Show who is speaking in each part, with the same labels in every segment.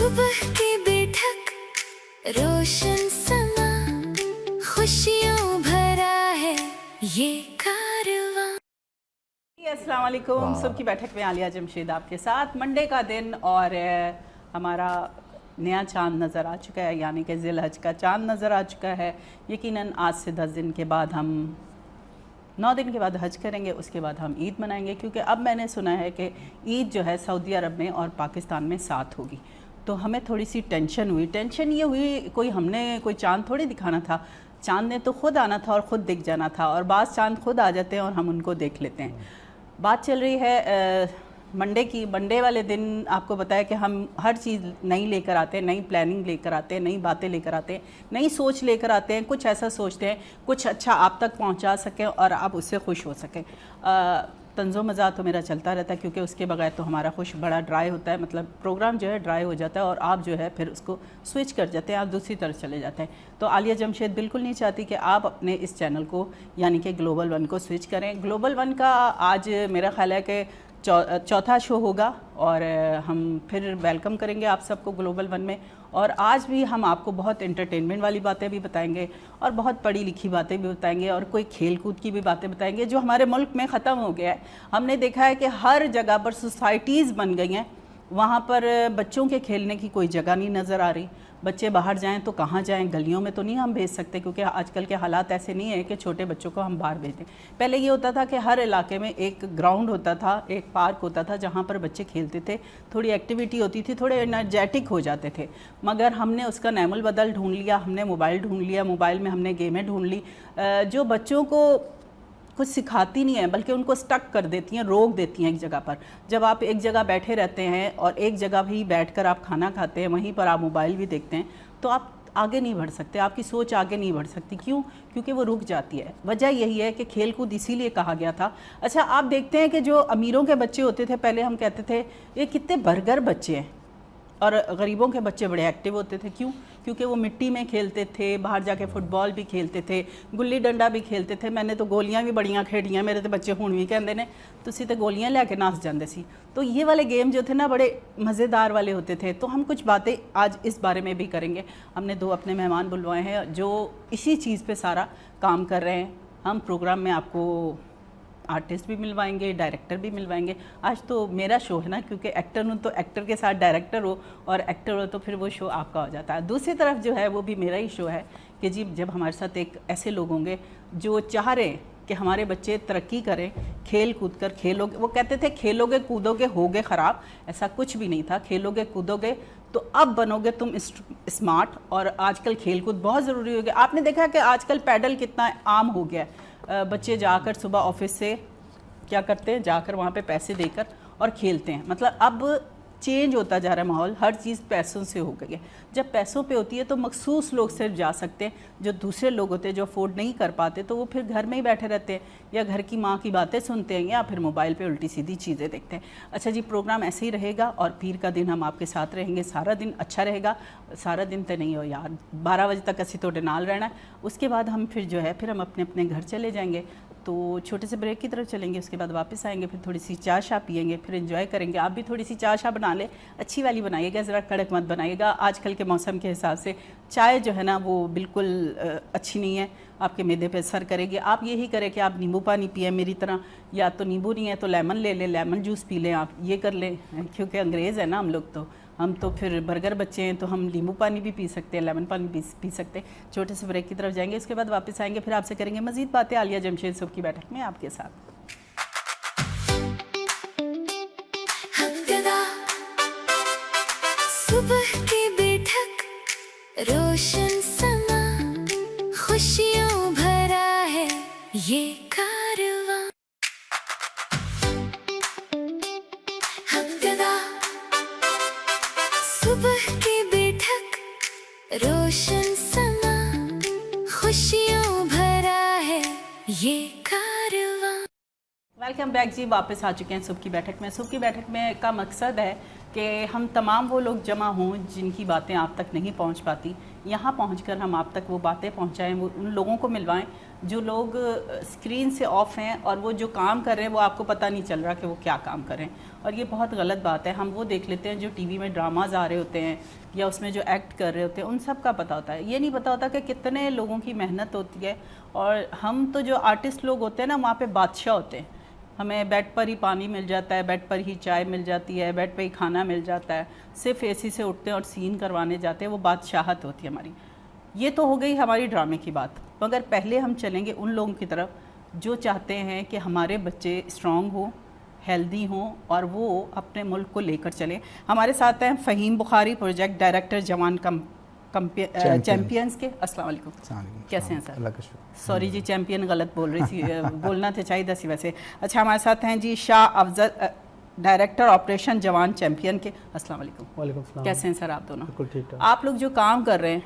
Speaker 1: सुबह की बैठक रोशन समा खुशियों भरा है ये कारवां।
Speaker 2: अस्सलाम वालेकुम। सुबह की बैठक में आलिया जमशेद आपके साथ। मंडे का दिन और हमारा नया चांद नज़र आ चुका है, यानी कि ज़िलहज का चांद नज़र आ चुका है। यकीनन आज से 10 दिन के बाद हम 9 दिन के बाद हज करेंगे, उसके बाद हम ईद मनाएंगे, क्योंकि अब मैंने सुना है कि ईद जो है सऊदी अरब में और पाकिस्तान में साथ होगी। तो हमें थोड़ी सी टेंशन हुई। टेंशन ये हुई, हमने कोई चांद थोड़ी दिखाना था, चांद ने तो खुद आना था और ख़ुद दिख जाना था। और बाज़ चांद खुद आ जाते हैं और हम उनको देख लेते हैं। बात चल रही है मंडे की। मंडे वाले दिन आपको बताया कि हम हर चीज़ नई लेकर आते हैं, नई प्लानिंग लेकर आते हैं, नई बातें लेकर आते हैं, नई सोच लेकर आते हैं। कुछ ऐसा सोचते हैं कुछ अच्छा आप तक पहुंचा सकें और आप उससे खुश हो सकें। तंज़ो मज़ा तो मेरा चलता रहता है, क्योंकि उसके बगैर तो हमारा खुश बड़ा ड्राई होता है, मतलब प्रोग्राम जो है ड्राई हो जाता है और आप जो है फिर उसको स्विच कर जाते हैं, आप दूसरी तरफ चले जाते हैं। तो आलिया जमशेद बिल्कुल नहीं चाहती कि आप अपने इस चैनल को यानी कि ग्लोबल वन को स्विच करें। ग्लोबल वन का आज मेरा ख्याल है कि चौथा शो होगा और हम फिर वेलकम करेंगे आप सबको ग्लोबल वन में। और आज भी हम आपको बहुत एंटरटेनमेंट वाली बातें भी बताएंगे और बहुत पढ़ी लिखी बातें भी बताएंगे और कोई खेल कूद की भी बातें बताएंगे जो हमारे मुल्क में ख़त्म हो गया है। हमने देखा है कि हर जगह पर सोसाइटीज़ बन गई हैं, वहाँ पर बच्चों के खेलने की कोई जगह नहीं नज़र आ रही। बच्चे बाहर जाएं तो कहाँ जाएं, गलियों में तो नहीं हम भेज सकते, क्योंकि आजकल के हालात ऐसे नहीं है कि छोटे बच्चों को हम बाहर भेजें। पहले ये होता था कि हर इलाके में एक ग्राउंड होता था, एक पार्क होता था जहाँ पर बच्चे खेलते थे, थोड़ी एक्टिविटी होती थी, थोड़े एनर्जेटिक हो जाते थे। मगर हमने उसका नैमुल बदल ढूंढ लिया, हमने मोबाइल ढूंढ लिया, मोबाइल में हमने गेमें ढूंढ ली जो बच्चों को कुछ सिखाती नहीं है बल्कि उनको स्टक कर देती हैं, रोक देती हैं एक जगह पर। जब आप एक जगह बैठे रहते हैं और एक जगह भी बैठकर आप खाना खाते हैं, वहीं पर आप मोबाइल भी देखते हैं, तो आप आगे नहीं बढ़ सकते, आपकी सोच आगे नहीं बढ़ सकती। क्यों? क्योंकि वो रुक जाती है। वजह यही है कि खेल कूद इसीलिए कहा गया था। अच्छा, आप देखते हैं कि जो अमीरों के बच्चे होते थे, पहले हम कहते थे ये कितने बर्गर बच्चे हैं, और गरीबों के बच्चे बड़े एक्टिव होते थे। क्यों? क्योंकि वो मिट्टी में खेलते थे, बाहर जाके फुटबॉल भी खेलते थे, गुल्ली डंडा भी खेलते थे। मैंने तो गोलियां भी बड़ियां खेड़ियां, मेरे तो बच्चे हुण भी कहते ने तुसी तो गोलियां लैके नस जाते सी। तो ये वाले गेम जो थे ना बड़े मज़ेदार वाले होते थे। तो हम कुछ बातें आज इस बारे में भी करेंगे। हमने 2 अपने मेहमान बुलवाए हैं जो इसी चीज़ पर सारा काम कर रहे हैं। हम प्रोग्राम में आपको आर्टिस्ट भी मिलवाएंगे, डायरेक्टर भी मिलवाएंगे। आज तो मेरा शो है ना, क्योंकि एक्टर हूँ तो एक्टर के साथ डायरेक्टर हो और एक्टर हो तो फिर वो शो आपका हो जाता है। दूसरी तरफ जो है वो भी मेरा ही शो है कि जी जब हमारे साथ एक ऐसे लोग होंगे जो चाह रहे हैं कि हमारे बच्चे तरक्की करें, खेल कूद कर खेलोगे। वो कहते थे खेलोगे कूदोगे होगे ख़राब, ऐसा कुछ भी नहीं था। खेलोगे कूदोगे तो अब बनोगे तुम स्मार्ट। और आजकल खेल कूद बहुत ज़रूरी हो गया। आपने देखा कि आजकल पैडल कितना आम हो गया है। बच्चे जाकर सुबह ऑफिस से क्या करते हैं, जाकर वहाँ पे पैसे देकर और खेलते हैं। मतलब अब चेंज होता जा रहा है माहौल, हर चीज़ पैसों से हो गई है। जब पैसों पे होती है तो मखसूस लोग सिर्फ जा सकते हैं, जो दूसरे लोग होते हैं जो अफोर्ड नहीं कर पाते तो वो फिर घर में ही बैठे रहते हैं, या घर की माँ की बातें सुनते हैं, या फिर मोबाइल पे उल्टी सीधी चीज़ें देखते हैं। अच्छा जी, प्रोग्राम ऐसे ही रहेगा और पीर का दिन हम आपके साथ रहेंगे। सारा दिन अच्छा रहेगा, सारा दिन तो नहीं हो यार, 12 बजे तक असी तोड़े नाल रहना है। उसके बाद हम फिर जो है फिर हम अपने अपने घर चले जाएंगे। तो छोटे से ब्रेक की तरफ चलेंगे, उसके बाद वापस आएंगे, फिर थोड़ी सी चाय शाह पियेंगे, फिर एंजॉय करेंगे। आप भी थोड़ी सी चाय शाह बना ले, अच्छी वाली बनाइएगा, ज़रा कड़क मत बनाइएगा। आजकल के मौसम के हिसाब से चाय जो है ना वो बिल्कुल अच्छी नहीं है, आपके मैदे पे असर करेगी। आप यही करें कि आप नींबू पानी पिए मेरी तरह, या तो नींबू नहीं है तो लेमन ले लें, लेमन जूस पी लें, आप ये कर लें। क्योंकि अंग्रेज़ है ना हम तो फिर बर्गर बच्चे हैं, तो हम नींबू पानी भी पी सकते हैं, लेमन पानी भी पी सकते हैं। छोटे से ब्रेक की तरफ जाएंगे, उसके बाद वापस आएंगे, फिर आपसे करेंगे मज़ीद बातें आलिया जमशेद सुबह की बैठक में आपके साथ।
Speaker 1: सुबह की बैठक रोशन समा खुशियों भरा है ये कारवां। सुबह की बैठक रोशन समा खुशियों भरा है ये कारवां।
Speaker 2: वेलकम बैक जी, वापस आ चुके हैं सुबह की बैठक में। सुबह की बैठक में का मकसद है कि हम तमाम वो लोग जमा हों जिनकी बातें आप तक नहीं पहुंच पाती, यहाँ पहुंचकर हम आप तक वो बातें पहुंचाएं, वो उन लोगों को मिलवाएं जो लोग स्क्रीन से ऑफ हैं और वो जो काम कर रहे हैं वो आपको पता नहीं चल रहा कि वो क्या काम कर रहे हैं, और ये बहुत गलत बात है। हम वो देख लेते हैं जो टीवी में ड्रामाज आ रहे होते हैं या उसमें जो एक्ट कर रहे होते हैं, उन सब का पता होता है। ये नहीं पता होता कि कितने लोगों की मेहनत होती है। और हम तो जो आर्टिस्ट लोग होते हैं ना, वहाँ पे बादशाह होते हैं। हमें बेड पर ही पानी मिल जाता है, बेड पर ही चाय मिल जाती है, बेड पर ही खाना मिल जाता है, सिर्फ एसी से उठते हैं और सीन करवाने जाते हैं, वो बादशाहत होती है हमारी। ये तो हो गई हमारी ड्रामे की बात, मगर पहले हम चलेंगे उन लोगों की तरफ जो चाहते हैं कि हमारे बच्चे स्ट्रॉन्ग हों, हेल्दी हों और वो अपने मुल्क को लेकर चलें। हमारे साथ हैं फ़हीम बुखारी, प्रोजेक्ट डायरेक्टर जवान चैम्पियंस के। अस्सलाम वालेकुम, कैसे हैं सर? सॉरी जी, चैम्पियन गलत बोल रही थी, बोलना तो चाहिए सी वैसे। अच्छा, हमारे साथ हैं जी शाह अफजल, डायरेक्टर ऑपरेशन जवान चैम्पियन के। अस्सलाम वालेकुम।
Speaker 3: वालेकुम सलाम।
Speaker 2: कैसे हैं सर आप दोनों?
Speaker 3: बिल्कुल ठीक ठाक।
Speaker 2: आप लोग जो काम कर रहे हैं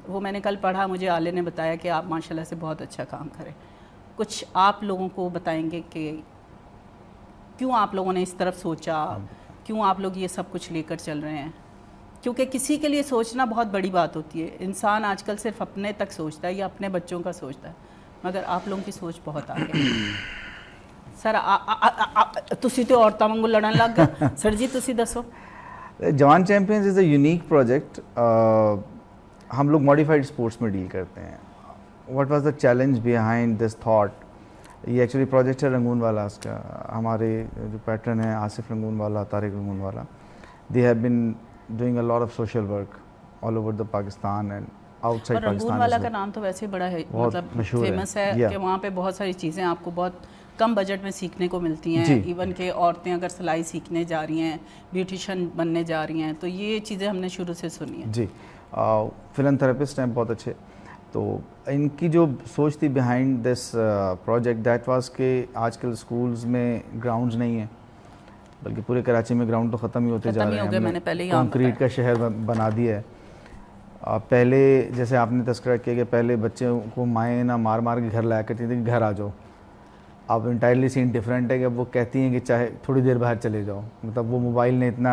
Speaker 2: वो मैंने कल पढ़ा, मुझे आले ने बताया कि आप माशाल्लाह से बहुत अच्छा काम करें। कुछ आप लोगों को बताएंगे कि क्यों आप लोगों ने इस तरफ सोचा, क्यों आप लोग ये सब कुछ लेकर चल रहे हैं? क्योंकि किसी के लिए सोचना बहुत बड़ी बात होती है। इंसान आजकल सिर्फ अपने तक सोचता है या अपने बच्चों का सोचता है, मगर आप लोगों की सोच बहुत आगे है। सर तुसी तो औरतां वांगू लड़न लग गए। सर जी तुसी दसो।
Speaker 4: जवान champions is a unique project. हम लोग मॉडिफाइड स्पोर्ट्स में डील करते हैं। What was the challenge behind this thought? ये एक्चुअली प्रोजेक्ट है रंगून वाला का। हमारे जो पैटर्न है आसिफ रंगून वाला, Tariq Rangoonwala, they have been doing a lot of social work all over the Pakistan and outside Pakistan.
Speaker 2: Rangoonwala का नाम तो वैसे ही बड़ा है, मतलब फेमस है कि वहाँ पे बहुत सारी चीज़ें आपको बहुत कम बजट में सीखने को मिलती हैं। इवन के औरतें अगर सिलाई सीखने जा रही हैं, ब्यूटिशियन बनने जा रही हैं, तो ये चीज़ें हमने शुरू से सुनी हैं।
Speaker 4: जी, फिलंथेरेपिस्ट हैं बहुत अच्छे। तो इनकी जो सोच थी behind this project that was के आजकल स्कूल्स में ग्राउंड्स नहीं हैं, बल्कि पूरे कराची में ग्राउंड तो ख़त्म ही होते जा रहे हैं।
Speaker 2: मैंने पहले
Speaker 4: कंक्रीट का शहर बना दिया है। पहले जैसे आपने तस्करा किया कि पहले बच्चों को माएँ ना मार मार के घर लाया करती थी कि घर आ जाओ। अब इंटायरली सीन डिफरेंट है कि अब वो कहती हैं कि चाहे थोड़ी देर बाहर चले जाओ। मतलब वो मोबाइल ने इतना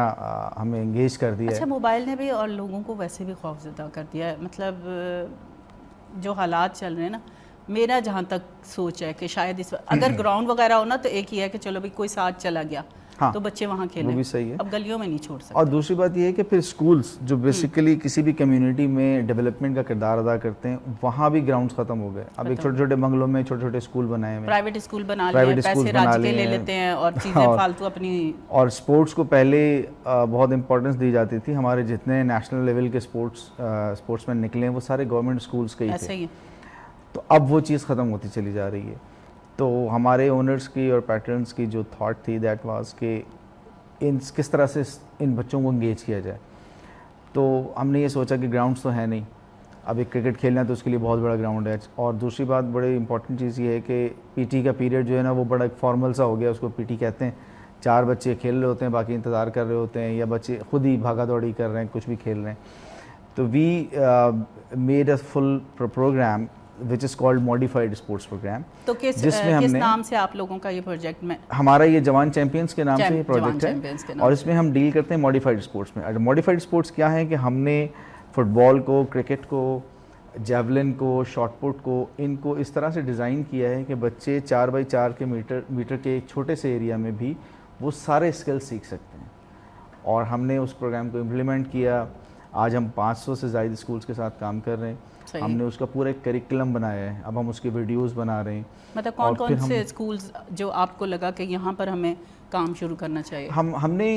Speaker 4: हमें एंगेज कर दिया है।
Speaker 2: अच्छा, मोबाइल ने भी और लोगों को वैसे भी खौफजदा कर दिया है। मतलब जो हालात चल रहे हैं ना, मेरा जहाँ तक सोच है कि शायद इस अगर ग्राउंड वगैरह हो ना तो एक ही है कि चलो भाई कोई साथ चला गया, हाँ, तो बच्चे वहाँ खेलें,
Speaker 4: वो भी सही है।
Speaker 2: अब गलियों में नहीं छोड़ सकते।
Speaker 4: और दूसरी बात ये है कि फिर स्कूल्स जो बेसिकली किसी भी कम्युनिटी में डेवलपमेंट का किरदार अदा करते हैं, वहाँ भी ग्राउंड्स खत्म हो गए। अब एक छोटे छोटे बंगलों में छोटे छोटे स्कूल बनाए हुए,
Speaker 2: प्राइवेट स्कूल बना लिए, पैसे राज के ले लेते हैं और चीज़ें फालतू अपनी। और
Speaker 4: स्पोर्ट्स को पहले बहुत इंपॉर्टेंस दी जाती थी। हमारे जितने नेशनल लेवल के स्पोर्ट्समैन निकले हैं वो सारे गवर्नमेंट स्कूल्स के ही थे। तो अब वो चीज़ ख़त्म होती चली जा रही है। तो हमारे ओनर्स की और पैटर्न्स की जो थॉट थी दैट वाज के किस तरह से इन बच्चों को इंगेज किया जाए। तो हमने ये सोचा कि ग्राउंड्स तो है नहीं, अब एक क्रिकेट खेलना है तो उसके लिए बहुत बड़ा ग्राउंड है। और दूसरी बात बड़ी इंपॉर्टेंट चीज़ ये है कि पीटी का पीरियड जो है ना वो बड़ा फॉर्मल सा हो गया, उसको पीटी कहते हैं। 4 बच्चे खेल रहे होते हैं, बाकी इंतज़ार कर रहे होते हैं, या बच्चे खुद ही भागा दौड़ी कर रहे हैं, कुछ भी खेल रहे हैं। तो we made a full program which is called modified sports program.
Speaker 2: तो किस नाम से आप लोगों का ये प्रोजेक्ट में?
Speaker 4: हमारा ये जवान चैम्पियंस के नाम से ये प्रोजेक्ट है, और इसमें हम डील करते हैं मॉडिफाइड स्पोर्ट्स में। मॉडिफाइड स्पोर्ट्स क्या है कि हमने फुटबॉल को, क्रिकेट को, जेवलिन को, शॉटपुट को, इनको इस तरह से डिज़ाइन किया है कि बच्चे 4x4 के मीटर के एक छोटे से एरिया में भी वो सारे स्किल्स सीख सकते हैं। और हमने उस प्रोग्राम को इम्प्लीमेंट किया। आज हम 500 से ज़्यादा स्कूल्स के साथ काम कर रहे हैं। हमने उसका पूरा एक करिकुलम बनाया है, अब हम उसके वीडियोस बना रहे हैं।
Speaker 2: मतलब कौन से स्कूल्स जो आपको लगा कि यहाँ पर हमें काम शुरू करना चाहिए?
Speaker 4: हमने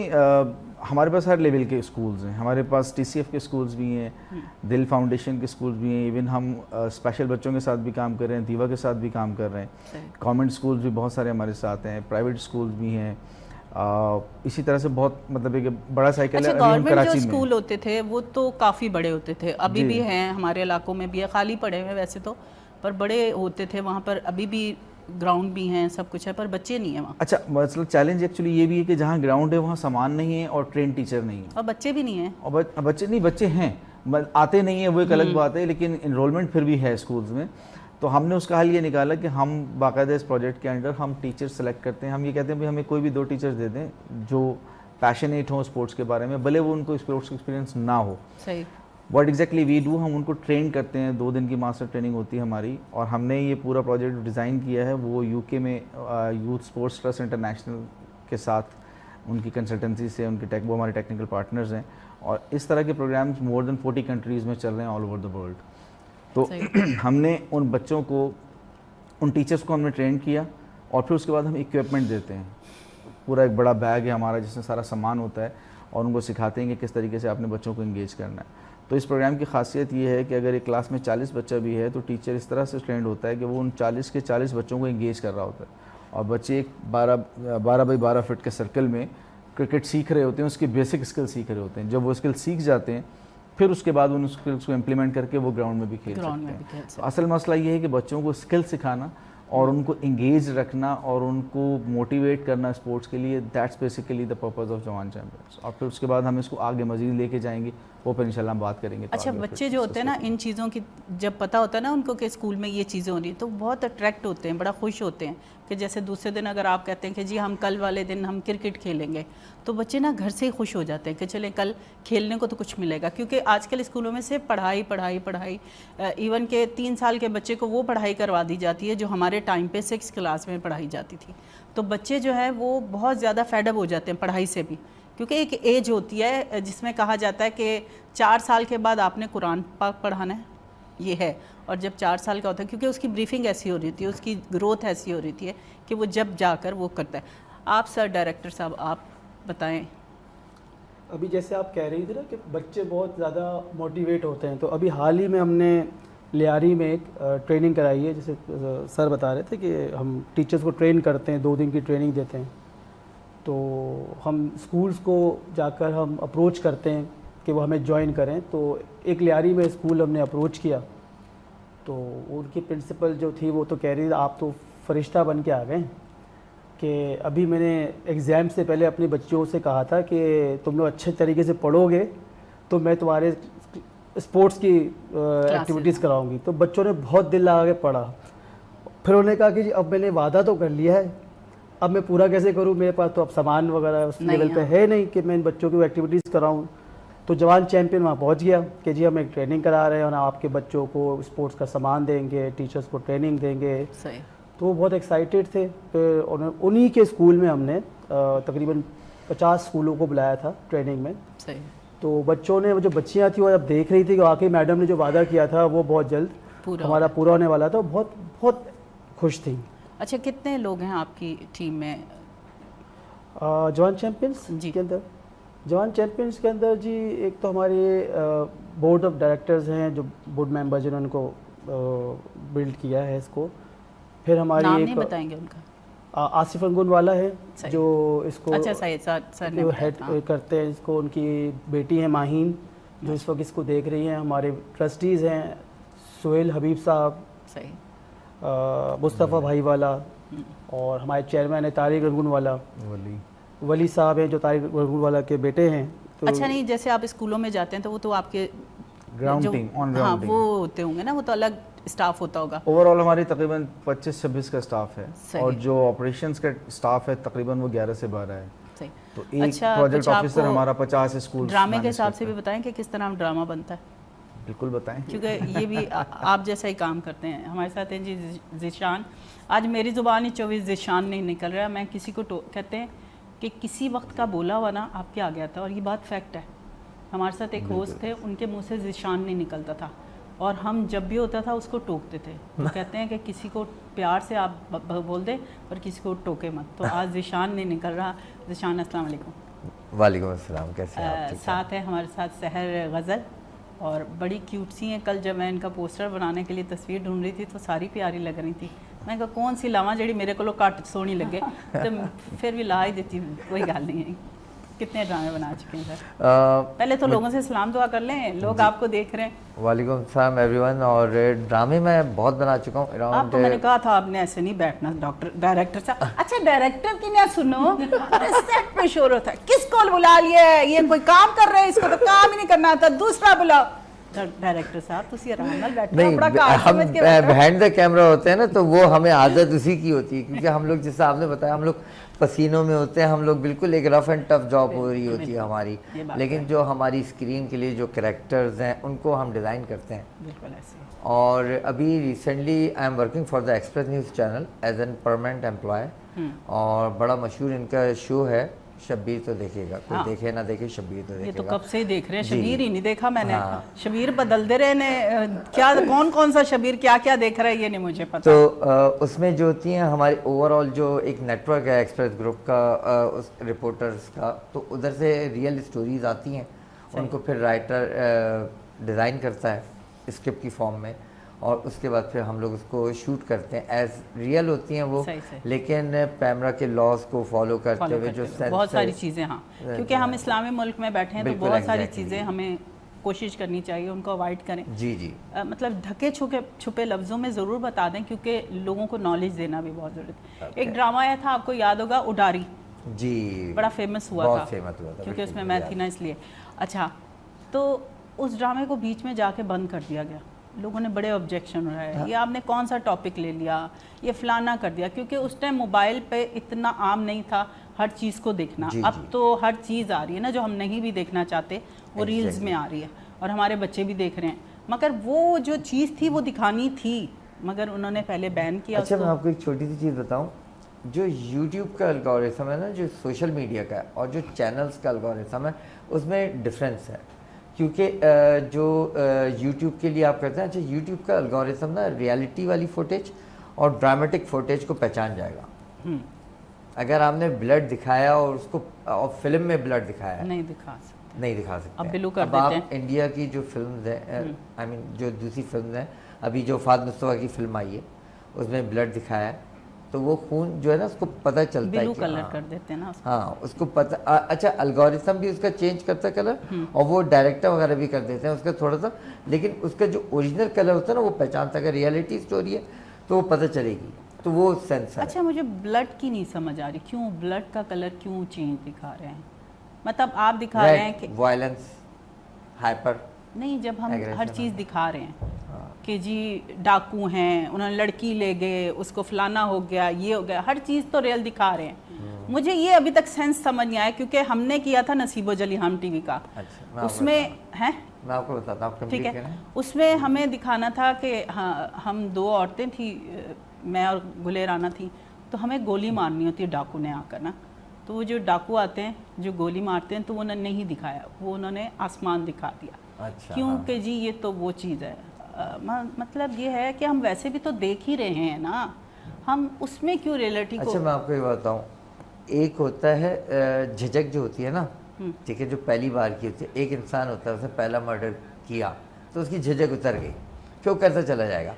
Speaker 4: हमारे पास हर लेवल के स्कूल्स हैं। हमारे पास TCF के स्कूल्स भी हैं, दिल फाउंडेशन के स्कूल्स भी हैं। इवन हम स्पेशल बच्चों के साथ भी काम कर रहे हैं, दीवा के साथ भी काम कर रहे हैं। गवर्नमेंट स्कूल्स भी बहुत सारे हमारे साथ हैं, प्राइवेट स्कूल्स भी हैं। इसी तरह से बहुत मतलब एक बड़ा साइकिल है।
Speaker 2: गवर्नमेंट जो स्कूल होते थे वो तो काफ़ी बड़े होते थे, अभी भी हैं, हमारे इलाकों में भी है, खाली पड़े हुए वैसे तो, पर बड़े होते थे। वहाँ पर अभी भी ग्राउंड भी हैं, सब कुछ है, पर बच्चे नहीं है वहाँ।
Speaker 4: अच्छा, मतलब चैलेंज एक्चुअली ये भी है कि जहाँ ग्राउंड है वहाँ सामान नहीं है और ट्रेन टीचर नहीं है,
Speaker 2: और बच्चे भी नहीं हैं।
Speaker 4: और बच्चे हैं, आते नहीं है, वो एक अलग बात है, लेकिन इनरोलमेंट फिर भी है स्कूल्स में। तो हमने उसका हल ये निकाला कि हम बाकायदा इस प्रोजेक्ट के अंडर हम टीचर सेलेक्ट करते हैं। हम ये कहते हैं भाई हमें कोई भी 2 टीचर्स दे दें जो पैशनेट हों स्पोर्ट्स के बारे में, भले वो उनको स्पोर्ट्स एक्सपीरियंस ना हो।
Speaker 2: सही।
Speaker 4: व्हाट एग्जैक्टली वी डू, हम उनको ट्रेन करते हैं, 2 दिन की मास्टर ट्रेनिंग होती है हमारी, और हमने ये पूरा प्रोजेक्ट डिज़ाइन किया है वो यूके में यूथ स्पोर्ट्स ट्रस्ट इंटरनेशनल के साथ उनकी कंसल्टेंसी से, उनके वो हमारे टेक्निकल पार्टनर्स हैं, और इस तरह के प्रोग्राम्स मोर देन 40 कंट्रीज़ में चल रहे हैं ऑल ओवर द वर्ल्ड। तो हमने उन बच्चों को, उन टीचर्स को हमने ट्रेन किया, और फिर उसके बाद हम इक्विपमेंट देते हैं, पूरा एक बड़ा बैग है हमारा जिसमें सारा सामान होता है, और उनको सिखाते हैं कि किस तरीके से अपने बच्चों को इंगेज करना है। तो इस प्रोग्राम की खासियत ये है कि अगर एक क्लास में 40 बच्चा भी है तो टीचर इस तरह से ट्रेंड होता है कि वो उन 40 के 40 बच्चों को इंगेज कर रहा होता है, और बच्चे एक 12 बाई 12 फीट के सर्कल में क्रिकेट सीख रहे होते हैं, उसकी बेसिक स्किल सीख रहे होते हैं। जब वो स्किल सीख जाते हैं फिर उसके बाद उन स्किल्स को इम्प्लीमेंट करके वो ग्राउंड में भी खेल सकते हैं। तो असल मसला ये है कि बच्चों को स्किल सिखाना और उनको इंगेज रखना और उनको मोटिवेट करना स्पोर्ट्स के लिए, that's basically the purpose of जवान चैंपियंस। और फिर उसके बाद हम इसको आगे मज़ीद लेके जाएंगे, वो पर इंशाल्लाह हम बात करेंगे।
Speaker 2: अच्छा, बच्चे जो होते हैं ना, इन चीज़ों की जब पता होता है ना उनको कि स्कूल में ये चीज़ें हो रही हैं, तो बहुत अट्रैक्ट होते हैं, बड़ा खुश होते हैं कि जैसे दूसरे दिन अगर आप कहते हैं कि जी हम कल वाले दिन हम क्रिकेट खेलेंगे, तो बच्चे ना घर से ही खुश हो जाते हैं कि चलें कल खेलने को तो कुछ मिलेगा। क्योंकि आजकल स्कूलों में सिर्फ पढ़ाई पढ़ाई पढ़ाई, इवन के 3 साल के बच्चे को वो पढ़ाई करवा दी जाती है जो हमारे टाइम पे 6 क्लास में पढ़ाई जाती थी। तो बच्चे जो है वो बहुत ज़्यादा फेडअप हो जाते हैं पढ़ाई से भी, क्योंकि एक एज होती है जिसमें कहा जाता है कि 4 साल के बाद आपने कुरान पाक पढ़ाना है, ये है। और जब 4 साल का होता है, क्योंकि उसकी ब्रीफिंग ऐसी हो रही थी, उसकी ग्रोथ ऐसी हो रही थी कि वो जब जाकर वो करता है। आप सर डायरेक्टर साहब आप बताएं।
Speaker 3: अभी जैसे आप कह रही थी ना कि बच्चे बहुत ज़्यादा मोटिवेट होते हैं, तो अभी हाल ही में हमने लियारी में एक ट्रेनिंग कराई है, जैसे सर बता रहे थे कि हम टीचर्स को ट्रेन करते हैं, 2 दिन की ट्रेनिंग देते हैं। तो हम स्कूल्स को जाकर हम अप्रोच करते हैं कि वो हमें ज्वाइन करें। तो एक लियारी में स्कूल हमने अप्रोच किया, तो उनकी प्रिंसिपल जो थी वो तो कह रही थी आप तो फरिश्ता बन के आ गए कि अभी मैंने एग्ज़ाम से पहले अपने बच्चों से कहा था कि तुम लोग अच्छे तरीके से पढ़ोगे तो मैं तुम्हारे स्पोर्ट्स की एक्टिविटीज़ कराऊंगी। तो बच्चों ने बहुत दिल लगा के पढ़ा। फिर उन्होंने कहा कि जी अब मैंने वादा तो कर लिया है, अब मैं पूरा कैसे करूं, मेरे पास तो अब सामान वगैरह उस लेवल पे है नहीं कि मैं इन बच्चों की एक्टिविटीज़ कराऊं। तो जवान चैंपियन वहाँ पहुँच गया कि जी हम एक ट्रेनिंग करा रहे हैं और आपके बच्चों को स्पोर्ट्स का सामान देंगे, टीचर्स को ट्रेनिंग देंगे।
Speaker 2: सही।
Speaker 3: तो वो बहुत एक्साइटेड थे। फिर उन्हीं के स्कूल में हमने तकरीबन 50 स्कूलों को बुलाया था ट्रेनिंग में।
Speaker 2: सही।
Speaker 3: तो बच्चों ने, जो बच्चियाँ थी वो जब देख रही थी कि वाकई मैडम ने जो वादा किया था वो बहुत जल्द हमारा पूरा होने वाला था, बहुत बहुत खुश थी।
Speaker 2: अच्छा, कितने लोग हैं आपकी टीम में?
Speaker 3: जवान चैंपियंस
Speaker 2: जी
Speaker 3: के अंदर, जवान चैंपियंस के अंदर जी एक तो हमारे बोर्ड ऑफ डायरेक्टर्स हैं, जो बोर्ड मेंबर जिन्होंने को बिल्ड किया है इसको। फिर हमारी
Speaker 2: नाम
Speaker 3: एक
Speaker 2: नहीं बताएंगे उनका?
Speaker 3: आसिफ अंगुन वाला है जो इसको
Speaker 2: अच्छा सर ने
Speaker 3: हेड करते हैं इसको। उनकी बेटी है माहीन जो इस वक्त इसको देख रही हैं। हमारे ट्रस्टीज़ हैं सुहेल हबीब साहब,
Speaker 2: सही,
Speaker 3: मुस्तफ़ा भाई वाला, और हमारे चेयरमैन है तारिक रंगून वाला, वली साहब हैं जो तारिक रंगून वाला के बेटे हैं। तो
Speaker 2: अच्छा, नहीं जैसे आप स्कूलों में जाते हैं तो वो तो आपके
Speaker 4: ground team, on ground team,
Speaker 2: वो होते होंगे ना, वो तो अलग स्टाफ होता होगा।
Speaker 4: ओवरऑल हमारी तकरीबन 25-26 का स्टाफ है, और जो ऑपरेशंस का स्टाफ है तकरीबन वो 11 से 12 है।
Speaker 2: सही।
Speaker 4: तो एक प्रोजेक्ट ऑफिसर हमारा 50 स्कूल।
Speaker 2: ड्रामे के हिसाब से भी बताएं कि किस तरह ड्रामा बनता है?
Speaker 4: बिल्कुल बताएं,
Speaker 2: क्योंकि ये भी आप जैसा ही काम करते हैं। हमारे साथ हैं जी ज़िशान। आज मेरी ज़ुबान ही 24 ज़िशान नहीं निकल रहा। मैं किसी को कहते हैं कि किसी वक्त का बोला हुआ ना आपके आ गया था, और ये बात फैक्ट है। हमारे साथ एक होस्ट थे, उनके मुंह से ज़िशान नहीं निकलता था, और हम जब भी होता था उसको टोकते थे। तो कहते हैं कि किसी को प्यार से आप बोल दे और किसी को टोके मत। तो आज ज़िशान नहीं निकल रहा। ज़िशान अस्सलाम वालेकुम।
Speaker 5: वालेकुम अस्सलाम, कैसे हैं आप?
Speaker 2: साथ है हमारे साथ सहर गज़ल, और बड़ी क्यूट सी हैं। कल जब मैं इनका पोस्टर बनाने के लिए तस्वीर ढूंढ रही थी तो सारी प्यारी लग रही थी। मैं कहा कौन सी लावा जी मेरे को घट सोहनी लगे, तो फिर भी ला ही देती, कोई गल नहीं है। कितने ड्रामे बना चुके हैं सर? पहले तो लोगों से सलाम दुआ कर लें, लोग आपको देख रहे हैं।
Speaker 5: वालेकुम सलाम एवरीवन। और ड्रामे मैं बहुत बना चुका हूँ।
Speaker 2: आपको मैंने कहा था आपने ऐसे नहीं बैठना डायरेक्टर साहब। अच्छा, डायरेक्टर की ना सुनो, सेट पे शोर होता है, किसको बुला लिया है, ये कोई काम कर रहे हैं, इसको तो काम ही नहीं करना आता, दूसरा बुलाओ। डायरेक्टर साहब तुसी आराम नाल बैठो
Speaker 5: नहीं,
Speaker 2: अपना काम
Speaker 5: हम
Speaker 2: समझ के बैठो।
Speaker 5: बिहाइंड द कैमरा होते हैं ना, तो वो हमें आदत उसी की होती है, क्योंकि हम लोग जैसे आपने बताया हम लोग पसीनों में होते हैं, हम लोग बिल्कुल एक रफ एंड टफ जॉब हो रही होती है हमारी,
Speaker 2: ये बात
Speaker 5: लेकिन जो हमारी स्क्रीन के लिए जो कैरेक्टर्स हैं उनको हम डिज़ाइन करते हैं।
Speaker 2: बिल्कुल ऐसे ही।
Speaker 5: और अभी recently I am working for the Express News channel as an permanent employ, और बड़ा मशहूर इनका शो है शब्बीर तो देखेगा, कोई
Speaker 2: हाँ।
Speaker 5: देखे ना देखे शब्बीर तो
Speaker 2: ये
Speaker 5: देखेगा।
Speaker 2: तो कब से ही देख रहे हैं,
Speaker 5: जी।
Speaker 2: शबीर ही नहीं देखा मैंने।
Speaker 5: हाँ।
Speaker 2: शबीर बदलते रहे ने क्या कौन कौन सा शबीर क्या क्या देख रहा है ये नहीं मुझे पता।
Speaker 5: तो उसमें जो होती हैं हमारी ओवरऑल जो एक नेटवर्क है एक्सप्रेस ग्रुप का, उस रिपोर्टर्स का, तो उधर से रियल स्टोरीज आती हैं, उनको फिर राइटर डिज़ाइन करता है स्क्रिप्ट की फॉर्म में, और उसके बाद फिर हम लोग उसको शूट करते हैं एज रियल होती हैं वो,
Speaker 2: सही से।
Speaker 5: लेकिन कैमरा के लॉज को फॉलो करते
Speaker 2: फॉलो
Speaker 5: हुए
Speaker 2: करते
Speaker 5: जो
Speaker 2: हुए।
Speaker 5: सेंस
Speaker 2: बहुत सारी चीज़ें, हाँ, क्योंकि हम इस्लामी मुल्क में बैठे हैं तो
Speaker 5: बिल्कुल,
Speaker 2: बहुत सारी
Speaker 5: exactly।
Speaker 2: चीज़ें हमें कोशिश करनी चाहिए, उनको अवॉइड करें।
Speaker 5: जी जी
Speaker 2: मतलब ढके छुपे लफ्ज़ों में ज़रूर बता दें, क्योंकि लोगों को नॉलेज देना भी बहुत ज़रूरत है। एक ड्रामा आया था, आपको याद होगा, उडारी,
Speaker 5: जी,
Speaker 2: बड़ा फेमस हुआ
Speaker 5: बहुत
Speaker 2: था,
Speaker 5: फेमस हुआ था,
Speaker 2: क्योंकि
Speaker 5: बिल्कुल,
Speaker 2: उसमें मैं
Speaker 5: याद
Speaker 2: थी ना, इसलिए। अच्छा, तो उस ड्रामे को बीच में जाके बंद कर दिया गया, लोगों ने बड़े ऑब्जेक्शन उठाए, ये आपने कौन सा टॉपिक ले लिया, ये फलाना कर दिया, क्योंकि उस टाइम मोबाइल पे इतना आम नहीं था हर चीज़ को देखना।
Speaker 5: जी,
Speaker 2: अब
Speaker 5: जी।
Speaker 2: तो हर चीज़ आ रही है ना जो हम नहीं भी देखना चाहते, वो रील्स
Speaker 5: Exactly।
Speaker 2: में आ रही है, और हमारे बच्चे भी देख रहे हैं, मगर वो जो चीज़ थी वो दिखानी थी, मगर उन्होंने पहले बैन किया
Speaker 5: अच्छा, मैं
Speaker 2: उसको।
Speaker 5: आपको एक छोटी सी चीज़ बताऊं, जो YouTube का एल्गोरिथम है ना, जो सोशल मीडिया का है, और जो चैनल्स का एल्गोरिथम है, उसमें डिफरेंस है, क्योंकि जो YouTube के लिए आप करते हैं, अच्छा YouTube का एल्गोरिथम ना रियलिटी वाली फुटेज और ड्रामेटिक फुटेज को पहचान जाएगा। अगर आपने ब्लड दिखाया और उसको और फिल्म में ब्लड दिखाया है,
Speaker 2: नहीं दिखा सकते।
Speaker 5: नहीं दिखा सकते।
Speaker 2: अब बिल्कुल कर
Speaker 5: अब
Speaker 2: देते
Speaker 5: आप
Speaker 2: हैं।
Speaker 5: इंडिया की जो फिल्म्स हैं, आई मीन जो दूसरी फिल्म्स हैं, अभी जो फाद मुस्तफा की फिल्म आई है उसमें ब्लड दिखाया है, तो वो खून जो है ना उसको पता चलता है
Speaker 2: ब्लू
Speaker 5: कि
Speaker 2: कलर
Speaker 5: हाँ,
Speaker 2: कर देते हैं ना उसको।
Speaker 5: हाँ उसको पता अच्छा एल्गोरिथम भी उसका चेंज करता है कलर, और वो डायरेक्टर वगैरह भी कर देते हैं उसका थोड़ा सा, लेकिन उसका जो ओरिजिनल कलर होता है ना वो पहचानता है। अगर रियलिटी स्टोरी है तो वो पता चलेगी, तो वो सेंस है।
Speaker 2: अच्छा, मुझे ब्लड की नहीं समझ आ रही, क्यों ब्लड का कलर क्यों चेंज दिखा रहे हैं? मतलब आप दिखा रहे हैं कि
Speaker 5: वायलेंस, हाइपर,
Speaker 2: नहीं, जब हम
Speaker 5: Aggression,
Speaker 2: हर चीज़ दिखा रहे हैं कि जी डाकू हैं, उन्होंने लड़की ले गए, उसको फलाना हो गया, ये हो गया, हर चीज़ तो रियल दिखा रहे हैं। मुझे ये अभी तक सेंस समझ नहीं आया, क्योंकि हमने किया था नसीबो जली हम टीवी का,
Speaker 5: अच्छा, मैं आपको
Speaker 2: उसमें है,
Speaker 5: मैं आपको बताता हूँ, आप
Speaker 2: ठीक
Speaker 5: कंप्लीट
Speaker 2: है,
Speaker 5: करें।
Speaker 2: उसमें हमें दिखाना था कि हाँ, हम दो औरतें थी, मैं और गुलेराना थी, तो हमें गोली मारनी होती है डाकू ने आकर ना, तो वो जो डाकू आते हैं जो गोली मारते हैं, तो वो उन्होंने नहीं दिखाया, वो उन्होंने आसमान दिखा दिया,
Speaker 5: अच्छा,
Speaker 2: क्योंकि जी ये तो वो चीज़ है। मतलब ये है कि हम वैसे भी तो देख ही रहे हैं ना, हम उसमें क्यों रियलिटी को।
Speaker 5: अच्छा, मैं आपको ये बताऊँ, एक होता है झिझक जो होती है ना, ठीक है, जो पहली बार की होती है, एक इंसान होता है उसने पहला मर्डर किया तो उसकी झिझक उतर गई, फिर वो करता चला जाएगा।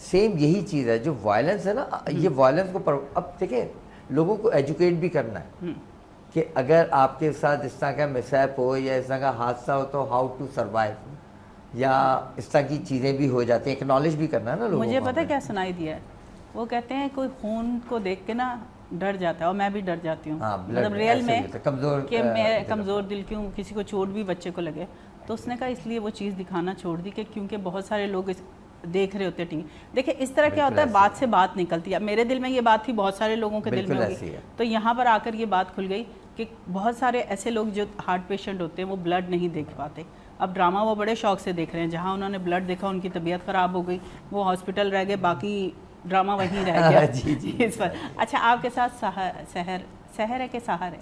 Speaker 5: सेम यही चीज़ है, जो वायलेंस है ना, ये वायलेंस को अब देखिए लोगों को एजुकेट भी करना है कि अगर आपके साथ इस तरह का मिसहैप हो या इस तरह का हादसा हो तो हाउ टू सर्वाइव, या इस तरह की चीज़ें भी हो जाती हैं, एक्नॉलेज भी करना है ना लोगों
Speaker 2: मुझे
Speaker 5: को
Speaker 2: पता है
Speaker 5: हमें।
Speaker 2: क्या सुनाई दिया है, वो कहते हैं कोई खून को देख के ना डर जाता है, और मैं भी डर जाती हूँ,
Speaker 5: हाँ, blood
Speaker 2: मतलब रियल
Speaker 5: ऐसे
Speaker 2: में
Speaker 5: भी होता है, कमज़ोर,
Speaker 2: कि मैं
Speaker 5: दिल।
Speaker 2: कमज़ोर दिल क्यों, किसी को चोट भी बच्चे को लगे, तो उसने कहा इसलिए वो चीज़ दिखाना छोड़ दी कि क्योंकि बहुत सारे लोग देख रहे होते टीवी। देखिए इस तरह क्या होता है,
Speaker 5: बिल्कुल
Speaker 2: बात से बात निकलती है। अब मेरे दिल में ये बात थी, बहुत सारे लोगों के दिल में
Speaker 5: बिल्कुल
Speaker 2: होगी,
Speaker 5: ऐसी है।
Speaker 2: तो यहाँ पर आकर ये बात खुल गई कि बहुत सारे ऐसे लोग जो हार्ट पेशेंट होते हैं वो ब्लड नहीं देख पाते। अब ड्रामा वो बड़े शौक से देख रहे हैं, जहाँ उन्होंने ब्लड देखा उनकी तबीयत ख़राब हो गई, वो हॉस्पिटल रह गए, बाकी ड्रामा वहीं रह गया।
Speaker 5: जी, जी।
Speaker 2: इस पर अच्छा, आपके साथ सहर है कि सहर है?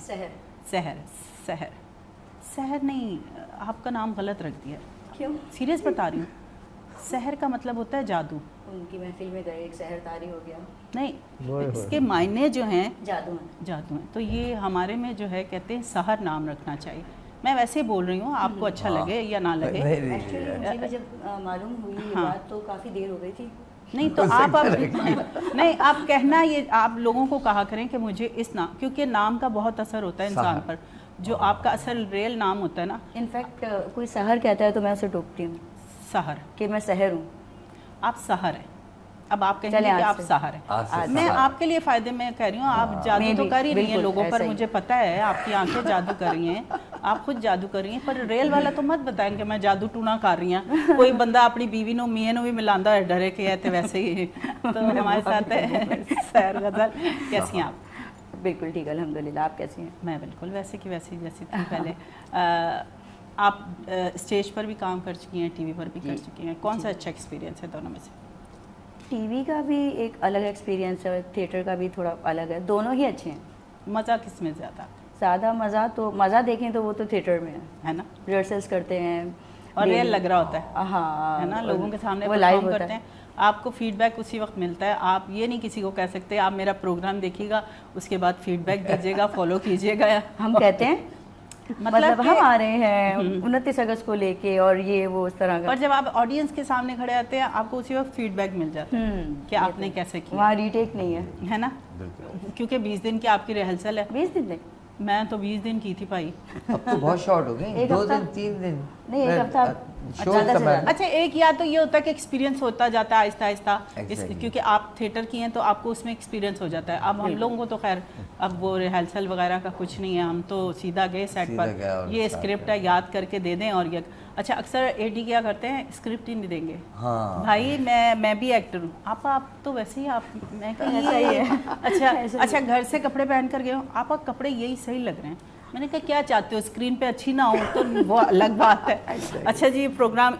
Speaker 2: सहर सहर नहीं, आपका नाम गलत रख दिया।
Speaker 6: क्यों?
Speaker 2: सीरियस बता रही हूँ, सहर का मतलब होता है जादू।
Speaker 6: उनकी महफिल में गए, एक सहरतारी हो गया,
Speaker 2: नहीं, इसके मायने जो हैं
Speaker 6: जादू है।
Speaker 2: जादू हैं, तो ये हमारे में जो है कहते हैं सहर नाम रखना चाहिए। मैं वैसे ही बोल रही हूँ, आपको अच्छा लगे या ना लगे।
Speaker 6: एक्चुअली मुझे भी जब मालूम हुई ये
Speaker 2: हाँ।
Speaker 6: बात तो काफ़ी देर हो गई थी।
Speaker 2: नहीं तो आप नहीं, आप कहना, ये आप लोगों को कहा करें कि मुझे इस नाम, क्योंकि नाम का बहुत असर होता है इंसान पर, जो आपका असल रियल नाम होता है ना,
Speaker 6: इनफैक्ट कोई सहर कहता है तो मैं उसे टोकती हूँ
Speaker 2: सहर,
Speaker 6: कि मैं सहर हूँ।
Speaker 2: आप सहर हैं। अब आप कहेंगे
Speaker 6: चलें
Speaker 2: कि
Speaker 6: आज
Speaker 2: आप
Speaker 6: से।
Speaker 2: सहर हैं,
Speaker 5: आज से
Speaker 2: मैं
Speaker 5: सहर।
Speaker 2: आपके लिए फ़ायदे में कह रही हूँ, आप जादू तो
Speaker 6: Maybe,
Speaker 2: कर ही रही हैं
Speaker 6: बिल्कुल,
Speaker 2: लोगों पर,
Speaker 6: ऐसा ही।
Speaker 2: मुझे पता है आपकी आंखें जादू कर रही हैं, आप खुद जादू कर रही हैं, पर रियल वाला तो मत बताएं कि मैं जादू टूना कर रही हूँ। कोई बंदा अपनी बीवी नो मीए नो भी मिलांदा है डरे के है, तो वैसे ही तो हमारे साथ है सैर गजल। कैसी हैं आप?
Speaker 6: बिल्कुल ठीक, अल्हम्दुलिल्लाह। आप कैसी हैं?
Speaker 2: मैं बिल्कुल वैसे की वैसी जैसी थी पहले। आप स्टेज पर भी काम कर चुकी हैं, टीवी पर भी कर चुकी हैं, कौन सा अच्छा एक्सपीरियंस है दोनों में से?
Speaker 6: टीवी का भी एक अलग एक्सपीरियंस है, थिएटर का भी थोड़ा अलग है, दोनों ही अच्छे हैं।
Speaker 2: मज़ा किस में ज़्यादा?
Speaker 6: ज़्यादा मज़ा देखें तो वो तो थिएटर में
Speaker 2: है ना,
Speaker 6: रिहर्सल्स करते हैं
Speaker 2: और रियल लग रहा होता है।
Speaker 6: हाँ,
Speaker 2: है ना, लोगों के सामने
Speaker 6: वो लाइव
Speaker 2: परफॉर्म
Speaker 6: होता
Speaker 2: करते
Speaker 6: है।
Speaker 2: हैं, आपको फीडबैक उसी वक्त मिलता है। आप ये नहीं किसी को कह सकते आप मेरा प्रोग्राम देखिएगा उसके बाद फीडबैक दीजिएगा, फॉलो कीजिएगा।
Speaker 6: हम कहते हैं मतलब
Speaker 2: कि-
Speaker 6: हम आ रहे हैं 29 अगस्त को लेके और ये वो उस तरह का।
Speaker 2: और जब आप ऑडियंस के सामने खड़े आते हैं आपको उसी वक्त फीडबैक मिल जाता है कि आपने कैसे किया,
Speaker 6: वहाँ रीटेक नहीं है।
Speaker 2: है ना, क्योंकि 20 दिन की आपकी रिहर्सल है।
Speaker 6: 20 दिन नहीं,
Speaker 2: मैं तो 20 दिन की थी भाई।
Speaker 5: अब तो बहुत शॉर्ट हो गई,
Speaker 6: एक
Speaker 5: 2
Speaker 6: हफ्ता?
Speaker 5: दिन 3 दिन
Speaker 6: नहीं, एक हफ्ता
Speaker 5: शो
Speaker 6: ज़्यादा से
Speaker 5: का
Speaker 6: ज़्यादा।
Speaker 2: अच्छा, एक या तो ये होता है कि एक्सपीरियंस होता जाता है आहिस्ता आहिस्ता,
Speaker 5: Exactly.
Speaker 2: क्योंकि आप थिएटर की हैं तो आपको उसमें एक्सपीरियंस हो जाता है। अब हम लोगों को तो खैर अब वो रिहर्सल वगैरह का कुछ नहीं है, हम तो सीधा गए सेट
Speaker 5: सीधा गया
Speaker 2: पर,
Speaker 5: और
Speaker 2: ये
Speaker 5: start
Speaker 2: स्क्रिप्ट है याद करके दे दें और ये। अच्छा, अक्सर एडी क्या करते हैं, स्क्रिप्ट ही नहीं देंगे।
Speaker 5: हाँ।
Speaker 2: भाई मैं भी एक्टर हूँ, आप तो वैसे ही आप, मैं कहा
Speaker 6: ऐसा ही है।
Speaker 2: अच्छा घर से कपड़े पहन कर गए हो, आप आपके कपड़े यही सही लग रहे हैं। मैंने कहा क्या चाहते हो, स्क्रीन पे अच्छी ना हो तो वो अलग बात है। अच्छा जी, प्रोग्राम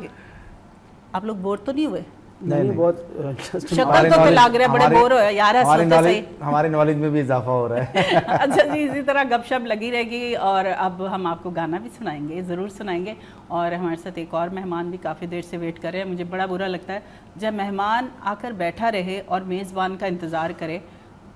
Speaker 2: आप लोग बोर तो नहीं हुए?
Speaker 3: नहीं, बहुत
Speaker 2: शक्ल तो पे लग रहा है बड़े बोर हो यार,
Speaker 4: हमारे
Speaker 2: हंसो तो सही।
Speaker 4: हमारे नॉलेज में भी इजाफा हो रहा है।
Speaker 2: अच्छा जी, इसी तरह गपशप लगी रहेगी और अब हम आपको गाना भी सुनाएंगे, ज़रूर सुनाएंगे। और हमारे साथ एक और मेहमान भी काफ़ी देर से वेट कर रहे हैं। मुझे बड़ा बुरा लगता है जब मेहमान आकर बैठा रहे और मेज़बान का इंतज़ार करे,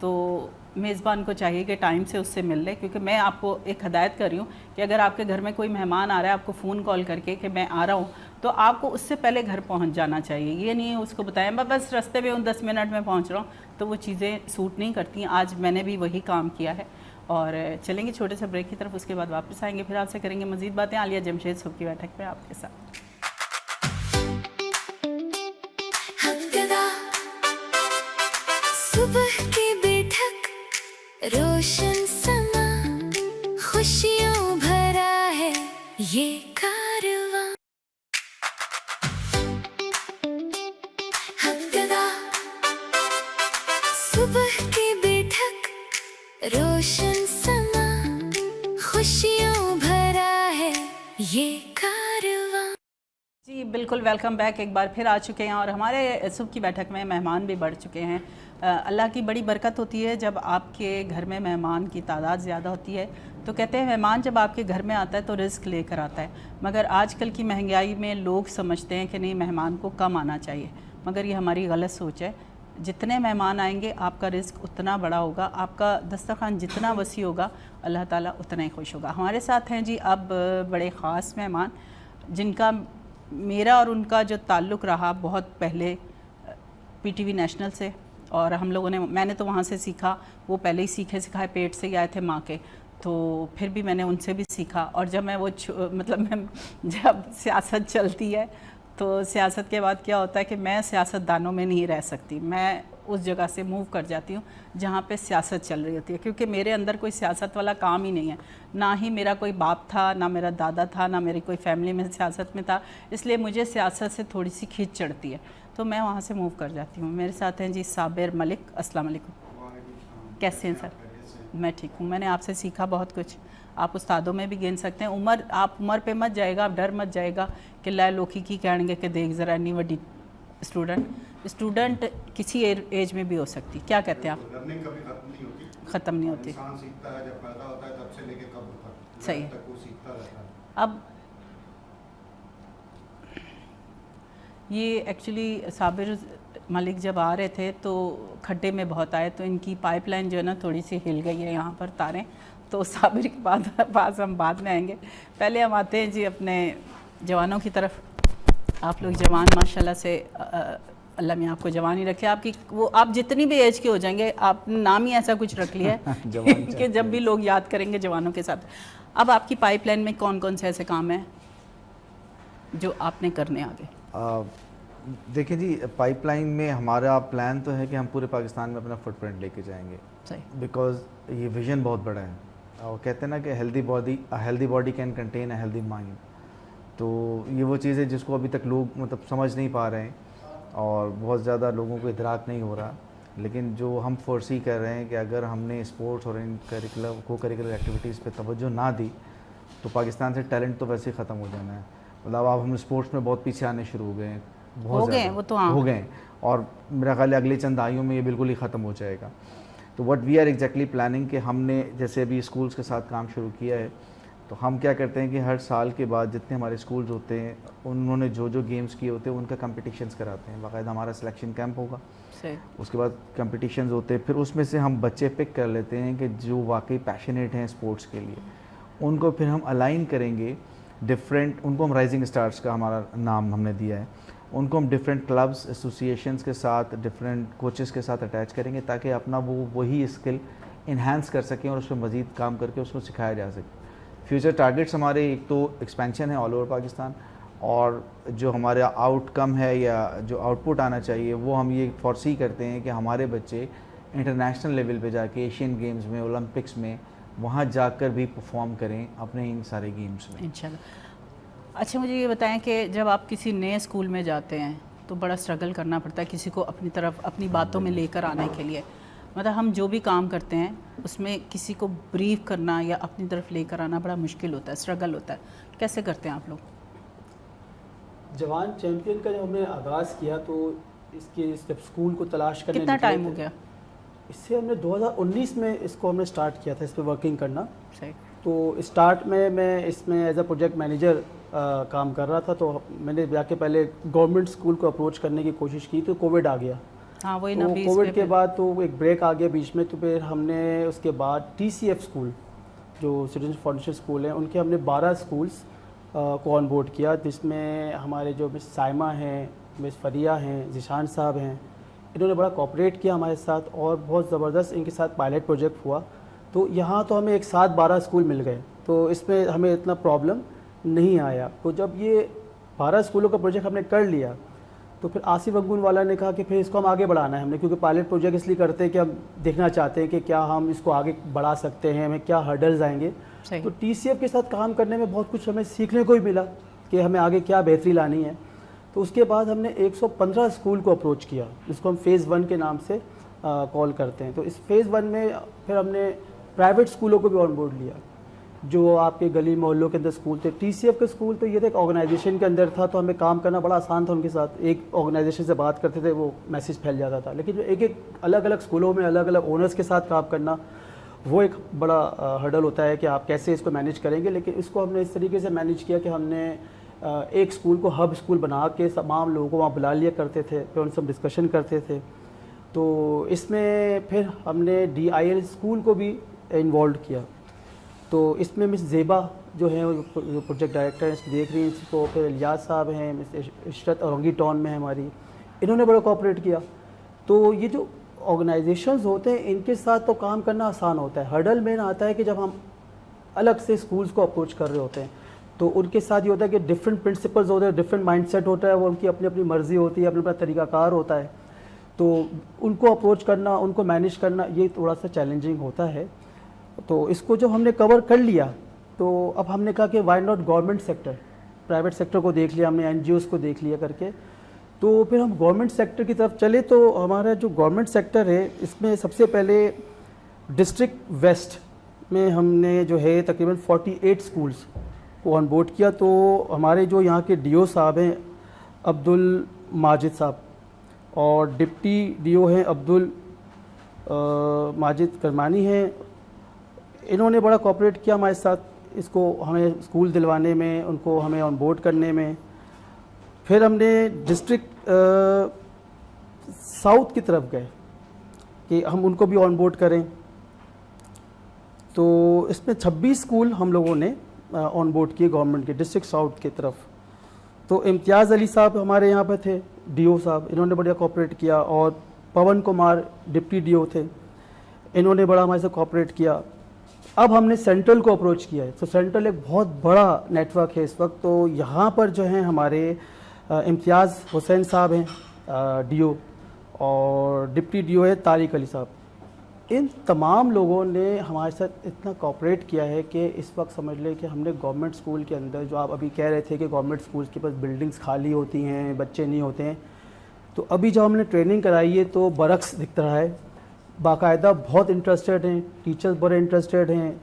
Speaker 2: तो मेज़बान को चाहिए कि टाइम से उससे मिल ले, क्योंकि मैं आपको एक हदायत कर रही हूँ कि अगर आपके घर में कोई मेहमान आ रहा है, आपको फ़ोन कॉल करके कि मैं आ रहा हूँ, तो आपको उससे पहले घर पहुँच जाना चाहिए। ये नहीं है उसको बताएं मैं बस रास्ते में हूँ 10 मिनट में पहुँच रहा हूँ, तो वो चीज़ें सूट नहीं करती। आज मैंने भी वही काम किया है। और चलेंगे छोटे से ब्रेक की तरफ, उसके बाद वापस आएंगे, फिर आपसे करेंगे मज़ीद बातें। आलिया जमशेद सुबह की बैठक में आपके साथ।
Speaker 1: सुबह की बैठक, रोशन समा, खुशियों भरा है ये कारवां। हफ्तेदा सुबह की बैठक, रोशन समा, खुशियों भरा है ये कारवां।
Speaker 2: जी बिल्कुल, वेलकम बैक। एक बार फिर आ चुके हैं और हमारे सुबह की बैठक में मेहमान भी बढ़ चुके हैं। अल्लाह की बड़ी बरकत होती है जब आपके घर में मेहमान की तादाद ज़्यादा होती है। तो कहते हैं मेहमान जब आपके घर में आता है तो रिस्क लेकर आता है, मगर आजकल की महंगाई में लोग समझते हैं कि नहीं, मेहमान को कम आना चाहिए, मगर ये हमारी गलत सोच है। जितने मेहमान आएंगे आपका रिस्क उतना बड़ा होगा, आपका दस्तरखान जितना वसी होगा अल्लाह ताला उतना ही खुश होगा। हमारे साथ हैं जी अब बड़े ख़ास मेहमान, जिनका मेरा और उनका जो ताल्लुक़ रहा बहुत पहले पीटीवी नेशनल से, और हम लोगों ने, मैंने तो वहाँ से सीखा, वो पहले ही सीखे सिखाए पेट से ही आए थे माँ के, तो फिर भी मैंने उनसे भी सीखा। और जब मैं जब सियासत चलती है तो सियासत के बाद क्या होता है कि मैं सियासतदानों में नहीं रह सकती, मैं उस जगह से मूव कर जाती हूँ जहाँ पे सियासत चल रही होती है, क्योंकि मेरे अंदर कोई सियासत वाला काम ही नहीं है। ना ही मेरा कोई बाप था, ना मेरा दादा था, ना मेरी कोई फैमिली में सियासत में था, इसलिए मुझे सियासत से थोड़ी सी खींच चढ़ती है, तो मैं वहाँ से मूव कर जाती हूँ। मेरे साथ हैं जी साबिर मलिक। अस्सलाम वालेकुम। कैसे हैं सर? मैं ठीक हूँ। मैंने आपसे सीखा बहुत कुछ, आप उस्तादों में भी गिन सकते हैं। आप उम्र पे मत जाएगा, आप डर मत जाएगा कि लै लोकी की कहेंगे कि देख ज़रा इन्नी वड्डी स्टूडेंट किसी एज में भी हो सकती। क्या कहते हैं आप?
Speaker 7: लर्निंग कभी खत्म नहीं होती,
Speaker 2: ख़त्म नहीं होती।
Speaker 7: इंसान सीखता है, जब पैदा होता है तब से लेके कब तक,
Speaker 2: सही
Speaker 7: जब तक वो सीखता रहता है।
Speaker 2: अब ये एक्चुअली साबिर मलिक जब आ रहे थे तो खड्डे में बहुत आए, तो इनकी पाइपलाइन जो है ना थोड़ी सी हिल गई है यहाँ पर तारें, तो साबिर के पास हम बाद में आएंगे। पहले हम आते हैं जी अपने जवानों की तरफ। आप लोग जवान माशाल्लाह से, अल्लाह में आपको जवान ही रखे। आपकी वो, आप जितनी भी एज के हो जाएंगे, आपने नाम ही ऐसा कुछ रख लिया है कि जब भी लोग याद करेंगे जवानों के साथ। अब आपकी पाइपलाइन में कौन कौन से ऐसे काम हैं जो आपने करने आगे?
Speaker 4: देखिए जी, पाइपलाइन में हमारा प्लान तो है कि हम पूरे पाकिस्तान में अपना फुटप्रिंट लेके जाएंगे,
Speaker 2: सही।
Speaker 4: बिकॉज ये विज़न बहुत बड़ा है। और कहते हैं ना कि healthy body can contain a healthy mind. तो ये वो चीज़ है जिसको अभी तक लोग मतलब समझ नहीं पा रहे हैं और बहुत ज़्यादा लोगों को इदराक नहीं हो रहा। लेकिन जो हम फोर्सी कर रहे हैं कि अगर हमने स्पोर्ट्स और इन करिकुलर एक्टिविटीज़ पे तवज्जो ना दी तो पाकिस्तान से टैलेंट तो वैसे ही ख़त्म हो जाना है। मतलब अब हम स्पोर्ट्स में बहुत पीछे आने शुरू हो गए हैं, बहुत ज़्यादा
Speaker 2: वो तो हाँ।
Speaker 4: हो गए हैं, और मेरा ख्याल है अगले चंद आयुओं में ये बिल्कुल ही ख़त्म हो जाएगा। तो what we are exactly planning कि हमने जैसे अभी स्कूल्स के साथ काम शुरू किया है, तो हम क्या करते हैं कि हर साल के बाद जितने हमारे स्कूल्स होते हैं उन्होंने जो जो गेम्स किए होते हैं उनका कंपटीशंस कराते हैं। बाकायदा हमारा सिलेक्शन कैंप होगा, उसके बाद कंपटीशंस होते हैं, फिर उसमें से हम बच्चे पिक कर लेते हैं कि जो वाकई पैशनेट हैं स्पोर्ट्स के लिए, उनको फिर हम अलाइन करेंगे डिफरेंट, उनको हम राइजिंग स्टार्स का हमारा नाम हमने दिया है, उनको हम डिफरेंट क्लब्स एसोसिएशंस के साथ डिफरेंट कोचेस के साथ अटैच करेंगे ताकि अपना वही स्किल इन्हांस कर सकें और उस पर मज़ीद काम करके उसको सिखाया जा सके। फ्यूचर टारगेट्स हमारे एक तो एक्सपेंशन है ऑल ओवर पाकिस्तान, और जो हमारा आउटकम है या जो आउटपुट आना चाहिए वो हम ये फोर्सी करते हैं कि हमारे बच्चे इंटरनेशनल लेवल पे जाके एशियन गेम्स में, ओलंपिक्स में वहाँ जाकर भी परफॉर्म करें अपने इन सारे गेम्स में
Speaker 2: इंशाल्लाह। अच्छा, मुझे ये बताएं कि जब आप किसी नए स्कूल में जाते हैं तो बड़ा स्ट्रगल करना पड़ता है किसी को अपनी तरफ अपनी बातों में लेकर आने के लिए। मतलब हम जो भी काम करते हैं उसमें किसी को ब्रीफ करना या अपनी तरफ लेकर आना बड़ा मुश्किल होता है, स्ट्रगल होता है। कैसे करते हैं आप लोग?
Speaker 3: जवान चैम्पियन का जब हमने आगाज़ किया तो इसके जब स्कूल को तलाश करने
Speaker 2: कितना
Speaker 3: निकले
Speaker 2: टाइम हो
Speaker 3: थे,
Speaker 2: गया?
Speaker 3: इससे हमने 2019 में इसको हमने स्टार्ट किया था, इस पर वर्किंग करना।
Speaker 2: सही।
Speaker 3: तो स्टार्ट में मैं इसमें एज अ प्रोजेक्ट मैनेजर काम कर रहा था। तो मैंने जाके पहले गवर्नमेंट स्कूल को अप्रोच करने की कोशिश की, तो कोविड आ गया।
Speaker 2: हाँ, वही ना,
Speaker 3: तो कोविड के बाद तो एक ब्रेक आ गया बीच में। तो फिर हमने उसके बाद TCF स्कूल, जो सिटीजन फाउंडेशन स्कूल हैं, उनके हमने 12 स्कूल्स को ऑन बोर्ड किया, जिसमें हमारे जो मिस साइमा हैं, मिस फरिया हैं, जिशान साहब हैं, इन्होंने बड़ा कोऑपरेट किया हमारे साथ और बहुत ज़बरदस्त इनके साथ पायलट प्रोजेक्ट हुआ। तो यहाँ तो हमें एक साथ 12 स्कूल मिल गए, तो इसमें हमें इतना प्रॉब्लम नहीं आया। तो जब ये 12 स्कूलों का प्रोजेक्ट हमने कर लिया तो फिर आसिफ अंगून वाला ने कहा कि फिर इसको हम आगे बढ़ाना है हमने, क्योंकि पायलट प्रोजेक्ट इसलिए करते हैं कि हम देखना चाहते हैं कि क्या हम इसको आगे बढ़ा सकते हैं, हमें क्या हर्डल्स आएंगे। तो TCF के साथ काम करने में बहुत कुछ हमें सीखने को ही मिला कि हमें आगे क्या बेहतरी लानी है। तो उसके बाद हमने 115 स्कूल को अप्रोच किया, जिसको हम फ़ेज़ 1 के नाम से कॉल करते हैं। तो इस फ़ेज़ 1 में फिर हमने प्राइवेट स्कूलों को भी ऑन बोर्ड लिया, जो आपके गली मोहल्लों के अंदर स्कूल थे। TCF के स्कूल तो ये था एक ऑर्गेनाइजेशन के अंदर था, तो हमें काम करना बड़ा आसान था उनके साथ। एक ऑर्गेनाइजेशन से बात करते थे, वो मैसेज फैल जाता था। लेकिन जो एक अलग अलग स्कूलों में अलग अलग ओनर्स के साथ काम करना, वो एक बड़ा हर्डल होता है कि आप कैसे इसको मैनेज करेंगे। लेकिन इसको हमने इस तरीके से मैनेज किया कि हमने एक स्कूल को हब स्कूल बना के तमाम लोगों को वहाँ बुला लिया करते थे, फिर उनसे हम डिस्कशन करते थे। तो इसमें फिर हमने DIL स्कूल को भी इन्वॉल्व किया। तो इसमें मिस ज़ेबा जो है जो प्रोजेक्ट डायरेक्टर हैं, देख रही हैं इसको, फिर इलियास साहब हैं, मिस इशरत औरंगी टाउन में है हमारी, इन्होंने बड़ा कोऑपरेट किया। तो ये जो ऑर्गेनाइजेशंस होते हैं इनके साथ तो काम करना आसान होता है। हर्डल मेन आता है कि जब हम अलग से स्कूल्स को अप्रोच कर रहे होते हैं तो उनके साथ ये होता है कि डिफरेंट प्रिंसिपल्स होते हैं, डिफरेंट माइंडसेट होता है, वो उनकी अपनी अपनी मर्ज़ी होती है, अपना अपना तरीक़ाकार होता है। तो उनको अप्रोच करना, उनको मैनेज करना, ये थोड़ा सा चैलेंजिंग होता है। तो इसको जो हमने कवर कर लिया तो अब हमने कहा कि why not government sector, private sector को देख लिया हमने, NGOs को देख लिया करके, तो फिर हम गवर्नमेंट सेक्टर की तरफ चले। तो हमारा जो गवर्नमेंट सेक्टर है इसमें सबसे पहले डिस्ट्रिक्ट वेस्ट में हमने जो है तकरीबन 48 स्कूल्स को ऑन बोर्ड किया। तो हमारे जो यहाँ के DO साहब हैं अब्दुल माजिद साहब, और डिप्टी DO हैं अब्दुल माजिद करमानी हैं, इन्होंने बड़ा कोऑपरेट किया हमारे साथ इसको हमें स्कूल दिलवाने में, उनको हमें ऑन बोर्ड करने में। फिर हमने डिस्ट्रिक्ट साउथ की तरफ गए कि हम उनको भी ऑन बोर्ड करें। तो इसमें 26 स्कूल हम लोगों ने ऑन बोर्ड किए गवर्नमेंट के डिस्ट्रिक्ट साउथ की तरफ। तो इम्तियाज़ अली साहब हमारे यहाँ पे थे, DO साहब, इन्होंने बढ़िया कोऑपरेट किया, और पवन कुमार डिप्टी DO थे, इन्होंने बड़ा हमारे से कोऑपरेट किया। अब हमने सेंट्रल को अप्रोच किया है। तो सेंट्रल एक बहुत बड़ा नेटवर्क है इस वक्त। तो यहाँ पर जो हैं हमारे इम्तियाज़ हुसैन साहब हैं DO, और डिप्टी DO है तारिक अली साहब। इन तमाम लोगों ने हमारे साथ इतना कोऑपरेट किया है कि इस वक्त समझ लें कि हमने गवर्नमेंट स्कूल के अंदर, जो आप अभी कह रहे थे कि गवर्नमेंट स्कूल्स के पास बिल्डिंग्स खाली होती हैं, बच्चे नहीं होते हैं, तो अभी जब हमने ट्रेनिंग कराई है तो बरक्स दिख रहा है, बाकायदा बहुत इंटरेस्टेड हैं, टीचर्स बड़े इंटरेस्टेड हैं।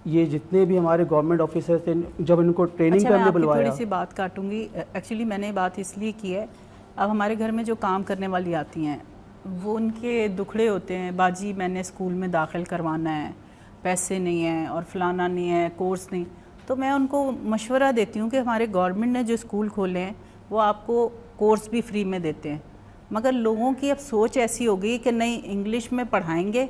Speaker 3: ये जितने भी हमारे गवर्नमेंट ऑफिसर्स थे, जब इनको ट्रेनिंग पे हमने बुलवाया,
Speaker 2: थोड़ी सी बात काटूंगी। एक्चुअली मैंने बात इसलिए की है, अब हमारे घर में जो काम करने वाली आती हैं वो उनके दुखड़े होते हैं, बाजी मैंने स्कूल में दाखिल करवाना है, पैसे नहीं हैं और फलाना नहीं है, कोर्स नहीं, तो मैं उनको मशवरा देती हूँ कि हमारे गवर्नमेंट ने जो स्कूल खोले हैं वो आपको कोर्स भी फ्री में देते हैं, मगर लोगों की अब सोच ऐसी हो गई कि नहीं इंग्लिश में पढ़ाएंगे।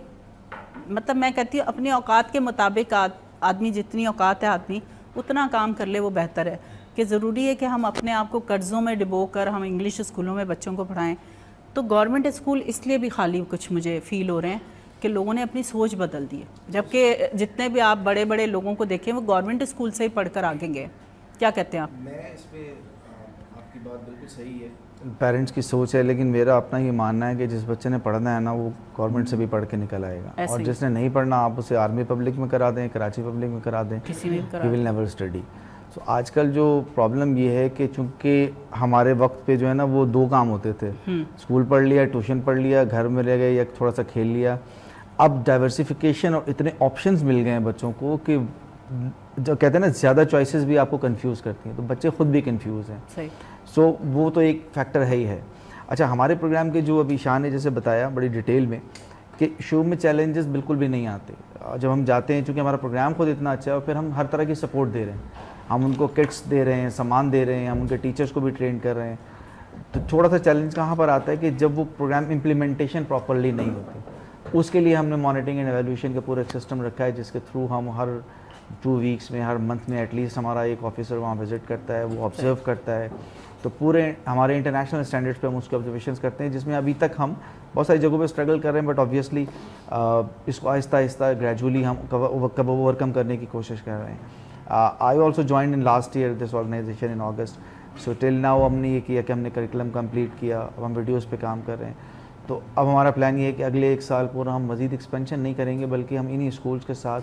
Speaker 2: मतलब मैं कहती हूँ अपनी औकात के मुताबिक आदमी, जितनी औकात है आदमी उतना काम कर ले वो बेहतर है, कि ज़रूरी है कि हम अपने आप को कर्ज़ों में डुबो कर हम इंग्लिश स्कूलों में बच्चों को पढ़ाएं। तो गवर्नमेंट स्कूल इसलिए भी खाली कुछ मुझे फ़ील हो रहे हैं कि लोगों ने अपनी सोच बदल दी है, जबकि जितने भी आप बड़े बड़े लोगों को देखें वो गवर्नमेंट स्कूल से ही पढ़कर आगे गए। क्या कहते हैं आप?
Speaker 4: मैं इस पे आपकी बात बिल्कुल सही है, पेरेंट्स की सोच है, लेकिन मेरा अपना ये मानना है कि जिस बच्चे ने पढ़ना है ना वो गवर्नमेंट से भी पढ़ के निकल आएगा, और जिसने नहीं पढ़ना आप उसे आर्मी पब्लिक में करा दें, कराची पब्लिक में करा दें,
Speaker 2: किसी में
Speaker 4: ही विल नेवर स्टडी। तो आजकल जो प्रॉब्लम ये है कि चूंकि हमारे वक्त पे जो है ना वो दो काम होते थे, स्कूल पढ़ लिया, ट्यूशन पढ़ लिया, घर में रह गए या थोड़ा सा खेल लिया। अब डाइवर्सिफिकेशन और इतने ऑप्शंस मिल गए हैं बच्चों को कि जो कहते हैं ना ज़्यादा चॉइसेस भी आपको कंफ्यूज करती हैं, तो बच्चे खुद भी कंफ्यूज हैं।
Speaker 2: सही।
Speaker 4: सो वो तो एक फैक्टर है ही है। अच्छा, हमारे प्रोग्राम के जो अभी शान ने जैसे बताया बड़ी डिटेल में कि शुरू में चैलेंजेस बिल्कुल भी नहीं आते, जब हम जाते हैं, चूँकि हमारा प्रोग्राम खुद इतना अच्छा है और फिर हम हर तरह की सपोर्ट दे रहे हैं, हम उनको किट्स दे रहे हैं, सामान दे रहे हैं, हम उनके टीचर्स को भी ट्रेन कर रहे हैं। तो थोड़ा सा चैलेंज कहाँ पर आता है कि जब वो प्रोग्राम इम्प्लीमेंटेशन प्रॉपरली नहीं होती, उसके लिए हमने मॉनिटरिंग एंड एवेल्यूशन का पूरा एक सिस्टम रखा है, जिसके थ्रू हम हर 2 वीक्स में, हर मंथ में एटलीस्ट हमारा एक ऑफिसर वहाँ विजिट करता है, वो ऑब्जर्व करता है। तो पूरे हमारे इंटरनेशनल स्टैंडर्ड्स पे हम उसके ऑब्जर्वेशंस करते हैं, जिसमें अभी तक हम बहुत सारी जगहों पे स्ट्रगल कर रहे हैं, बट ऑब्वियसली इसको आहिस्ता आहिस्ता ग्रेजुअली हम कब ओवरकम करने की कोशिश कर रहे हैं। I also join in last year this organisation in August. So till now हमने ये किया कि हमने करिकुलम कंप्लीट किया, अब हम वीडियोज़ पे काम कर रहे हैं। तो अब हमारा प्लान ये है कि अगले 1 साल पूरा हम मज़ीद एक्सपेंशन नहीं करेंगे, बल्कि हम इन्हीं स्कूल्स के साथ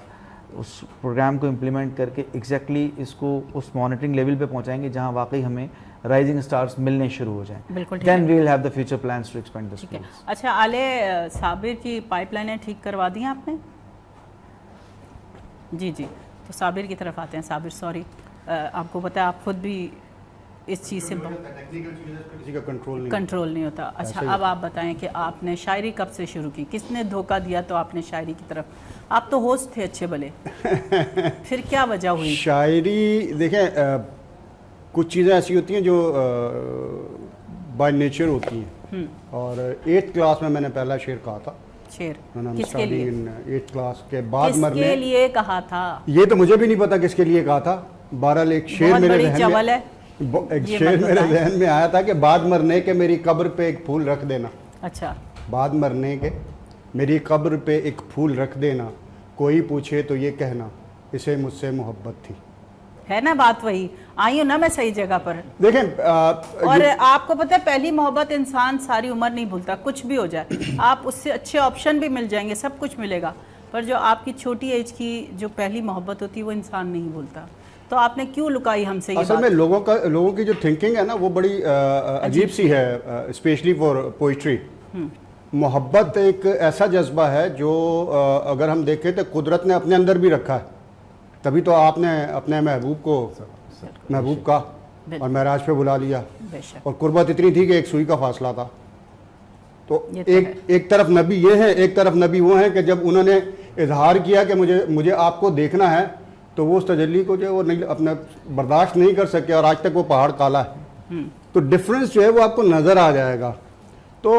Speaker 4: उस प्रोग्राम को इम्प्लीमेंट करके एग्जैक्टली इसको उस मॉनिटरिंग लेवल पे पहुंचाएंगे जहां वाकई हमें राइजिंग स्टार्स मिलने शुरू हो जाएं।
Speaker 2: बिल्कुल।
Speaker 4: Then we will have the future plans to expand this.
Speaker 2: ठीक है। अच्छा, आले साबिर की पाइपलाइनें ठीक करवा दी हैं आपने? जी जी, तो साबिर की तरफ आते हैं। साबिर, सॉरी, आपको पता है आप खुद भी इस चीज़ से
Speaker 7: किसी का
Speaker 2: कंट्रोल नहीं होता। अच्छा, अब आप बताएं कि आपने शायरी कब से शुरू की, किसने धोखा दिया तो आपने शायरी की तरफ? आप तो होस्ट थे अच्छे भले, फिर क्या वजह हुई?
Speaker 7: शायरी देखें, कुछ चीज़ें ऐसी होती हैं जो बाय नेचर होती हैं, और 8th क्लास में मैंने पहला शेर कहा था।
Speaker 2: शेर
Speaker 7: When I'm
Speaker 2: किसके लिए?
Speaker 7: studying in 8th क्लास के बाद
Speaker 2: किसके
Speaker 7: मरने,
Speaker 2: लिए कहा था?
Speaker 7: ये तो मुझे भी नहीं पता किसके लिए कहा था। बहरहाल एक शेर
Speaker 2: बहुत
Speaker 7: मेरे
Speaker 2: बड़ी
Speaker 7: जहन
Speaker 2: चवल
Speaker 7: में,
Speaker 2: है।
Speaker 7: एक
Speaker 2: ये
Speaker 7: शेर
Speaker 2: मत
Speaker 7: मेरे
Speaker 2: बताएं।
Speaker 7: जहन में आया था कि बाद मरने के मेरी कब्र पे एक फूल रख देना।
Speaker 2: अच्छा,
Speaker 7: बाद मरने के मेरी कब्र पे एक फूल रख देना, कोई पूछे तो ये कहना इसे मुझसे मोहब्बत थी।
Speaker 2: है ना बात वही? आई हूँ ना मैं सही जगह पर?
Speaker 7: देखें,
Speaker 2: और आपको पता है पहली मोहब्बत इंसान सारी उम्र नहीं भूलता, कुछ भी हो जाए, आप उससे अच्छे ऑप्शन भी मिल जाएंगे, सब कुछ मिलेगा, पर जो आपकी छोटी एज की जो पहली मोहब्बत होती है वो इंसान नहीं भूलता। तो आपने क्यों लुकाई हमसे ये
Speaker 7: असल
Speaker 2: बात?
Speaker 7: में लोगों की जो थिंकिंग है ना वो बड़ी अजीब सी है, स्पेशली फॉर पोइट्री। मोहब्बत एक ऐसा जज्बा है जो अगर हम देखें तो कुदरत ने अपने अंदर भी रखा है, तभी तो आपने अपने महबूब को महबूब का और महराज पे बुला लिया,
Speaker 2: बेशक।
Speaker 7: और कुर्बत इतनी थी कि एक सुई का फासला था। तो
Speaker 2: ये तो
Speaker 7: एक तरफ नबी ये है, एक तरफ नबी वो है कि जब उन्होंने इजहार किया कि मुझे आपको देखना है, तो वो उस तजल्ली को जो वो नहीं अपना बर्दाश्त नहीं कर सके, और आज तक वो पहाड़ काला है। तो डिफरेंस जो है वो आपको नज़र आ जाएगा। तो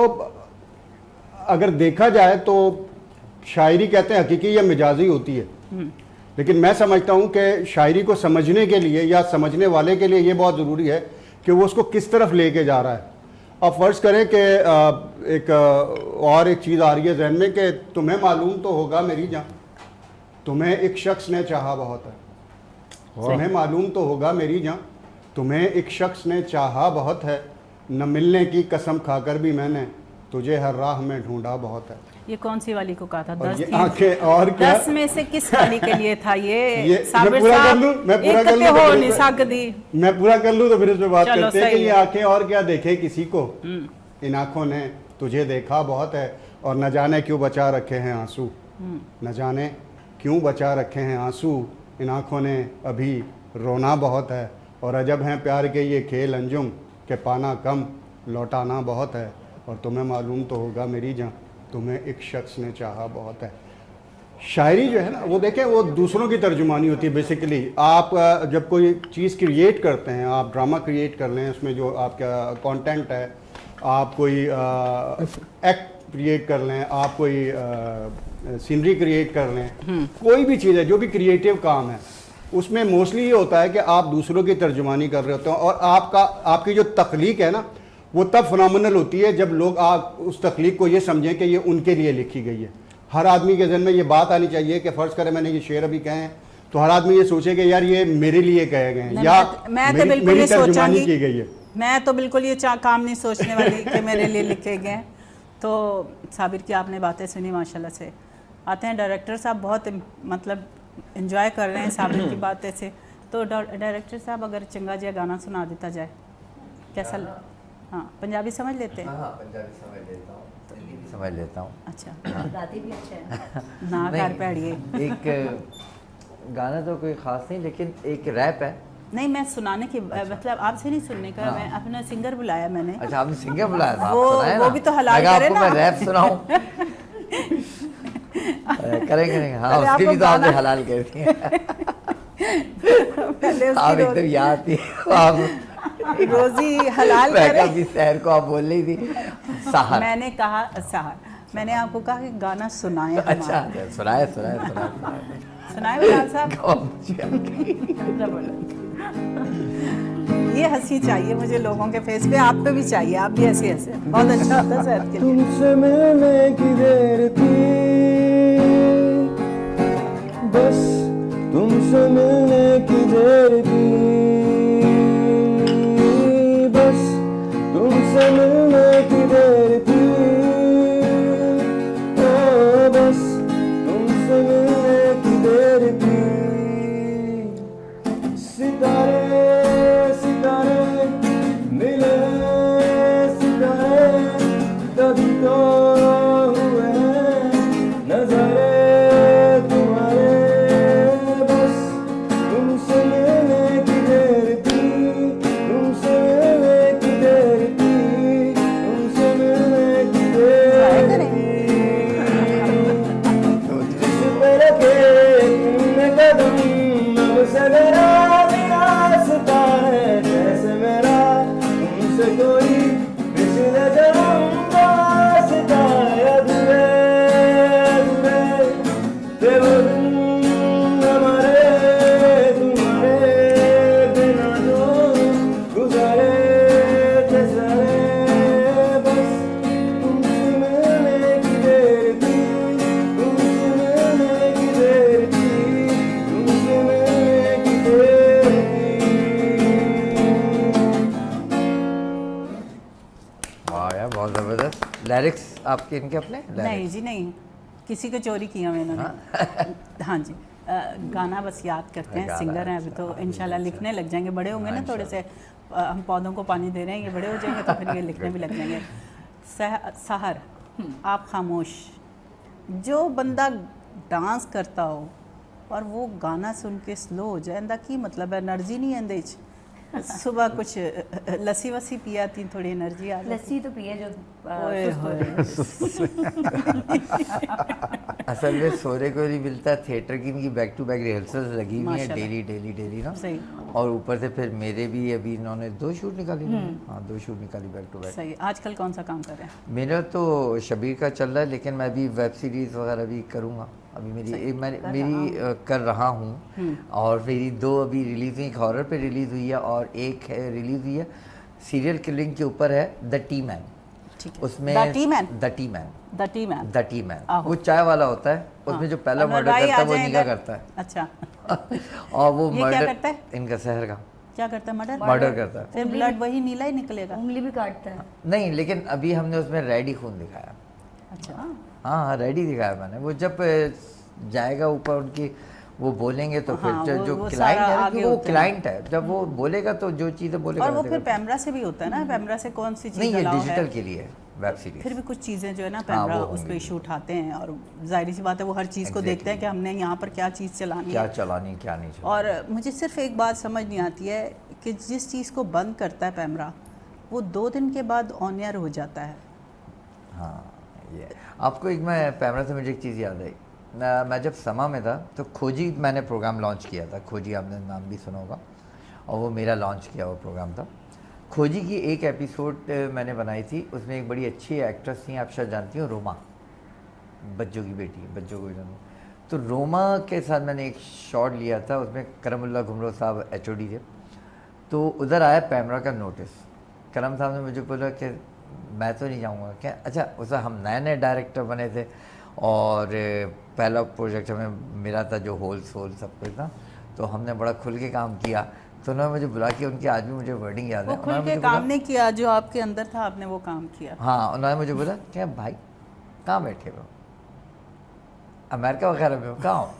Speaker 7: अगर देखा जाए तो शायरी कहते हैं हकीकी या मिजाजी होती है, लेकिन मैं समझता हूँ कि शायरी को समझने के लिए या समझने वाले के लिए ये बहुत ज़रूरी है कि वो उसको किस तरफ लेके जा रहा है। अब फ़र्ज़ करें कि एक चीज़ आ रही है जहन में कि तुम्हें मालूम तो होगा मेरी जान, तुम्हें एक शख्स ने चाहा बहुत है। तुम्हें मालूम तो होगा मेरी जान, तुम्हें एक शख्स ने चाहा बहुत है, न मिलने की कसम खाकर भी मैंने तुझे हर राह में ढूंढा बहुत है।
Speaker 2: ये कौन सी वाली को कहा था?
Speaker 7: और
Speaker 2: 10
Speaker 7: ये
Speaker 2: थी।
Speaker 7: आंखें और क्या?
Speaker 2: 10 में से किस वाली के लिए था ये?
Speaker 7: मैं
Speaker 2: साबिर
Speaker 7: पूरा कर
Speaker 2: साहब,
Speaker 7: लूं, मैं पूरा
Speaker 2: एक
Speaker 7: कर लूं
Speaker 2: कते
Speaker 7: तो
Speaker 2: हो
Speaker 7: फिर
Speaker 2: नहीं सकदी।
Speaker 7: मैं पूरा कर लूँ तो फिर इस पे बात
Speaker 2: चलो,
Speaker 7: करते हैं कि
Speaker 2: सही
Speaker 7: ये
Speaker 2: है।
Speaker 7: आंखें और क्या देखे किसी को, इन आंखों ने तुझे देखा बहुत है और न जाने क्यों बचा रखे हैं आंसू, न जाने क्यों बचा रखे हैं आंसू, इन आंखों ने अभी रोना बहुत है और अजब हैं प्यार के ये खेल अंजुम के पाना कम लौटाना बहुत है और तुम्हें मालूम तो होगा मेरी जान तुम्हें एक शख्स ने चाहा बहुत है। शायरी जो है ना वो देखें वो दूसरों की तर्जुमानी होती है बेसिकली। आप जब कोई चीज़ क्रिएट करते हैं, आप ड्रामा क्रिएट कर लें, उसमें जो आपका कंटेंट है, आप कोई एक्ट क्रिएट कर लें, आप कोई सीनरी क्रिएट कर लें, कोई भी चीज़ है जो भी क्रिएटिव काम है उसमें मोस्टली ये होता है कि आप दूसरों की तर्जुमानी कर रहे होते हैं और आपकी जो तख्लीक है ना वो तब फिनोमिनल होती है जब लोग आप उस तख्लीक को ये समझें कि ये उनके लिए लिखी गई है। हर आदमी के जहन में ये बात आनी चाहिए कि फ़र्ज़ करें मैंने ये शेर अभी कहे हैं तो हर आदमी ये सोचे कि यार ये मेरे लिए कहे गए हैं या
Speaker 2: मैं तो बिल्कुल
Speaker 7: मेरी
Speaker 2: ये
Speaker 7: तर्जुमानी
Speaker 2: सोचांगी,
Speaker 7: की गई है।
Speaker 2: मैं तो बिल्कुल ये काम नहीं सोचने वाली कि मेरे लिए लिखे गए हैं। तो साबिर की आपने बातें सुनी माशाल्लाह से। आते हैं डायरेक्टर साहब, बहुत मतलब एंजॉय कर रहे हैं साबिर की बातें से। तो डायरेक्टर साहब अगर चंगा जिया गाना सुना देता जाए कैसा? हाँ, पंजाबी समझ लेते हैं?
Speaker 5: हाँ, पंजाबी समझ लेता हूँ, हिंदी भी समझ लेता हूँ।
Speaker 2: अच्छा,
Speaker 6: गाते भी अच्छा है।
Speaker 2: ना
Speaker 5: नहीं,
Speaker 2: कर पैड़िए।
Speaker 5: एक गाना तो कोई ख़ास नहीं लेकिन एक रैप है।
Speaker 2: नहीं, मैं सुनाने की मतलब आपसे नहीं सुनने का, मैं अपना सिंगर बुलाया मैंने।
Speaker 5: अच्छा, आपने सिंगर बुलाया था, आप
Speaker 2: वो-
Speaker 5: सुनाए
Speaker 2: वो
Speaker 5: ना।
Speaker 2: भी तो हलाल
Speaker 5: लगा
Speaker 2: करे
Speaker 5: आपको
Speaker 2: ना।
Speaker 5: मैं रैप सुनाऊं। करेंगे हाँ,
Speaker 2: पहले
Speaker 5: उसके
Speaker 2: आपको
Speaker 5: भी तो आपने
Speaker 2: गाना-
Speaker 5: हलाल कर दिए।
Speaker 2: पहले
Speaker 5: आप
Speaker 2: उसकी
Speaker 5: एकदम याद थी आप
Speaker 2: रोजी हलाल
Speaker 5: मैं
Speaker 2: करे।
Speaker 5: कभी शहर को आप बोल रही थी सहार।
Speaker 2: मैंने कहा सहार, मैंने आपको कहा कि गाना सुनाए हमारा।
Speaker 5: अच्छा, सुनाए
Speaker 2: सुनाए बिलाल साहब। ये हंसी चाहिए मुझे लोगों के फेस पे, आप पे भी चाहिए, आप भी ऐसे हंसे, बहुत अच्छा होता है सेहत के लिए।
Speaker 8: तुमसे मिलने की देर थी, बस तुमसे मिलने की देर थी, बस तुमसे मिलने की देर थी, ओ बस तुमसे मिलने की देर थी। सितारे सितारे मिले, सितारे तभी तो हुए नजरे तुम्हारे, बस तुमसे मिलने की देर थी, तुमसे मिलने की देर थी, तुमसे मिलने की देर थी। जिस पे रखे तुमने कदम अब से मेरा रास्ता है, जैसे मेरा तुमसे कोई पिछले जन्म का रास्ता है। अधूरे अधूरे थे वो दिन हमारे, तुम्हारे बिना जो गुजारे थे सारे, बस तुमसे मिलने की देर थी, तुमसे मिलने की देर थी, तुमसे मिलने की देर थी।
Speaker 5: वाह यार, बहुत जबरदस्त। लिरिक्स आपके इनके अपने
Speaker 2: नहीं जी नहीं, किसी को चोरी किया मैंने। हाँ जी, गाना बस याद करते हैं,
Speaker 5: गाना,
Speaker 2: सिंगर हैं अभी तो इंशाल्लाह लिखने लग जाएंगे, बड़े होंगे ना थोड़े से, हम पौधों को पानी दे रहे हैं, ये बड़े हो जाएंगे तो फिर ये लिखने भी लग जाएंगे। सहर आप खामोश, जो बंदा डांस करता हो और वो गाना सुन के स्लो हो जाए, इंदा की मतलब है एनर्जी नहीं आंदे च। सुबह कुछ लस्सी वस्सी पिया थी, थोड़ी एनर्जी आ जाती।
Speaker 6: लस्सी तो पिए जो
Speaker 2: ओए
Speaker 6: सुस्त होए।
Speaker 5: असल में सोने को नहीं मिलता। थिएटर की इनकी बैक टू बैक रिहर्सल्स लगी हुई हैं
Speaker 2: माशाल्लाह।
Speaker 5: डेली ना।
Speaker 2: सही
Speaker 5: और ऊपर से फिर मेरे भी अभी इन्होंने 2 शूट निकाली। हाँ, 2 शूट निकाली बैक टू बैक।
Speaker 2: सही। आजकल कौन सा काम कर रहे हैं?
Speaker 5: मेरा तो शबीर का चल रहा है, लेकिन मैं भी वेब सीरीज़ वगैरह भी करूँगा। अभी मेरी कर रहा हूँ और मेरी 2 अभी रिलीज़ हुई, एक हॉरर पे रिलीज़ हुई है और एक है रिलीज़ हुई है सीरियल किलिंग के ऊपर है, द टी मैन।
Speaker 2: ठीक है।
Speaker 5: उसमें
Speaker 2: the T man,
Speaker 5: the T man,
Speaker 2: the T man,
Speaker 5: the T man
Speaker 2: आहो।
Speaker 5: वो चाय वाला होता है, उसमें जो पहला
Speaker 2: अनवर
Speaker 5: मर्डर
Speaker 2: भाई
Speaker 5: करता है
Speaker 2: आ
Speaker 5: वो
Speaker 2: जाएं
Speaker 5: निका
Speaker 2: इधर।
Speaker 5: करता है।
Speaker 2: अच्छा,
Speaker 5: और वो
Speaker 2: ये क्या
Speaker 5: मर्डर
Speaker 2: करता है?
Speaker 5: इनका शहर का
Speaker 2: क्या करता है?
Speaker 5: मर्डर करता है।
Speaker 2: फिर ब्लड वही नीला ही निकलेगा।
Speaker 6: उंगली भी काटता है।
Speaker 5: नहीं, लेकिन अभी हमने उसमें रेड ही खून दिखाया।
Speaker 2: अच्छा,
Speaker 5: हाँ हाँ रेडी दिखाया मैंने। वो जब जाएगा ऊपर उनकी वो बोलेंगे तो फिर
Speaker 2: हाँ,
Speaker 5: जो
Speaker 2: वो
Speaker 5: क्लाइंट
Speaker 2: सारा
Speaker 5: है ना,
Speaker 2: आगे
Speaker 5: क्योंकि वो
Speaker 2: होता है।
Speaker 5: क्लाइंट है, जब वो बोलेगा तो जो चीज़ें बोलेगा
Speaker 2: और वो
Speaker 5: मैं
Speaker 2: फिर
Speaker 5: देखा।
Speaker 2: पैमरा से भी होता है ना, पैमरा से कौन सी
Speaker 5: नहीं
Speaker 2: चीज़
Speaker 5: ये
Speaker 2: अलाउ
Speaker 5: डिजिटल
Speaker 2: है,
Speaker 5: के लिए है वेब सीरीज।
Speaker 2: फिर भी कुछ चीज़ें जो है ना
Speaker 5: हाँ,
Speaker 2: पैमरा
Speaker 5: वो
Speaker 2: उस पर
Speaker 5: होंगी।
Speaker 2: इशू उठाते हैं, और जाहिर सी बात है वो हर चीज़ को देखते हैं कि हमने यहाँ पर क्या चीज़ चलानी
Speaker 5: क्या
Speaker 2: है।
Speaker 5: चलानी क्या नहीं चलानी।
Speaker 2: और मुझे सिर्फ एक बात समझ नहीं आती है कि जिस चीज़ को बंद करता है पैमरा, वो 2 दिन के बाद ऑन एयर हो जाता है।
Speaker 5: हाँ ये आपको एक मैं पैमरा से मुझे एक चीज़ याद आई। मैं जब समा में था तो खोजी मैंने प्रोग्राम लॉन्च किया था। खोजी आपने नाम भी सुना होगा, और वो मेरा लॉन्च किया हुआ प्रोग्राम था। खोजी की एक एपिसोड मैंने बनाई थी, उसमें एक बड़ी अच्छी एक्ट्रेस थी, आप शायद जानती हो, रोमा, बच्चों की बेटी, बच्चों को इन्होंने। तो रोमा के साथ मैंने एक शॉट लिया था, उसमें करमुल्ला घुमरो साहब HOD थे। तो उधर आया पैमरा का नोटिस। करम साहब ने मुझे बोला कि मैं तो नहीं जाऊँगा क्या। अच्छा उस हम नए नए डायरेक्टर बने थे, और पहला प्रोजेक्ट हमें मिला था जो होल सोल सब कुछ था, तो हमने बड़ा खुल के काम किया। तो उन्होंने मुझे बुला के, उनकी आज भी मुझे वर्डिंग याद
Speaker 2: वो
Speaker 5: है,
Speaker 2: खुल
Speaker 5: उन्होंने
Speaker 2: के
Speaker 5: मुझे
Speaker 2: काम
Speaker 5: बोला,
Speaker 2: नहीं किया, जो आपके अंदर था आपने वो काम किया।
Speaker 5: हाँ उन्होंने मुझे बोला क्या भाई कहाँ बैठे हो, अमेरिका वगैरह में हो, कहाँ हो,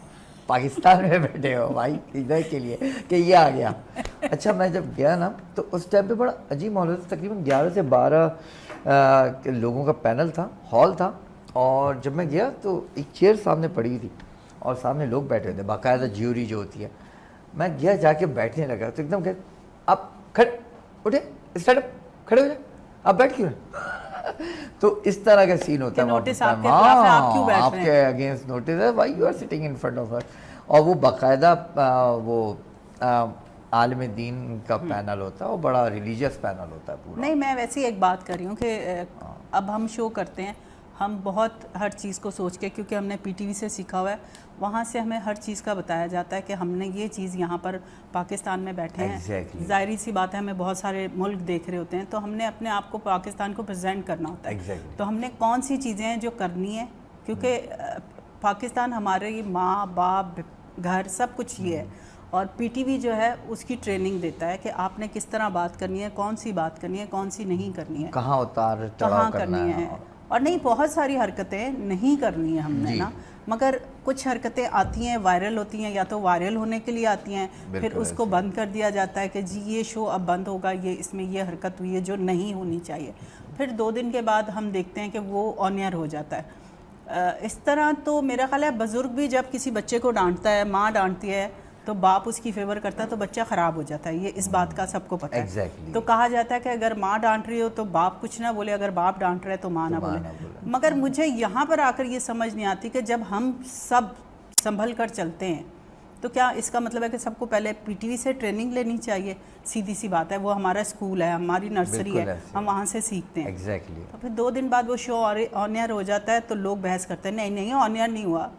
Speaker 5: पाकिस्तान में बैठे हो भाई इधर के लिए कि ये आ गया। अच्छा मैं जब गया ना तो उस टाइम पे बड़ा अजीब माहौल था। तकरीबन 11 से 12 लोगों का पैनल था, हॉल था, और जब मैं गया तो एक चेयर सामने पड़ी हुई थी और सामने लोग बैठे थे, बाकायदा ज्यूरी जो होती है। मैं गया जाके बैठने लगा तो एकदम कह आप खड़े उठे स्टैंड अप, खड़े हो जाए, आप बैठ क्यों रहे? तो इस तरह का सीन होता है वहाँ
Speaker 2: नोटिस
Speaker 5: पे।
Speaker 2: आपके खिलाफ है, आप क्यों बैठ रहे हैं?
Speaker 5: आपके अगेंस्ट नोटिस है, why you are sitting in front of her. और वो बाकायदा वो आलिम दीन का पैनल होता है, वो बड़ा रिलीजियस पैनल होता है पूरा।
Speaker 2: नहीं, मैं वैसे ही एक बात कर रही हूँ कि अब हम शो करते हैं, हम बहुत हर चीज़ को सोच के, क्योंकि हमने PTV से सीखा हुआ है, वहाँ से हमें हर चीज़ का बताया जाता है कि हमने ये चीज़ यहाँ पर पाकिस्तान में बैठे हैं।
Speaker 5: Exactly.
Speaker 2: जाहिर सी बात है, हमें बहुत सारे मुल्क देख रहे होते हैं, तो हमने अपने आप को पाकिस्तान को प्रेजेंट करना होता है।
Speaker 5: Exactly.
Speaker 2: तो हमने कौन सी चीज़ें हैं जो करनी है, क्योंकि पाकिस्तान हमारे माँ बाप घर सब कुछ ये है, और PTV जो है उसकी ट्रेनिंग देता है कि आपने किस तरह बात करनी है, कौन सी बात करनी है, कौन सी नहीं करनी है,
Speaker 5: कहाँ उतार
Speaker 2: कहाँ
Speaker 5: चढ़ाव करना
Speaker 2: करनी है। और नहीं, बहुत सारी हरकतें नहीं करनी है हमने
Speaker 5: जी।
Speaker 2: ना, मगर कुछ हरकतें आती हैं, वायरल होती हैं, या तो वायरल होने के लिए आती हैं, फिर
Speaker 5: बिल्कुल
Speaker 2: उसको
Speaker 5: ऐसे।
Speaker 2: बंद कर दिया जाता है कि जी ये शो अब बंद होगा, ये इसमें ये हरकत हुई है जो नहीं होनी चाहिए। फिर 2 दिन के बाद हम देखते हैं कि वो ऑन एयर हो जाता है। इस तरह तो मेरा ख्याल है बुज़ुर्ग भी जब किसी बच्चे को डांटता है, माँ डांटती है तो बाप उसकी फेवर करता है तो बच्चा ख़राब हो जाता है, ये इस बात का सबको पता है।
Speaker 5: Exactly.
Speaker 2: तो कहा जाता है कि अगर माँ डांट रही हो तो बाप कुछ ना बोले, अगर बाप डांट रहा है तो माँ ना बोले। मगर मुझे यहाँ पर आकर ये समझ नहीं आती कि जब हम सब संभल कर चलते हैं तो क्या इसका मतलब है कि सबको पहले PTV से ट्रेनिंग लेनी चाहिए? सीधी सी बात है, वो हमारा स्कूल है, हमारी नर्सरी
Speaker 5: बिल्कुल
Speaker 2: है,
Speaker 5: ऐसे।
Speaker 2: हम वहाँ से सीखते हैं।
Speaker 5: एग्जैक्टली।
Speaker 2: तो फिर 2 दिन बाद वो शो ऑन एयर हो जाता है तो लोग बहस करते हैं, नहीं नहीं ऑन एयर नहीं हुआ।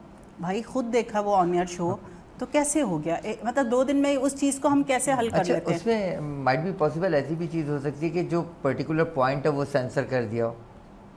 Speaker 2: भाई खुद देखा वो ऑन एयर शो, तो कैसे हो गया? मतलब 2 दिन में उस चीज़ को हम कैसे हल कर
Speaker 5: अच्छा
Speaker 2: लेते हैं?
Speaker 5: उसमें माइट बी पॉसिबल ऐसी भी चीज़ हो सकती है कि जो पर्टिकुलर पॉइंट है वो सेंसर कर दिया हो,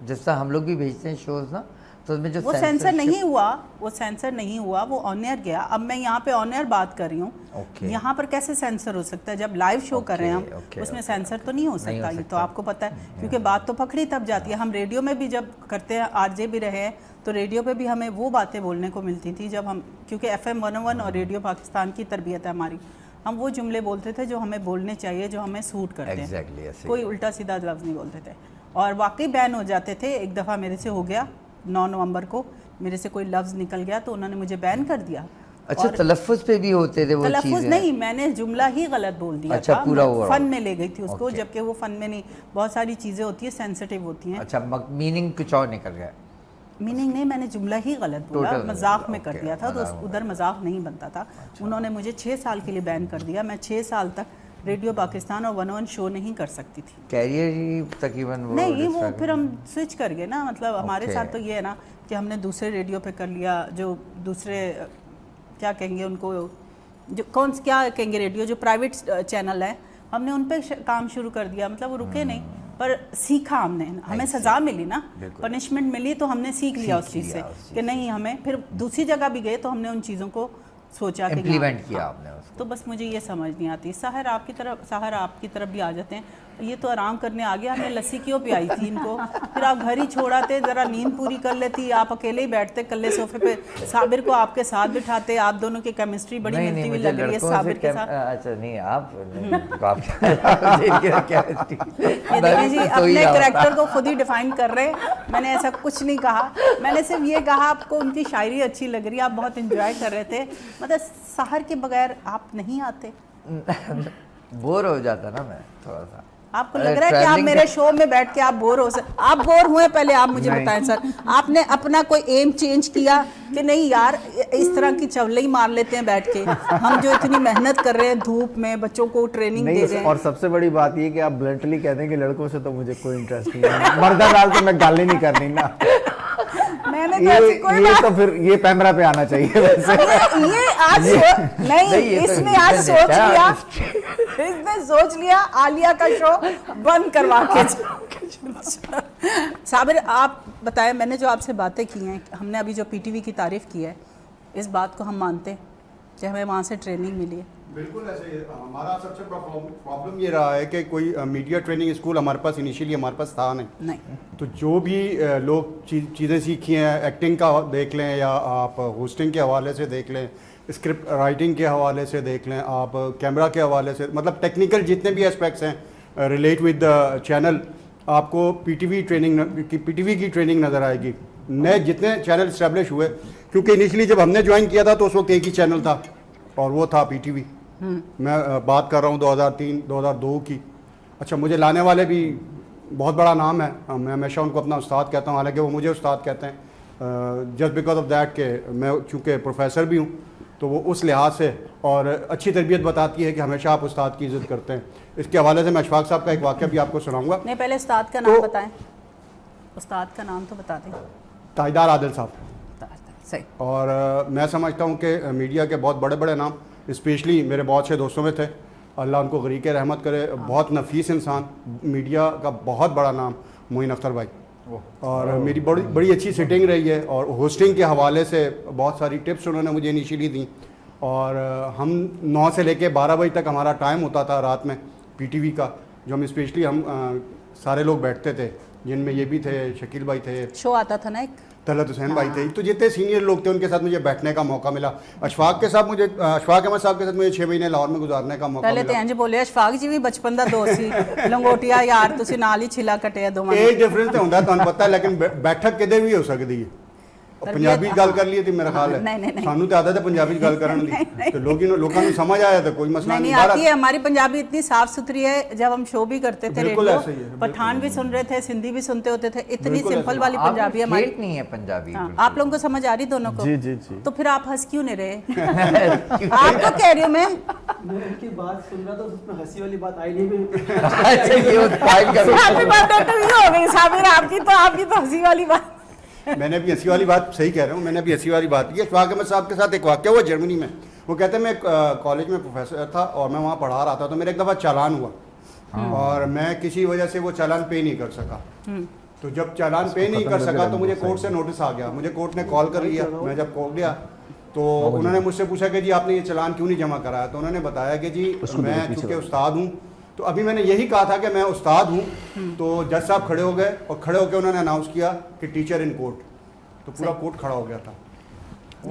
Speaker 5: जिस तरह हम लोग भी भेजते हैं शोज ना, तो उसमें जो
Speaker 2: वो सेंसर नहीं हुआ, वो सेंसर नहीं हुआ, वो ऑन एयर गया। अब मैं यहाँ पे ऑन एयर बात कर रही हूँ,
Speaker 5: Okay.
Speaker 2: यहाँ पर कैसे सेंसर हो सकता है? जब लाइव शो कर रहे हैं हम,
Speaker 5: Okay,
Speaker 2: उसमें
Speaker 5: okay,
Speaker 2: सेंसर तो नहीं हो
Speaker 5: नहीं
Speaker 2: सकता,
Speaker 5: हो
Speaker 2: ये तो
Speaker 5: सकता।
Speaker 2: आपको पता है, क्योंकि बात तो पकड़ी तब जाती है। हम रेडियो में भी जब करते हैं, RJ भी रहे हैं, तो रेडियो पे भी हमें वो बातें बोलने को मिलती थी जब हम, क्योंकि FM 101 और रेडियो पाकिस्तान की तरबियत है हमारी, हम वो जुमले बोलते थे जो हमें बोलने चाहिए, जो हमें सूट करते हैं।
Speaker 5: Exactly, ऐसे ही।
Speaker 2: कोई उल्टा सीधा लफ्ज़ नहीं बोलते थे, और वाकई बैन हो जाते थे। एक दफ़ा मेरे से हो गया, 9 नवंबर को मेरे से कोई लफ्ज़ निकल गया तो उन्होंने मुझे बैन कर दिया।
Speaker 5: अच्छा तलफ़ुज़ पे भी होते थे वो
Speaker 2: तलफ़ुज़
Speaker 5: चीज़ें?
Speaker 2: नहीं, मैंने जुमला ही गलत बोल दिया
Speaker 5: अच्छा,
Speaker 2: था,
Speaker 5: पूरा overall।
Speaker 2: फन में ले गई थी उसको,
Speaker 5: Okay।
Speaker 2: जबकि वो फन में नहीं, बहुत सारी चीज़ें होती हैं सेंसिटिव होती हैं।
Speaker 5: अच्छा मीनिंग कुछ और निकल गया।
Speaker 2: मीनिंग नहीं, मैंने जुमला ही गलत बोला,
Speaker 5: Total
Speaker 2: मजाक में
Speaker 5: okay,
Speaker 2: कर दिया था, तो
Speaker 5: मजाक में।
Speaker 2: उधर मजाक नहीं बनता था। उन्होंने मुझे 6 साल के लिए बैन कर दिया। मैं 6 साल तक रेडियो पाकिस्तान और 101 शो नहीं कर सकती थी।
Speaker 5: कैरियर ही तकरीबन वो
Speaker 2: नहीं, वो
Speaker 5: डिस्ट्रैक्ट-
Speaker 2: फिर हम स्विच कर गए ना, मतलब हमारे
Speaker 5: Okay।
Speaker 2: साथ तो ये है ना कि हमने दूसरे रेडियो पे कर लिया, जो दूसरे क्या कहेंगे उनको, जो क्या कहेंगे, रेडियो जो प्राइवेट चैनल है, हमने उन पे काम शुरू कर दिया। मतलब वो रुके नहीं, पर सीखा हमने, हमें सज़ा मिली ना,
Speaker 5: बिल्कुल।
Speaker 2: पनिशमेंट मिली, तो हमने सीख लिया उस
Speaker 5: सीख
Speaker 2: चीज़
Speaker 5: लिया
Speaker 2: से
Speaker 5: उस चीज़
Speaker 2: कि नहीं, हमें फिर दूसरी जगह भी गए तो हमने उन चीज़ों को सोचा कि
Speaker 5: इम्प्लीमेंट
Speaker 2: हाँ,
Speaker 5: किया आपने उसको।
Speaker 2: तो बस मुझे ये समझ नहीं आती। साहर आपकी तरफ भी आ जाते हैं, ये तो आराम करने आ गया, हमने लस्सी क्यों पिलाई थी इनको, फिर आप घर ही छोड़ाते, ज़रा नींद पूरी कर लेती, आप अकेले ही बैठते कल्ले सोफे पे, साबिर को आपके साथ बिठाते, आप दोनों की केमिस्ट्री बड़ी मिलती हुई लग रही है साबिर के साथ।
Speaker 5: अच्छा नहीं आप
Speaker 2: ये देखें जी, अपने कैरेक्टर को खुद ही डिफाइन कर रहे हैं, मैंने ऐसा कुछ नहीं कहा, मैंने सिर्फ ये कहा आपको उनकी शायरी अच्छी लग रही है, आप बहुत एंजॉय कर रहे थे, मतलब साहर के बगैर आप नहीं आते।
Speaker 5: बोर हो जाता ना मैं थोड़ा सा।
Speaker 2: आपको लग रहा है कि आप मेरे शो में बैठ के आप बोर हो सकते, आप बोर हुए? पहले आप मुझे बताएं सर, आपने अपना कोई एम चेंज किया कि नहीं यार इस तरह की चवले ही मार लेते हैं बैठ के, हम जो इतनी मेहनत कर रहे हैं धूप में बच्चों को ट्रेनिंग दे रहे हैं।
Speaker 4: और सबसे बड़ी बात ये कि आप ब्लंटली कहते हैं कि लड़कों से तो मुझे कोई इंटरेस्ट नहीं है, मर्दा डाल तो मैं गाली नहीं करनी ना।
Speaker 2: मैंने तो ऐसी कोई बात
Speaker 4: तो फिर ये पैमरा पे आना चाहिए वैसे।
Speaker 2: ये आज नहीं, इसने आज सोच लिया, इसने सोच लिया आलिया का शो बंद करवा के। साबिर आप बताएं, मैंने जो आपसे बातें की हैं, हमने अभी जो पीटीवी की तारीफ की है, इस बात को हम मानते हैं कि हमें वहाँ से ट्रेनिंग मिली है।
Speaker 7: बिल्कुल ऐसे ही। हमारा सबसे बड़ा प्रॉब्लम ये रहा है कि कोई मीडिया ट्रेनिंग स्कूल हमारे पास इनिशियली हमारे पास था नहीं। तो जो भी लोग चीज़ें सीखी हैं, एक्टिंग का देख लें या आप होस्टिंग के हवाले से देख लें, स्क्रिप्ट राइटिंग के हवाले से देख लें, आप कैमरा के हवाले से, मतलब टेक्निकल जितने भी एस्पेक्ट्स हैं रिलेट विद द चैनल, आपको पीटीवी की ट्रेनिंग नज़र आएगी। नए जितने चैनल इस्टेब्लिश हुए, क्योंकि इनिशियली जब हमने ज्वाइन किया था तो उस वक्त एक ही चैनल था और वो था पीटीवी। मैं बात कर रहा हूँ 2003-2002 की। अच्छा, मुझे लाने वाले भी बहुत बड़ा नाम है, मैं हमेशा उनको अपना उस्ताद कहता हूँ, हालांकि वो मुझे उस्ताद कहते हैं जस्ट बिकॉज ऑफ दैट के मैं चूँकि प्रोफेसर भी हूँ, तो वो उस लिहाज से और अच्छी तरबियत बताती है कि हमेशा आप उस्ताद की इज़्ज़त करते हैं। इसके हवाले से मैं अशफाक साहब का एक वाक़या भी आपको सुनाऊंगा।
Speaker 2: नहीं, पहले उस्ताद का नाम बताएं, उस्ताद का नाम तो बता दें।
Speaker 7: ताजदार आदिल साहब।
Speaker 2: सही।
Speaker 7: और मैं समझता हूँ कि मीडिया के बहुत बड़े बड़े नाम, स्पेशली मेरे बहुत से दोस्तों में थे, अल्लाह उनको गरीक रहमत करे, बहुत नफीस इंसान, मीडिया का बहुत बड़ा नाम मोइन अख्तर भाई। और मेरी बड़ी अच्छी सिटिंग रही है और होस्टिंग के हवाले से बहुत सारी टिप्स उन्होंने मुझे इनिशियली दी। और हम 9 से लेके 12 बजे तक हमारा टाइम होता था रात में पीटीवी का, जो हम स्पेशली हम सारे लोग बैठते थे, जिनमें ये भी थे, शकील भाई थे,
Speaker 2: शो आता था ना एक,
Speaker 7: तलत हुसैन भाई थे, तो जितने सीनियर लोग थे उनके साथ मुझे बैठने का मौका मिला। अशफाक अहमद साहब के साथ मुझे 6 महीने लाहौर में गुजारने का मौका
Speaker 2: पहले
Speaker 7: मिला।
Speaker 2: तो इंज बोले अशफाक जी भी बचपन दा दोस्त सी, लंगोटिया यार तुसी नाल ही छिला कटिया दोवां
Speaker 7: एज डिफरेंस तो होंदा तुहानू पता है, लेकिन बैठक किते भी हो सकदी है। पंजाबी गल कर लिए थी मेरा ख्याल है, सानू तो आदत है पंजाबी गल करन दी, तो लोगों को समझ आया तो कोई मसला नहीं।
Speaker 2: आती है, हमारी पंजाबी इतनी साफ सुथरी है, जब हम शो भी करते थे रेडियो, पठान भी सुन रहे थे, सिंधी भी सुनते होते थे, इतनी सिंपल वाली पंजाबी हमारी
Speaker 5: नहीं है पंजाबी।
Speaker 2: आप लोगों को समझ आ रही दोनों को?
Speaker 4: जी जी जी।
Speaker 2: तो फिर आप हंस क्यों नहीं रहे? आपको कह रही हूँ मैं
Speaker 3: उनकी बात सुन रहा था, उसमें हंसी वाली बात आई नहीं।
Speaker 2: हैप्पी बर्थडे टू यू हो गई साबिर, आपकी तो हंसी वाली बात।
Speaker 7: मैंने भी हंसी वाली बात, सही कह रहा हूँ, मैंने भी हंसी वाली बात की। अशफाक अहमद साहब के साथ एक वाक़या हुआ जर्मनी में। वो कहते हैं मैं कॉलेज में प्रोफेसर था और मैं वहाँ पढ़ा रहा था, तो मेरे एक दफ़ा चालान हुआ और मैं किसी वजह से वो चालान पे नहीं कर सका। तो जब चालान पे नहीं कर सका तो मुझे कोर्ट से नोटिस आ गया, मुझे कोर्ट ने कॉल कर लिया। मैं जब कोर्ट गया तो उन्होंने मुझसे पूछा कि जी आपने ये चालान क्यों नहीं जमा कराया, तो उन्होंने बताया कि जी मैं चूँकि उस्ताद हूँ, तो अभी मैंने यही कहा था कि मैं उस्ताद हूँ, तो जज साहब खड़े हो गए और खड़े होकर उन्होंने अनाउंस किया कि टीचर इन कोर्ट, तो पूरा कोर्ट खड़ा हो गया था।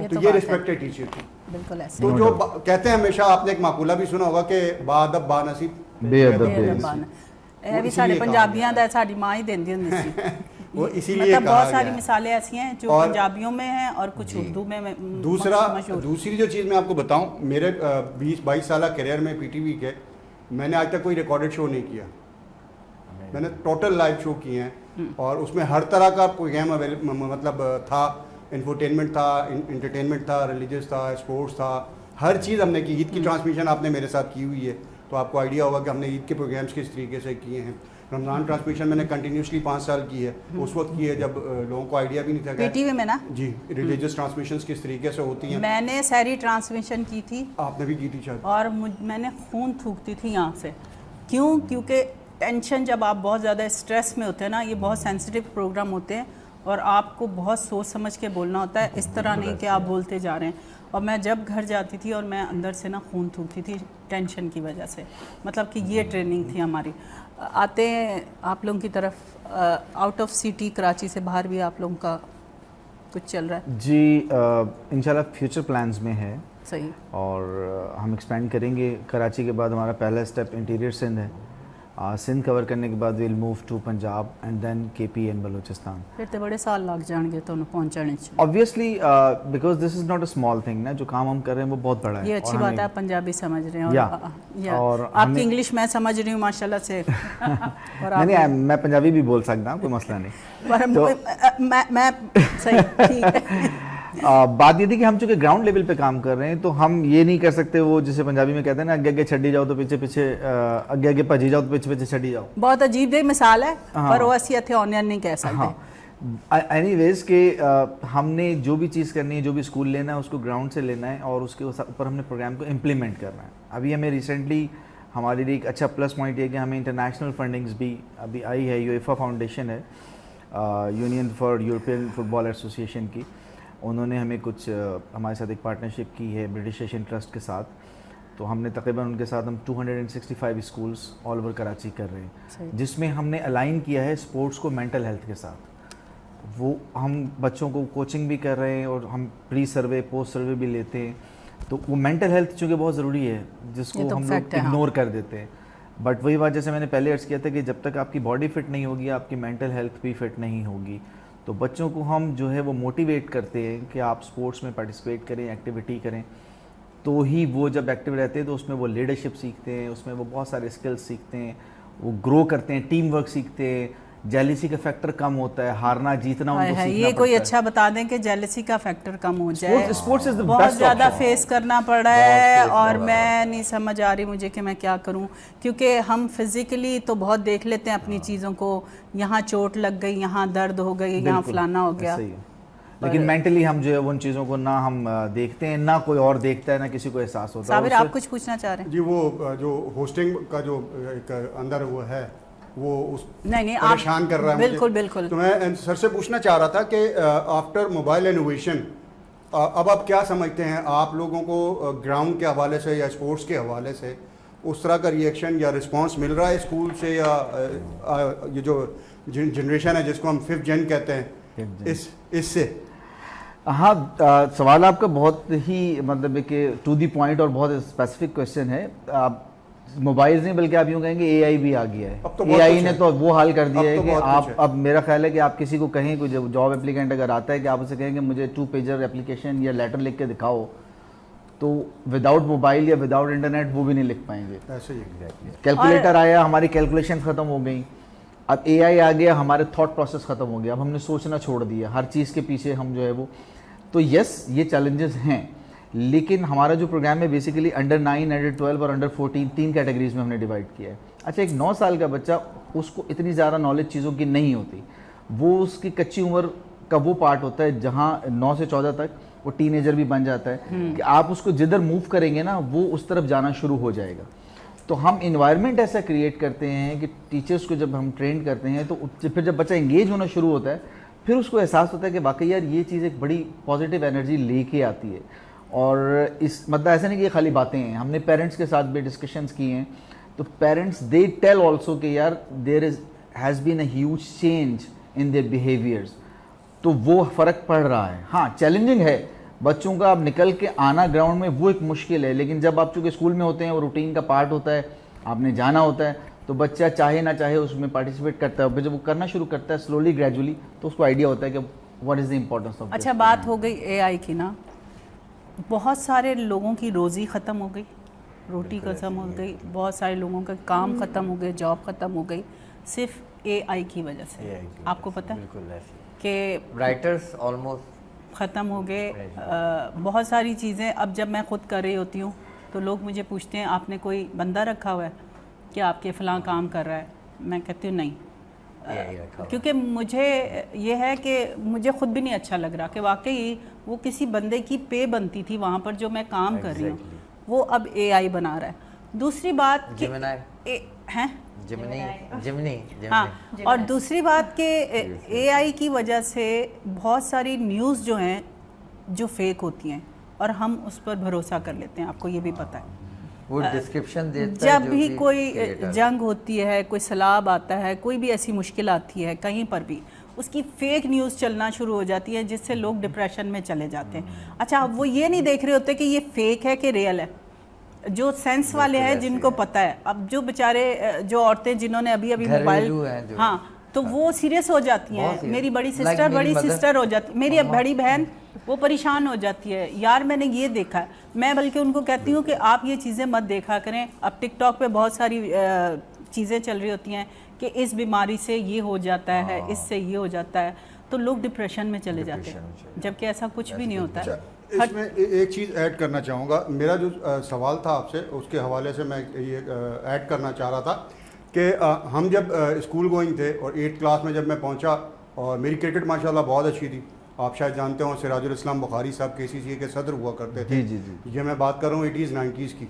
Speaker 7: तो ये रिस्पेक्टेड टीचर थी।
Speaker 2: बिल्कुल ऐसे।
Speaker 7: तो जो कहते हैं हमेशा, आपने एक माकूला भी सुना होगा कि बाअदब बानसीब
Speaker 4: बेअदब
Speaker 2: ਇਹ ਵੀ ਸਾਡੇ ਪੰਜਾਬੀਆਂ ਦਾ ਸਾਡੀ ਮਾਂ ही देंदी ਹੁੰਦੀ ਸੀ।
Speaker 7: वो इसीलिए
Speaker 2: मतलब
Speaker 7: कहा
Speaker 2: बहुत सारी
Speaker 7: गया है।
Speaker 2: मिसालें ऐसी हैं जो
Speaker 7: और
Speaker 2: पंजाबियों में हैं और कुछ उर्दू में मशहूर।
Speaker 7: दूसरी जो चीज़ मैं आपको बताऊं, मेरे 20-22 साल करियर में पीटीवी के मैंने आज तक कोई रिकॉर्डेड शो नहीं किया। मैंने टोटल लाइव शो किए हैं और उसमें हर तरह का प्रोग्राम मतलब था, इंफोटेनमेंट था, इंटरटेनमेंट था, रिलीजियस था, स्पोर्ट्स था, हर चीज़ हमने की। ईद की ट्रांसमिशन आपने मेरे साथ की हुई है, तो आपको आइडिया होगा कि हमने ईद के प्रोग्राम्स किस तरीके से किए हैं। रमज़ान ट्रांसमिशन मैंने कंटिन्यूसली 5 साल की है, उस वक्त की है जब लोगों को आइडिया भी नहीं था
Speaker 2: पीटीवी में ना
Speaker 7: जी रिलीजियस ट्रांसमिशंस किस तरीके से होती हैं।
Speaker 2: मैंने सारी ट्रांसमिशन की थी,
Speaker 7: आपने भी की थी शायद,
Speaker 2: और मैंने खून थूकती थी यहाँ से। क्यों? क्योंकि टेंशन, जब आप बहुत ज़्यादा स्ट्रेस में होते हैं ना, ये बहुत सेंसिटिव प्रोग्राम होते हैं और आपको बहुत सोच समझ के बोलना होता है, इस तरह नहीं कि आप बोलते जा रहे हैं। और मैं जब घर जाती थी और मैं अंदर से ना खून थूकती थी टेंशन की वजह से, मतलब कि ये ट्रेनिंग थी हमारी। आते हैं आप लोगों की तरफ, आउट ऑफ सिटी कराची से बाहर भी आप लोगों का कुछ चल रहा है?
Speaker 4: जी इंशाल्लाह फ्यूचर प्लान्स में है,
Speaker 2: सही।
Speaker 4: और हम एक्सपेंड करेंगे। कराची के बाद हमारा पहला स्टेप इंटीरियर सिंध है। सिंध कवर करने के बाद will move to Punjab and then KP and Balochistan.
Speaker 2: फिर तो बड़े साल लग जाएंगे तो पहुंचने च।
Speaker 4: Obviously because this is not a small thing ना, जो काम हम कर रहे हैं वो बहुत बड़ा है।
Speaker 2: ये अच्छी
Speaker 4: और
Speaker 2: बात
Speaker 4: हमें-
Speaker 2: है, आप पंजाबी समझ रहे हैं
Speaker 4: और
Speaker 2: आपकी
Speaker 4: हमें-
Speaker 2: इंग्लिश मैं समझ रही हूँ माशाल्लाह से। और
Speaker 4: नहीं नहीं, मैं पंजाबी भी बोल सकता हूँ, कोई मसला नहीं।
Speaker 2: पर मैं सही, ठीक है।
Speaker 4: बात ये थी कि हम चूंकि ग्राउंड लेवल पे काम कर रहे हैं, तो हम ये नहीं कर सकते वो जिसे पंजाबी में कहते हैं ना, अगे अगे छड़ी जाओ तो पीछे पीछे, अगे अगे भजी जाओ तो पीछे पीछे छड़ी जाओ।
Speaker 2: बहुत अजीब जी मिसाल है,
Speaker 4: हाँ।
Speaker 2: पर वो असि इत्थे ऑनियन नहीं कह सकते।
Speaker 4: हाँ एनीवेज के हमने जो भी चीज़ करनी है, जो भी स्कूल लेना है उसको ग्राउंड से लेना है, और उसके ऊपर हमने प्रोग्राम को इम्प्लीमेंट करना है। अभी हमें रिसेंटली हमारे लिए एक अच्छा प्लस पॉइंट ये कि हमें इंटरनेशनल फंडिंग्स भी अभी आई है। यूएफा फाउंडेशन है, union for European football association की, उन्होंने हमें कुछ हमारे साथ एक पार्टनरशिप की है ब्रिटिश एशियन ट्रस्ट के साथ। तो हमने तकरीबन उनके साथ हम 265 स्कूल्स ऑल ओवर कराची कर रहे हैं, जिसमें हमने अलाइन किया है स्पोर्ट्स को मेंटल हेल्थ के साथ। वो हम बच्चों को कोचिंग भी कर रहे हैं और हम प्री सर्वे पोस्ट सर्वे भी लेते हैं। तो वो मेंटल हेल्थ चूँकि बहुत ज़रूरी है, जिसको
Speaker 2: तो
Speaker 4: हम लोग
Speaker 2: हाँ।
Speaker 4: इग्नोर कर देते हैं। बट वही बात जैसे मैंने पहले अर्ज़ किया था कि जब तक आपकी बॉडी फिट नहीं होगी, आपकी मेंटल हेल्थ भी फिट नहीं होगी। तो बच्चों को हम जो है वो मोटिवेट करते हैं कि आप स्पोर्ट्स में पार्टिसिपेट करें, एक्टिविटी करें, तो ही वो जब एक्टिव रहते हैं तो उसमें वो लीडरशिप सीखते हैं, उसमें वो बहुत सारे स्किल्स सीखते हैं, वो ग्रो करते हैं, टीम वर्क सीखते हैं, जेलिसी का फैक्टर कम होता है, हारना जीतना उनको सीखना
Speaker 2: ये कोई
Speaker 4: पड़ता
Speaker 2: अच्छा बता दें कि जेलसी का फैक्टर कम हो जाए।
Speaker 4: स्पोर्ट्स इज द
Speaker 2: बहुत
Speaker 4: बेस्ट
Speaker 2: ज़्यादा
Speaker 4: ऑप्शन।
Speaker 2: फेस करना पड़ रहा है और मैं नहीं समझ आ रही मुझे कि मैं क्या करूं, क्योंकि हम फिजिकली तो बहुत देख लेते हैं अपनी चीज़ों को, यहाँ चोट लग गई, यहाँ दर्द हो गई, यहाँ फलाना हो गया,
Speaker 4: सही है। लेकिन मेंटली हम जो है उन चीज़ों को ना हम देखते हैं, ना कोई और देखता है, ना किसी को एहसास होता है।
Speaker 2: साबिर आप कुछ पूछना चाह रहे हैं?
Speaker 7: जी वो जो होस्टिंग का जो एक अंदर वो है, वो उस
Speaker 2: नहीं आप
Speaker 7: परेशान कर रहा है
Speaker 2: बिल्कुल
Speaker 7: मुझे।
Speaker 2: बिल्कुल।
Speaker 7: तो मैं सर से पूछना चाह रहा था कि आफ्टर मोबाइल इनोवेशन अब आप क्या समझते हैं, आप लोगों को ग्राउंड के हवाले से या स्पोर्ट्स के हवाले से उस तरह का रिएक्शन या रिस्पांस मिल रहा है स्कूल से, या ये जो जनरेशन है जिसको हम 5th जन कहते हैं, इससे?
Speaker 4: हाँ सवाल आपका बहुत ही मतलब कि टू दी पॉइंट और बहुत स्पेसिफिक क्वेश्चन है। आप मोबाइल नहीं बल्कि आप यूँ कहेंगे एआई भी आ गया है।
Speaker 7: तो
Speaker 4: एआई ने तो वो हाल कर दिया है कि आप
Speaker 7: है।
Speaker 4: अब मेरा ख्याल है कि आप किसी को कहें, कोई जॉब एप्लीकेंट अगर आता है कि आप उसे कहेंगे मुझे 2 पेजर एप्लीकेशन या लेटर लिख के दिखाओ, तो विदाउट मोबाइल या विदाउट इंटरनेट वो भी नहीं लिख पाएंगे।
Speaker 7: ऐसे ही
Speaker 4: कैलकुलेटर आया, हमारी कैलकुलेशन ख़त्म हो गई। अब एआई आ गया, हमारे थॉट प्रोसेस ख़त्म हो गया। अब हमने सोचना छोड़ दिया, हर चीज़ के पीछे हम जो है वो। तो यस ये चैलेंजेस हैं, लेकिन हमारा जो प्रोग्राम है बेसिकली अंडर 9, अंडर 12 और अंडर 14 3 कैटेगरीज में हमने डिवाइड किया है। अच्छा, एक 9 साल का बच्चा, उसको इतनी ज़्यादा नॉलेज चीज़ों की नहीं होती, वो उसकी कच्ची उम्र का वो पार्ट होता है जहाँ 9 से 14 तक वो टीनेजर भी बन जाता है कि आप उसको जिधर मूव करेंगे ना वो उस तरफ जाना शुरू हो जाएगा। तो हम इन्वायरमेंट ऐसा क्रिएट करते हैं कि टीचर्स को जब हम ट्रेन करते हैं तो फिर जब बच्चा इंगेज होना शुरू होता है, फिर उसको एहसास होता है कि वाकई यार ये चीज़ एक बड़ी पॉजिटिव एनर्जी लेके आती है। और इस मतलब ऐसा नहीं कि ये खाली बातें हैं, हमने पेरेंट्स के साथ भी डिस्कशंस की हैं, तो पेरेंट्स दे टेल ऑल्सो कि यार there has been a huge change in their behaviours, तो वो फ़र्क पड़ रहा है। हाँ चैलेंजिंग है बच्चों का, अब निकल के आना ग्राउंड में वो एक मुश्किल है, लेकिन जब आप चूँकि स्कूल में होते हैं वो रूटीन का पार्ट होता है, आपने जाना होता है, तो बच्चा चाहे ना चाहे उसमें पार्टिसिपेट करता है। जब वो करना शुरू करता है स्लोली ग्रेजुअली, तो उसको आइडिया होता है कि what is the importance of.
Speaker 2: अच्छा, बात हो गई एआई की ना, बहुत सारे लोगों की रोज़ी ख़त्म हो गई, रोटी ख़त्म हो गई, बहुत सारे लोगों का काम ख़त्म हो गए, जॉब ख़त्म हो गई, सिर्फ एआई की वजह से। आपको पता है कि
Speaker 5: राइटर्स ऑलमोस्ट
Speaker 2: ख़त्म हो गए। बहुत सारी चीज़ें अब जब मैं ख़ुद कर रही होती हूँ तो लोग मुझे पूछते हैं आपने कोई बंदा रखा हुआ है कि आपके फ़लाँ काम कर रहा है? मैं कहती हूँ नहीं, क्योंकि मुझे ये है कि मुझे ख़ुद भी नहीं अच्छा लग रहा कि वाकई वो किसी बंदे की पे बनती थी वहाँ पर जो मैं काम कर रही हूँ, वो अब एआई बना रहा है। दूसरी बात कि हैं
Speaker 5: जिमनी
Speaker 2: हाँ, और दूसरी बात कि एआई की वजह से बहुत सारी न्यूज़ जो हैं जो फेक होती हैं और हम उस पर भरोसा कर लेते हैं, आपको ये भी पता है।
Speaker 5: वो डिस्क्रिप्शन देता है
Speaker 2: जब
Speaker 5: जो
Speaker 2: भी
Speaker 5: कि
Speaker 2: कोई
Speaker 5: creator।
Speaker 2: जंग होती है, कोई सैलाब आता है, कोई भी ऐसी मुश्किल आती है कहीं पर भी, उसकी फेक न्यूज़ चलना शुरू हो जाती है जिससे लोग डिप्रेशन में चले जाते हैं। अच्छा, अब वो ये नहीं देख रहे होते कि ये फेक है कि रियल है। जो सेंस वाले हैं जिनको पता है, अब जो बेचारे जो औरतें जिन्होंने अभी अभी मोबाइल,
Speaker 5: घरेलू हैं जो।
Speaker 2: हाँ, तो वो सीरियस हो जाती
Speaker 5: बहुत
Speaker 2: हैं।
Speaker 5: serious।
Speaker 2: मेरी बड़ी
Speaker 5: Like
Speaker 2: सिस्टर
Speaker 5: मेरी
Speaker 2: बड़ी
Speaker 5: mother।
Speaker 2: सिस्टर हो जाती, मेरी अब बड़ी बहन, वो परेशान हो जाती है, यार मैंने ये देखा है। मैं बल्कि उनको कहती हूँ कि आप ये चीज़ें मत देखा करें। अब टिकटॉक पे बहुत सारी चीज़ें चल रही होती हैं कि इस बीमारी से ये हो जाता है, इससे ये हो जाता है, तो लोग डिप्रेशन में चले जाते हैं, जबकि ऐसा कुछ भी नहीं होता है।
Speaker 7: इसमें एक चीज़ ऐड करना चाहूँगा। मेरा जो सवाल था आपसे, उसके हवाले से मैं ये ऐड करना चाह रहा था कि हम जब स्कूल गोइंग थे और 8th क्लास में जब मैं पहुँचा, और मेरी क्रिकेट माशाल्लाह बहुत अच्छी थी। आप शायद जानते हो सिराजुल इस्लाम बुखारी साहब KCCA के सदर हुआ करते थे।
Speaker 4: जी जी।
Speaker 7: ये मैं बात कर रहा हूँ 80s 90s की,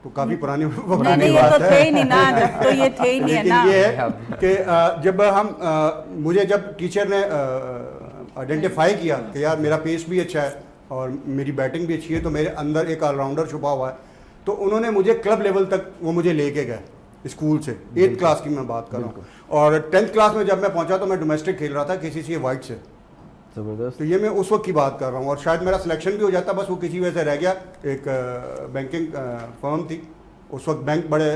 Speaker 7: तो काफ़ी पुरानी
Speaker 2: नहीं, ये तो थे ही नहीं ना, जब तो ये थे ही नहीं है
Speaker 7: लेकिन
Speaker 2: ना।
Speaker 7: ये है कि जब हम मुझे जब टीचर ने आइडेंटिफाई किया कि यार मेरा पेस भी अच्छा है और मेरी बैटिंग भी अच्छी है, तो मेरे अंदर एक ऑलराउंडर छुपा हुआ है, तो उन्होंने मुझे क्लब लेवल तक वो मुझे लेके गए स्कूल से। 8th क्लास की मैं बात कर रहा हूँ। और 10th क्लास में जब मैं पहुंचा तो मैं डोमेस्टिक खेल रहा था KCCA वाइट से।
Speaker 4: ज़बरदस्त।
Speaker 7: तो ये मैं उस वक्त की बात कर रहा हूँ, और शायद मेरा सिलेक्शन भी हो जाता, बस वो किसी वजह से रह गया। एक बैंकिंग फर्म थी उस वक्त, बैंक बड़े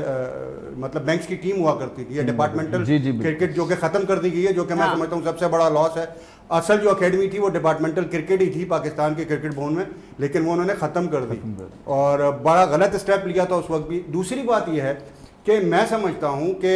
Speaker 7: मतलब बैंक्स की टीम हुआ करती थी। ये डिपार्टमेंटल
Speaker 4: जी, बिल्कुल।
Speaker 7: क्रिकेट जो कि ख़त्म कर दी गई है, जो कि मैं
Speaker 2: हाँ।
Speaker 7: समझता हूँ सबसे बड़ा लॉस है। असल जो अकेडमी थी वो डिपार्टमेंटल क्रिकेट ही थी पाकिस्तान के क्रिकेट बोर्ड में, लेकिन वो उन्होंने ख़त्म कर दी और बड़ा गलत स्टेप लिया था उस वक्त भी। दूसरी बात यह है कि मैं समझता हूँ कि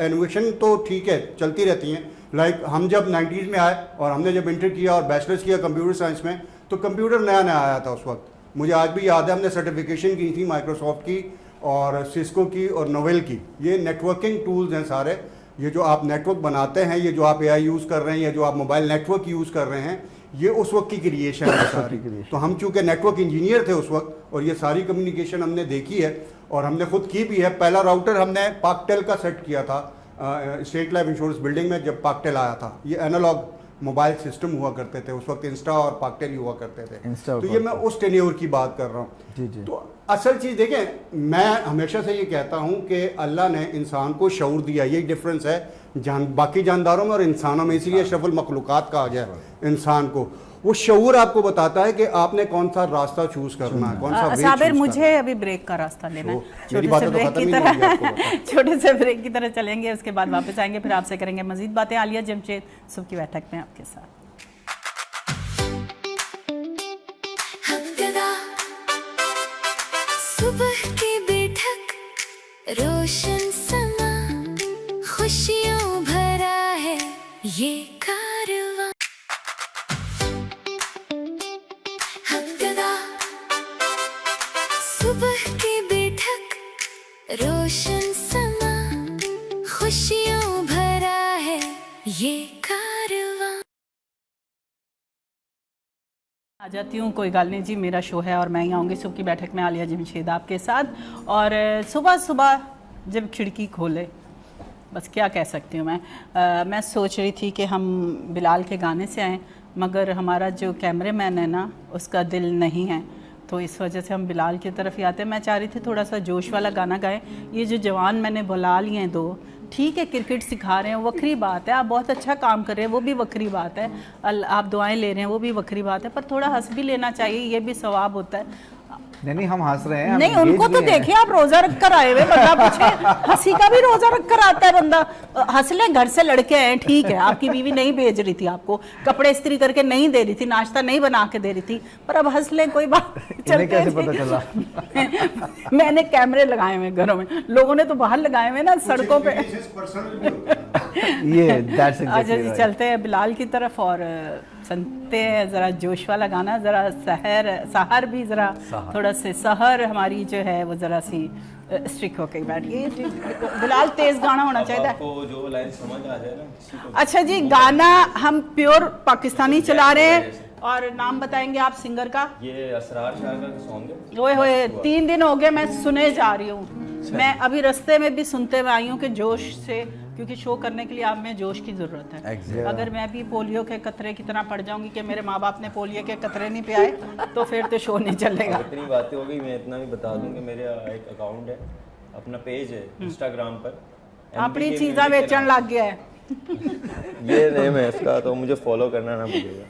Speaker 7: इनोवेशन तो ठीक है, चलती रहती हैं। लाइक हम जब 90s में आए और हमने जब इंटर किया और बैचलर्स किया कंप्यूटर साइंस में, तो कंप्यूटर नया नया आया था उस वक्त। मुझे आज भी याद है, हमने सर्टिफिकेशन की थी माइक्रोसॉफ्ट की और सिस्को की और नोवेल की। ये नेटवर्किंग टूल्स हैं सारे, ये जो आप नेटवर्क बनाते हैं, ये जो आप AI यूज़ कर रहे हैं, या जो आप मोबाइल नेटवर्क यूज़ कर रहे हैं, ये उस वक्त की क्रिएशन है सारी। तो हम चूँकि नेटवर्क इंजीनियर थे उस वक्त, और ये सारी कम्युनिकेशन हमने देखी है और हमने खुद की भी है। पहला राउटर हमने पाकटेल का सेट किया था स्टेट लाइफ इंश्योरेंस बिल्डिंग में जब पाकटेल आया था। ये एनालॉग मोबाइल सिस्टम हुआ करते थे उस वक्त, इंस्टा और पाकटेल ही हुआ करते थे। तो ये मैं उस टेन्योर की बात कर रहा हूँ।
Speaker 4: जी जी।
Speaker 7: तो असल चीज़ देखें, मैं हमेशा से ये कहता हूँ कि अल्लाह ने इंसान को शऊर दिया। यही डिफरेंस है बाकी जानदारों में और इंसानों में, इसीलिए अशरफुल मखलूकात कहा गया इंसान को। वो शऊर आपको बताता है कि आपने कौन सा रास्ता चूज करना है, कौन सा वे
Speaker 2: साबिर,
Speaker 7: चूज
Speaker 2: मुझे
Speaker 7: करना है।
Speaker 2: अभी ब्रेक का रास्ता लेना है।
Speaker 7: मेरी
Speaker 2: छोटे
Speaker 7: बातें
Speaker 2: से
Speaker 7: तो
Speaker 2: ब्रेक
Speaker 7: खत्म
Speaker 2: की
Speaker 7: ही नहीं होंगी, आपको
Speaker 2: तरह
Speaker 7: पता
Speaker 2: छोटे से ब्रेक की तरह चलेंगे, उसके बाद वापस आएंगे, फिर आपसे करेंगे मजीद बातें। आलिया जमशेद सुबह की बैठक में आपके साथ।
Speaker 1: हमददा सुबह की बैठक, रोशन समा, खुशियों भरा है ये कारवां। हमददा सुबह की बैठक, रोशन समा, खुशियों भरा है ये कारवां।
Speaker 2: आ जाती हूँ, कोई गल नहीं जी, मेरा शो है और मैं ही आऊँगी सुबह की बैठक में आलिया जमशेद आपके साथ। और सुबह सुबह जब खिड़की खोले, बस क्या कह सकती हूँ मैं सोच रही थी कि हम बिलाल के गाने से आएँ, मगर हमारा जो कैमरामैन है ना, उसका दिल नहीं है, तो इस वजह से हम बिलाल की तरफ ही आते हैं। मैं चाह रही थी थोड़ा सा जोश वाला गाना गाएं। ये जो जवान मैंने बुला लिए हैं 2, ठीक है, क्रिकेट सिखा रहे हैं, वो वक्री बात है, आप बहुत अच्छा काम कर रहे हैं, वो भी वक्री बात है, आप दुआएं ले रहे हैं, वो भी वक्री बात है, पर थोड़ा हंस भी लेना चाहिए, ये भी सवाब होता है।
Speaker 4: नहीं हम हंस रहे हैं, हम
Speaker 2: नहीं,
Speaker 4: engage
Speaker 2: उनको तो
Speaker 4: भी हैं।
Speaker 2: देखिए, आप रोजा रख कर आए हुए, बंदा पूछे हंसी का भी रोजा रख कर आता है बंदा। हंस ले, घर से लड़के हैं, ठीक है, आपकी बीवी नहीं भेज रही थी आपको, कपड़े इस्त्री करके नहीं दे रही थी, नाश्ता नहीं बना के दे रही थी, पर अब हंस ले, कोई बात
Speaker 4: इन्हें कैसे पता चला?
Speaker 2: मैंने कैमरे लगाए हुए घरों में, लोगों ने तो बाहर लगाए हुए ना सड़कों पे।
Speaker 4: ये that's
Speaker 2: अच्छा
Speaker 4: exactly
Speaker 2: जी,
Speaker 4: right.
Speaker 2: चलते हैं बिलाल की तरफ और सुनते हैं ज़रा जोश वाला गाना, ज़रा सहर भी ज़रा थोड़ा से सहर हमारी जो है वो ज़रा सी स्ट्रिक होके बैठ गई। बिलाल तेज़ गाना होना चाहिए।
Speaker 9: आपको जो लाइन समझ आ जाए ना।
Speaker 2: अच्छा जी, गाना हम प्योर पाकिस्तानी चला रहे हैं, और नाम बताएंगे आप सिंगर का?
Speaker 9: ये असरार शाह का सॉन्ग है।
Speaker 2: ओए होए, 3 दिन हो गए मैं सुने जा रही हूँ, मैं अभी रास्ते में भी सुनते हुए आई हूँ कि जोश से क्योंकि शो करने के लिए आप में जोश की ज़रूरत है।
Speaker 5: Exactly.
Speaker 2: अगर मैं भी पोलियो के कतरे की तरह पड़ जाऊंगी कि मेरे माँ बाप ने पोलियो के कतरे नहीं पियाए तो फिर तो शो नहीं चलेगा।
Speaker 9: अब इतनी बातें हो गई, मैं इतना भी बता दूं कि मेरा एक अकाउंट है, अपना पेज है इंस्टाग्राम पर,
Speaker 2: अपनी
Speaker 9: MBK
Speaker 2: चीज़ा
Speaker 9: म्यूजिक के
Speaker 2: बेचन
Speaker 9: नाम
Speaker 2: लग गया है।
Speaker 9: से। ये नेम है इसका, तो मुझे फॉलो करना ना भूलिएगा।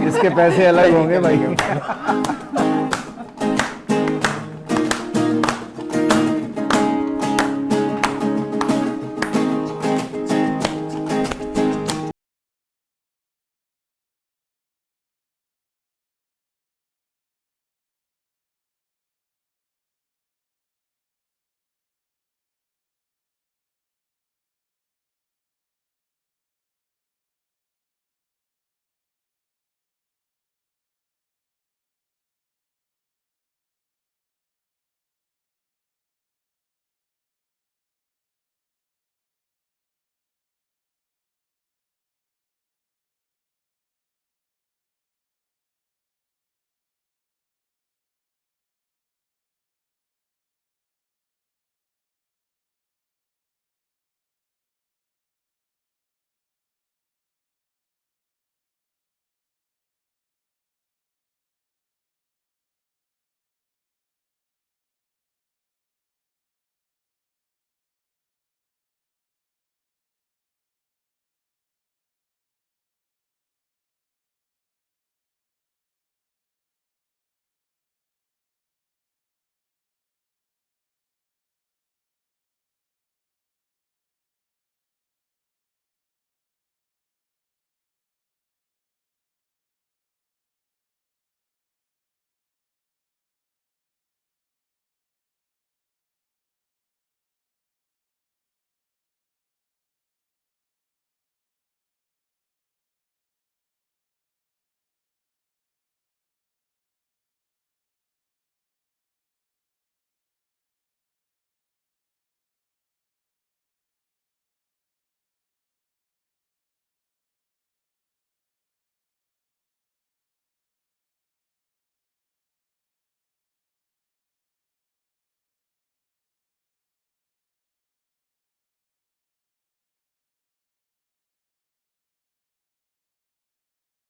Speaker 4: इसके पैसे अलग होंगे भाई।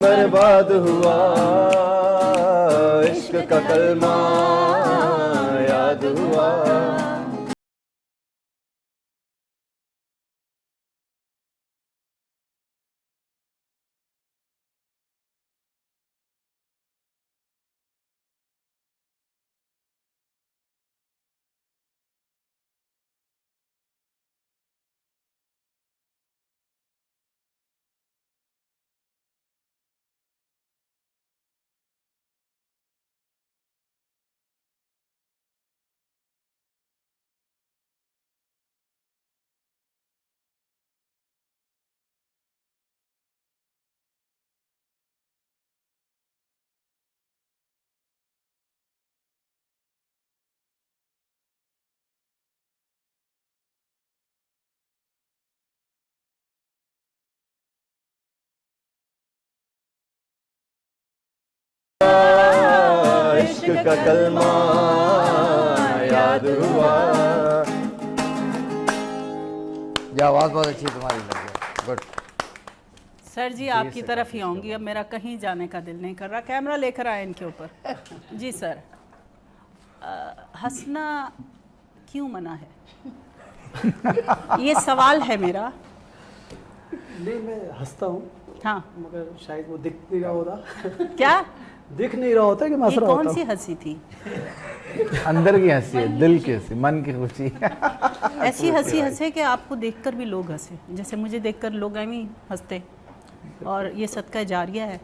Speaker 8: बर्बाद हुआ इश्क का कलमा याद हुआ। इश्क का कलमा याद हुआ।
Speaker 5: ये आवाज़ बहुत अच्छी है तुम्हारी, लग गुड।
Speaker 2: सर जी आपकी तरफ ही आऊँगी, अब मेरा कहीं जाने का दिल नहीं कर रहा। कैमरा लेकर आए इनके ऊपर। जी सर, हंसना क्यों मना है? ये सवाल है मेरा।
Speaker 3: नहीं, मैं हंसता हूँ
Speaker 2: हाँ,
Speaker 3: मगर शायद वो दिख नहीं रहा होता।
Speaker 2: क्या
Speaker 3: दिख नहीं रहा होता कि मैं हंस
Speaker 2: ये
Speaker 3: रहा
Speaker 2: कौन
Speaker 3: होता
Speaker 2: सी
Speaker 3: हूँ।
Speaker 2: हंसी थी?
Speaker 4: अंदर की हंसी है, दिल की हंसी, मन की खुशी।
Speaker 2: ऐसी हंसी हंसे कि आपको देखकर भी लोग हंसे, जैसे मुझे देखकर लोग ऐਵੇਂ हंसते। और ये सदका जारिया है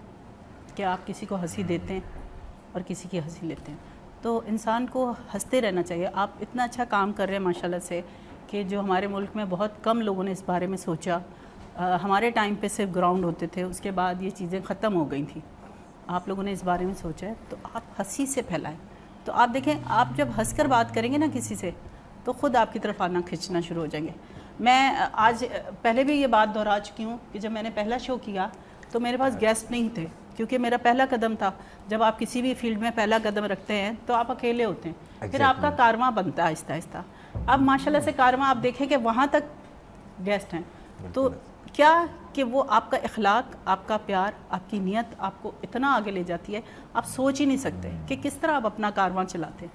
Speaker 2: कि आप किसी को हंसी देते हैं और किसी की हंसी लेते हैं। तो इंसान को हंसते रहना चाहिए। आप इतना अच्छा काम कर रहे हैं माशाल्लाह से कि जो हमारे मुल्क में बहुत कम लोगों ने इस बारे में सोचा। हमारे टाइम पे सिर्फ ग्राउंड होते थे, उसके बाद ये चीज़ें ख़त्म हो गई थी। आप लोगों ने इस बारे में सोचा है, तो आप हंसी से फैलाएं। तो आप देखें, आप जब हंसकर बात करेंगे ना किसी से, तो ख़ुद आपकी तरफ आना खींचना शुरू हो जाएंगे। मैं आज पहले भी ये बात दोहरा चुकी हूँ कि जब मैंने पहला शो किया तो मेरे पास गेस्ट नहीं थे, क्योंकि मेरा पहला कदम था। जब आप किसी भी फील्ड में पहला कदम रखते हैं तो आप अकेले होते हैं, फिर आपका कारवां बनता है आहिस्ता आहिस्ता। अब माशाल्लाह से कारवां आप देखें कि वहाँ तक गेस्ट हैं, तो क्या कि वो आपका इखलाक, आपका प्यार, आपकी नीयत आपको इतना आगे ले जाती है, आप सोच ही नहीं सकते कि किस तरह आप अपना कारवां चलाते हैं।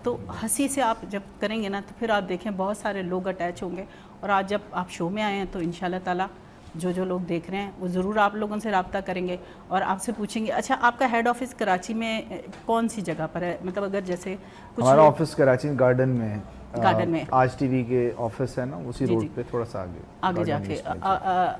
Speaker 2: तो हंसी से आप जब करेंगे ना, तो फिर आप देखें बहुत सारे लोग अटैच होंगे। और आज जब आप शो में आए हैं तो इंशाल्लाह ताला जो लोग देख रहे हैं वो ज़रूर आप लोगों से रब्ता करेंगे और आपसे पूछेंगे, अच्छा आपका हेड ऑफिस कराची में कौन सी जगह पर है? मतलब अगर जैसे कुछ
Speaker 4: हमारा
Speaker 2: लोग-
Speaker 4: ऑफिस कराची गार्डन में है।
Speaker 2: गार्डन में।
Speaker 4: आज टीवी के ऑफिस है ना, उसी
Speaker 2: जी,
Speaker 4: रोड
Speaker 2: जी।
Speaker 4: पे थोड़ा सा आगे
Speaker 2: आगे
Speaker 4: गार्डन
Speaker 2: जाके
Speaker 4: ईस्ट में।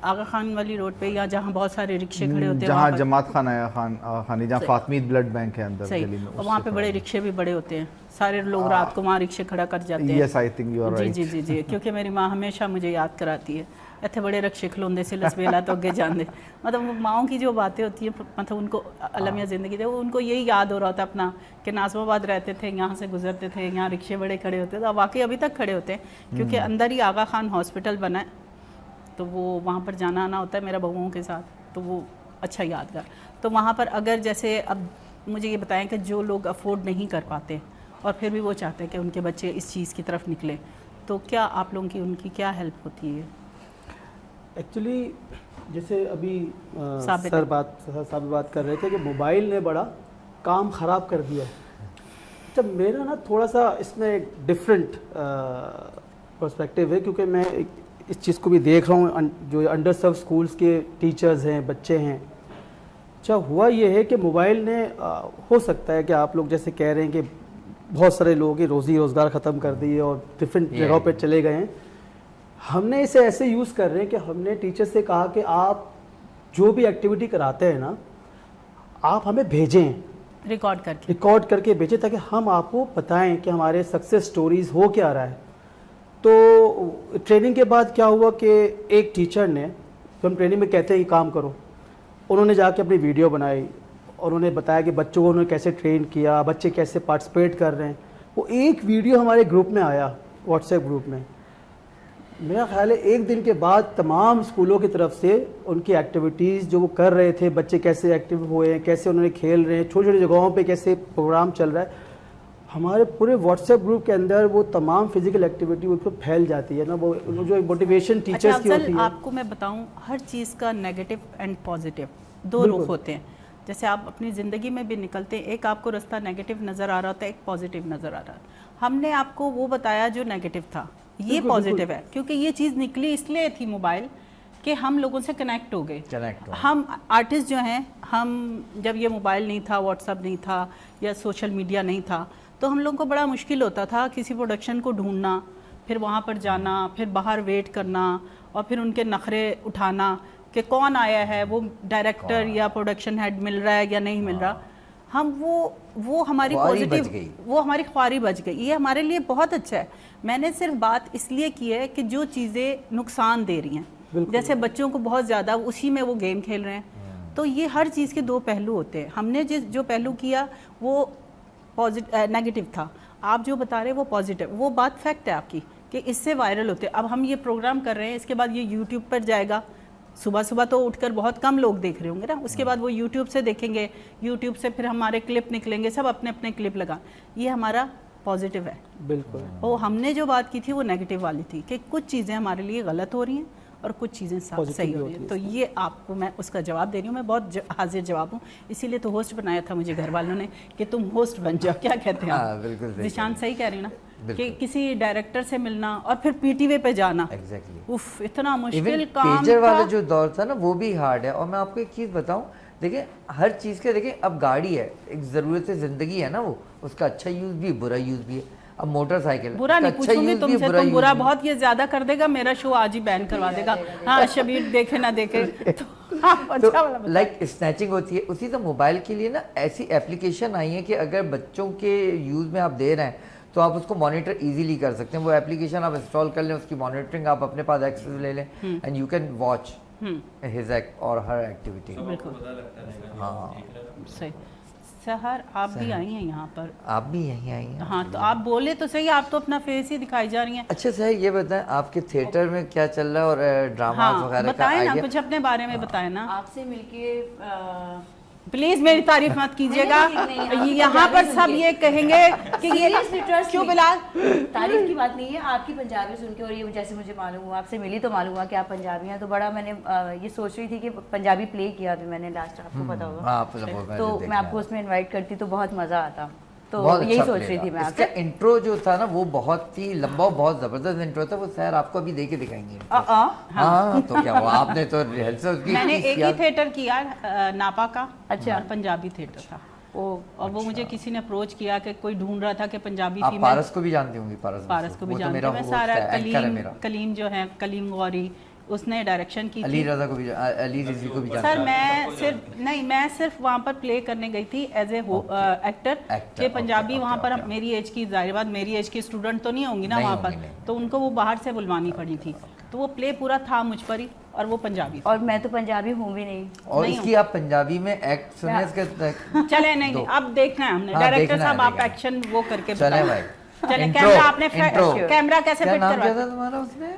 Speaker 2: आगा खान वाली रोड पे, या जहाँ बहुत सारे रिक्शे खड़े होते हैं
Speaker 4: जहाँ
Speaker 2: वहाँ पर?
Speaker 4: जमात खान आया खानी, जहाँ
Speaker 2: सही।
Speaker 4: फातमीद ब्लड बैंक है अंदर
Speaker 2: सही।
Speaker 4: गली में,
Speaker 2: और वहाँ पे बड़े रिक्शे भी बड़े होते हैं, सारे लोग रात को वहाँ रिक्शे खड़ा कर जाते हैं।
Speaker 4: Yes, I think you are
Speaker 2: जी
Speaker 4: राइट।
Speaker 2: जी जी जी, क्योंकि मेरी माँ हमेशा मुझे याद कराती है, इतने बड़े रक्षे खिलौंदे से लसबेला तो अगे जाने। मतलब वो माओं की जो बातें होती हैं, मतलब उनको अलमिया ज़िंदगी दे, वो उनको यही याद हो रहा था अपना कि नाज़िमाबाद रहते थे, यहाँ से गुजरते थे, यहाँ रिक्शे बड़े खड़े होते थे। वाकई अभी तक खड़े होते हैं, क्योंकि अंदर ही आगा खान हॉस्पिटल बना है, तो वो वहाँ पर जाना आना होता है मेरा बहूओं के साथ, तो वो अच्छा यादगार। तो वहाँ पर अगर जैसे अब मुझे ये बताएं कि जो लोग अफोर्ड नहीं कर पाते और फिर भी वो चाहते हैं कि उनके बच्चे इस चीज़ की तरफ निकले, तो क्या आप लोगों की उनकी क्या हेल्प होती है?
Speaker 3: एक्चुअली जैसे अभी
Speaker 2: साबित
Speaker 3: साहब बात कर रहे थे कि मोबाइल ने बड़ा काम ख़राब कर दिया है। अच्छा, मेरा ना थोड़ा सा इसमें एक डिफरेंट पर्सपेक्टिव है, क्योंकि मैं इस चीज़ को भी देख रहा हूँ, जो अंडर सर्व स्कूल्स के टीचर्स हैं, बच्चे हैं। अच्छा, हुआ ये है कि मोबाइल ने हो सकता है कि आप लोग जैसे कह रहे हैं कि बहुत सारे लोगों की रोज़ी रोज़गार ख़त्म कर दी है और डिफरेंट जगहों पे चले गए हैं। हमने इसे ऐसे यूज़ कर रहे हैं कि हमने टीचर से कहा कि आप जो भी एक्टिविटी कराते हैं ना, आप हमें भेजें, रिकॉर्ड करके भेजें, ताकि हम आपको बताएं कि हमारे सक्सेस स्टोरीज़ हो क्या रहा है। तो ट्रेनिंग के बाद क्या हुआ कि एक टीचर ने, जो हम ट्रेनिंग में कहते हैं कि काम करो, उन्होंने जाके अपनी वीडियो बनाई और उन्होंने बताया कि बच्चों को उन्होंने कैसे ट्रेन किया, बच्चे कैसे पार्टिसिपेट कर रहे हैं। वो एक वीडियो हमारे ग्रुप में आया, व्हाट्सएप ग्रुप में। मेरा ख्याल है एक दिन के बाद तमाम स्कूलों की तरफ से उनकी एक्टिविटीज़ जो वो कर रहे थे, बच्चे कैसे एक्टिव हुए हैं, कैसे उन्होंने खेल रहे हैं, छोटी छोटी जगहों पे कैसे प्रोग्राम चल रहा है, हमारे पूरे व्हाट्सएप ग्रुप के अंदर वो तमाम फिजिकल एक्टिविटी उस पर फैल जाती है ना। वो जो मोटिवेशन टीचर्स की होती है।
Speaker 2: आपको मैं बताऊं, हर चीज़ का नेगेटिव एंड पॉजिटिव दो रुख होते हैं। जैसे आप अपनी ज़िंदगी में भी निकलते हैं, एक आपको रास्ता नेगेटिव नज़र आ रहा होता है, एक पॉजिटिव नज़र आ रहा है। हमने आपको वो बताया जो नेगेटिव था, ये पॉजिटिव है, क्योंकि ये चीज़ निकली इसलिए थी मोबाइल कि हम लोगों से कनेक्ट हो गए। हम आर्टिस्ट जो हैं, हम जब ये मोबाइल नहीं था, व्हाट्सअप नहीं था या सोशल मीडिया नहीं था, तो हम लोगों को बड़ा मुश्किल होता था किसी प्रोडक्शन को ढूंढना, फिर वहाँ पर जाना, फिर बाहर वेट करना और फिर उनके नखरे उठाना कि कौन आया है, वो डायरेक्टर या प्रोडक्शन हेड मिल रहा है या नहीं मिल रहा। हम वो हमारी पॉजिटिव, वो हमारी ख्वारी बच गई। ये हमारे लिए बहुत अच्छा है। मैंने सिर्फ बात इसलिए की है कि जो चीज़ें नुकसान दे रही हैं, जैसे बच्चों को बहुत ज़्यादा उसी में वो गेम खेल रहे हैं, तो ये हर चीज़ के दो पहलू होते हैं। हमने जो पहलू किया वो नेगेटिव था, आप जो बता रहे हैं वो पॉजिटिव। वो बात फैक्ट है आपकी कि इससे वायरल होते हैं। अब हम ये प्रोग्राम कर रहे हैं, इसके बाद ये यूट्यूब पर जाएगा। सुबह सुबह तो उठकर बहुत कम लोग देख रहे होंगे ना, उसके बाद वो यूट्यूब से देखेंगे, यूट्यूब से फिर हमारे क्लिप निकलेंगे, सब अपने अपने क्लिप लगा। ये हमारा पॉजिटिव है।
Speaker 3: बिल्कुल।
Speaker 2: और हमने जो बात की थी वो नेगेटिव वाली थी कि कुछ चीज़ें हमारे लिए गलत हो रही हैं और कुछ चीज़ें सही हो रही हैं। तो ये आपको मैं उसका जवाब दे रही हूँ। मैं बहुत हाजिर जवाब हूँ, इसीलिए तो होस्ट बनाया था मुझे घर वालों ने कि तुम होस्ट बन जाओ। क्या कहते हैं आप?
Speaker 5: बिल्कुल
Speaker 2: जिशान सही कह रही ना कि किसी डायरेक्टर से मिलना और फिर पीटीवी पे जाना, उफ, इतना मुश्किल काम
Speaker 5: पेजर वाला जो दौर था ना, वो भी हार्ड है। और मैं आपको एक चीज़ बताऊं, देखिए हर चीज़ के, देखिए अब गाड़ी है, एक ज़रूरत ज़िंदगी है ना, वो उसका अच्छा यूज़ भी है, बुरा यूज़ भी है। अब मोटरसाइकिल
Speaker 2: बुरा नहीं पूछूंगी तुमसे, तुम बुरा बहुत ये ज्यादा कर देगा, मेरा शो आज ही बैन करवा देगा। हाँ, शबीर देखे ना देखे तो अच्छा वाला
Speaker 5: लाइक स्नैचिंग होती है। उसी तो मोबाइल के लिए ना ऐसी एप्लीकेशन आई है कि अगर बच्चों के यूज़ में आप दे रहे हैं तो आप उसको मॉनिटर इजीली कर सकते हैं। वो एप्लीकेशन आप इंस्टॉल कर लें, उसकी मॉनिटरिंग आप अपने पास एक्सेस ले लें and you can watch his act और हर एक्टिविटी। हाँ
Speaker 2: सही। सहर, आप भी आई हैं यहाँ पर?
Speaker 5: आप भी यहीं आई हैं?
Speaker 2: हाँ, तो आप बोले तो सही, आप तो अपना फेस ही दिखाई जा रही हैं।
Speaker 5: अच्छा सहर, ये बताएं आपके थिएटर में क्या चल रहा है और ड्रामा वगैरह का
Speaker 2: बताएं ना,
Speaker 5: आइडिया?
Speaker 2: कुछ अपने बारे में बताएं ना।
Speaker 6: आपसे मिलके
Speaker 2: प्लीज मेरी तारीफ मत कीजिएगा, यहाँ पर सब ये कहेंगे कि ये क्यों बिलाल।
Speaker 6: तारीफ की बात नहीं है, आपकी पंजाबी सुन के, और ये जैसे मुझे मालूम हुआ, आपसे मिली तो मालूम हुआ कि आप पंजाबी हैं, तो बड़ा मैंने ये सोच रही थी कि पंजाबी प्ले किया अभी मैंने लास्ट, आपको पता होगा, तो मैं आपको उसमें इन्वाइट करती तो बहुत मजा आता, तो यही सोच रही थी मैं आपसे।
Speaker 5: इंट्रो जो था ना वो बहुत ही लंबा और बहुत जबरदस्त इंट्रो था, वो सर आपको अभी दे के दिखाएंगे। हाँ तो क्या हुआ, आपने तो रिहर्सल की।
Speaker 2: मैंने एक ही थिएटर किया नापा का,
Speaker 6: अच्छा,
Speaker 2: और पंजाबी थिएटर था और वो मुझे किसी ने अप्रोच किया कि कोई ढूंढ रहा था कि पंजाबी
Speaker 5: आप
Speaker 2: फीमेल।
Speaker 5: पारस को भी जानती होंगी?
Speaker 2: पारस को भी जानती हूँ मैं, सारा कलीम जो है, कलीम गौरी, उसने डायरेक्शन की
Speaker 5: अली
Speaker 2: थी।
Speaker 5: रजा को भी, अली रिजवी को भी जानती
Speaker 2: सर मैं सिर्फ वहाँ पर प्ले करने गई थी एज ए एक्टर कि पंजाबी वहाँ पर मेरी एज की, जाहिर बात मेरी एज की स्टूडेंट तो नहीं होंगी ना वहाँ पर, तो उनको वो बाहर से बुलवानी पड़ी थी, तो वो प्ले पूरा था मुझ पर ही, और वो पंजाबी।
Speaker 6: और मैं तो पंजाबी हूँ भी नहीं।
Speaker 5: और इसकी आप पंजाबी में एक्ट सुने इसके?
Speaker 2: चले नहीं, अब देखना है हमने, डायरेक्टर साहब आप एक्शन वो करके
Speaker 5: चले भाई,
Speaker 2: चले। कैमरा आपने कैमरा कैसे फिट करवाया
Speaker 5: तुम्हारा उसने?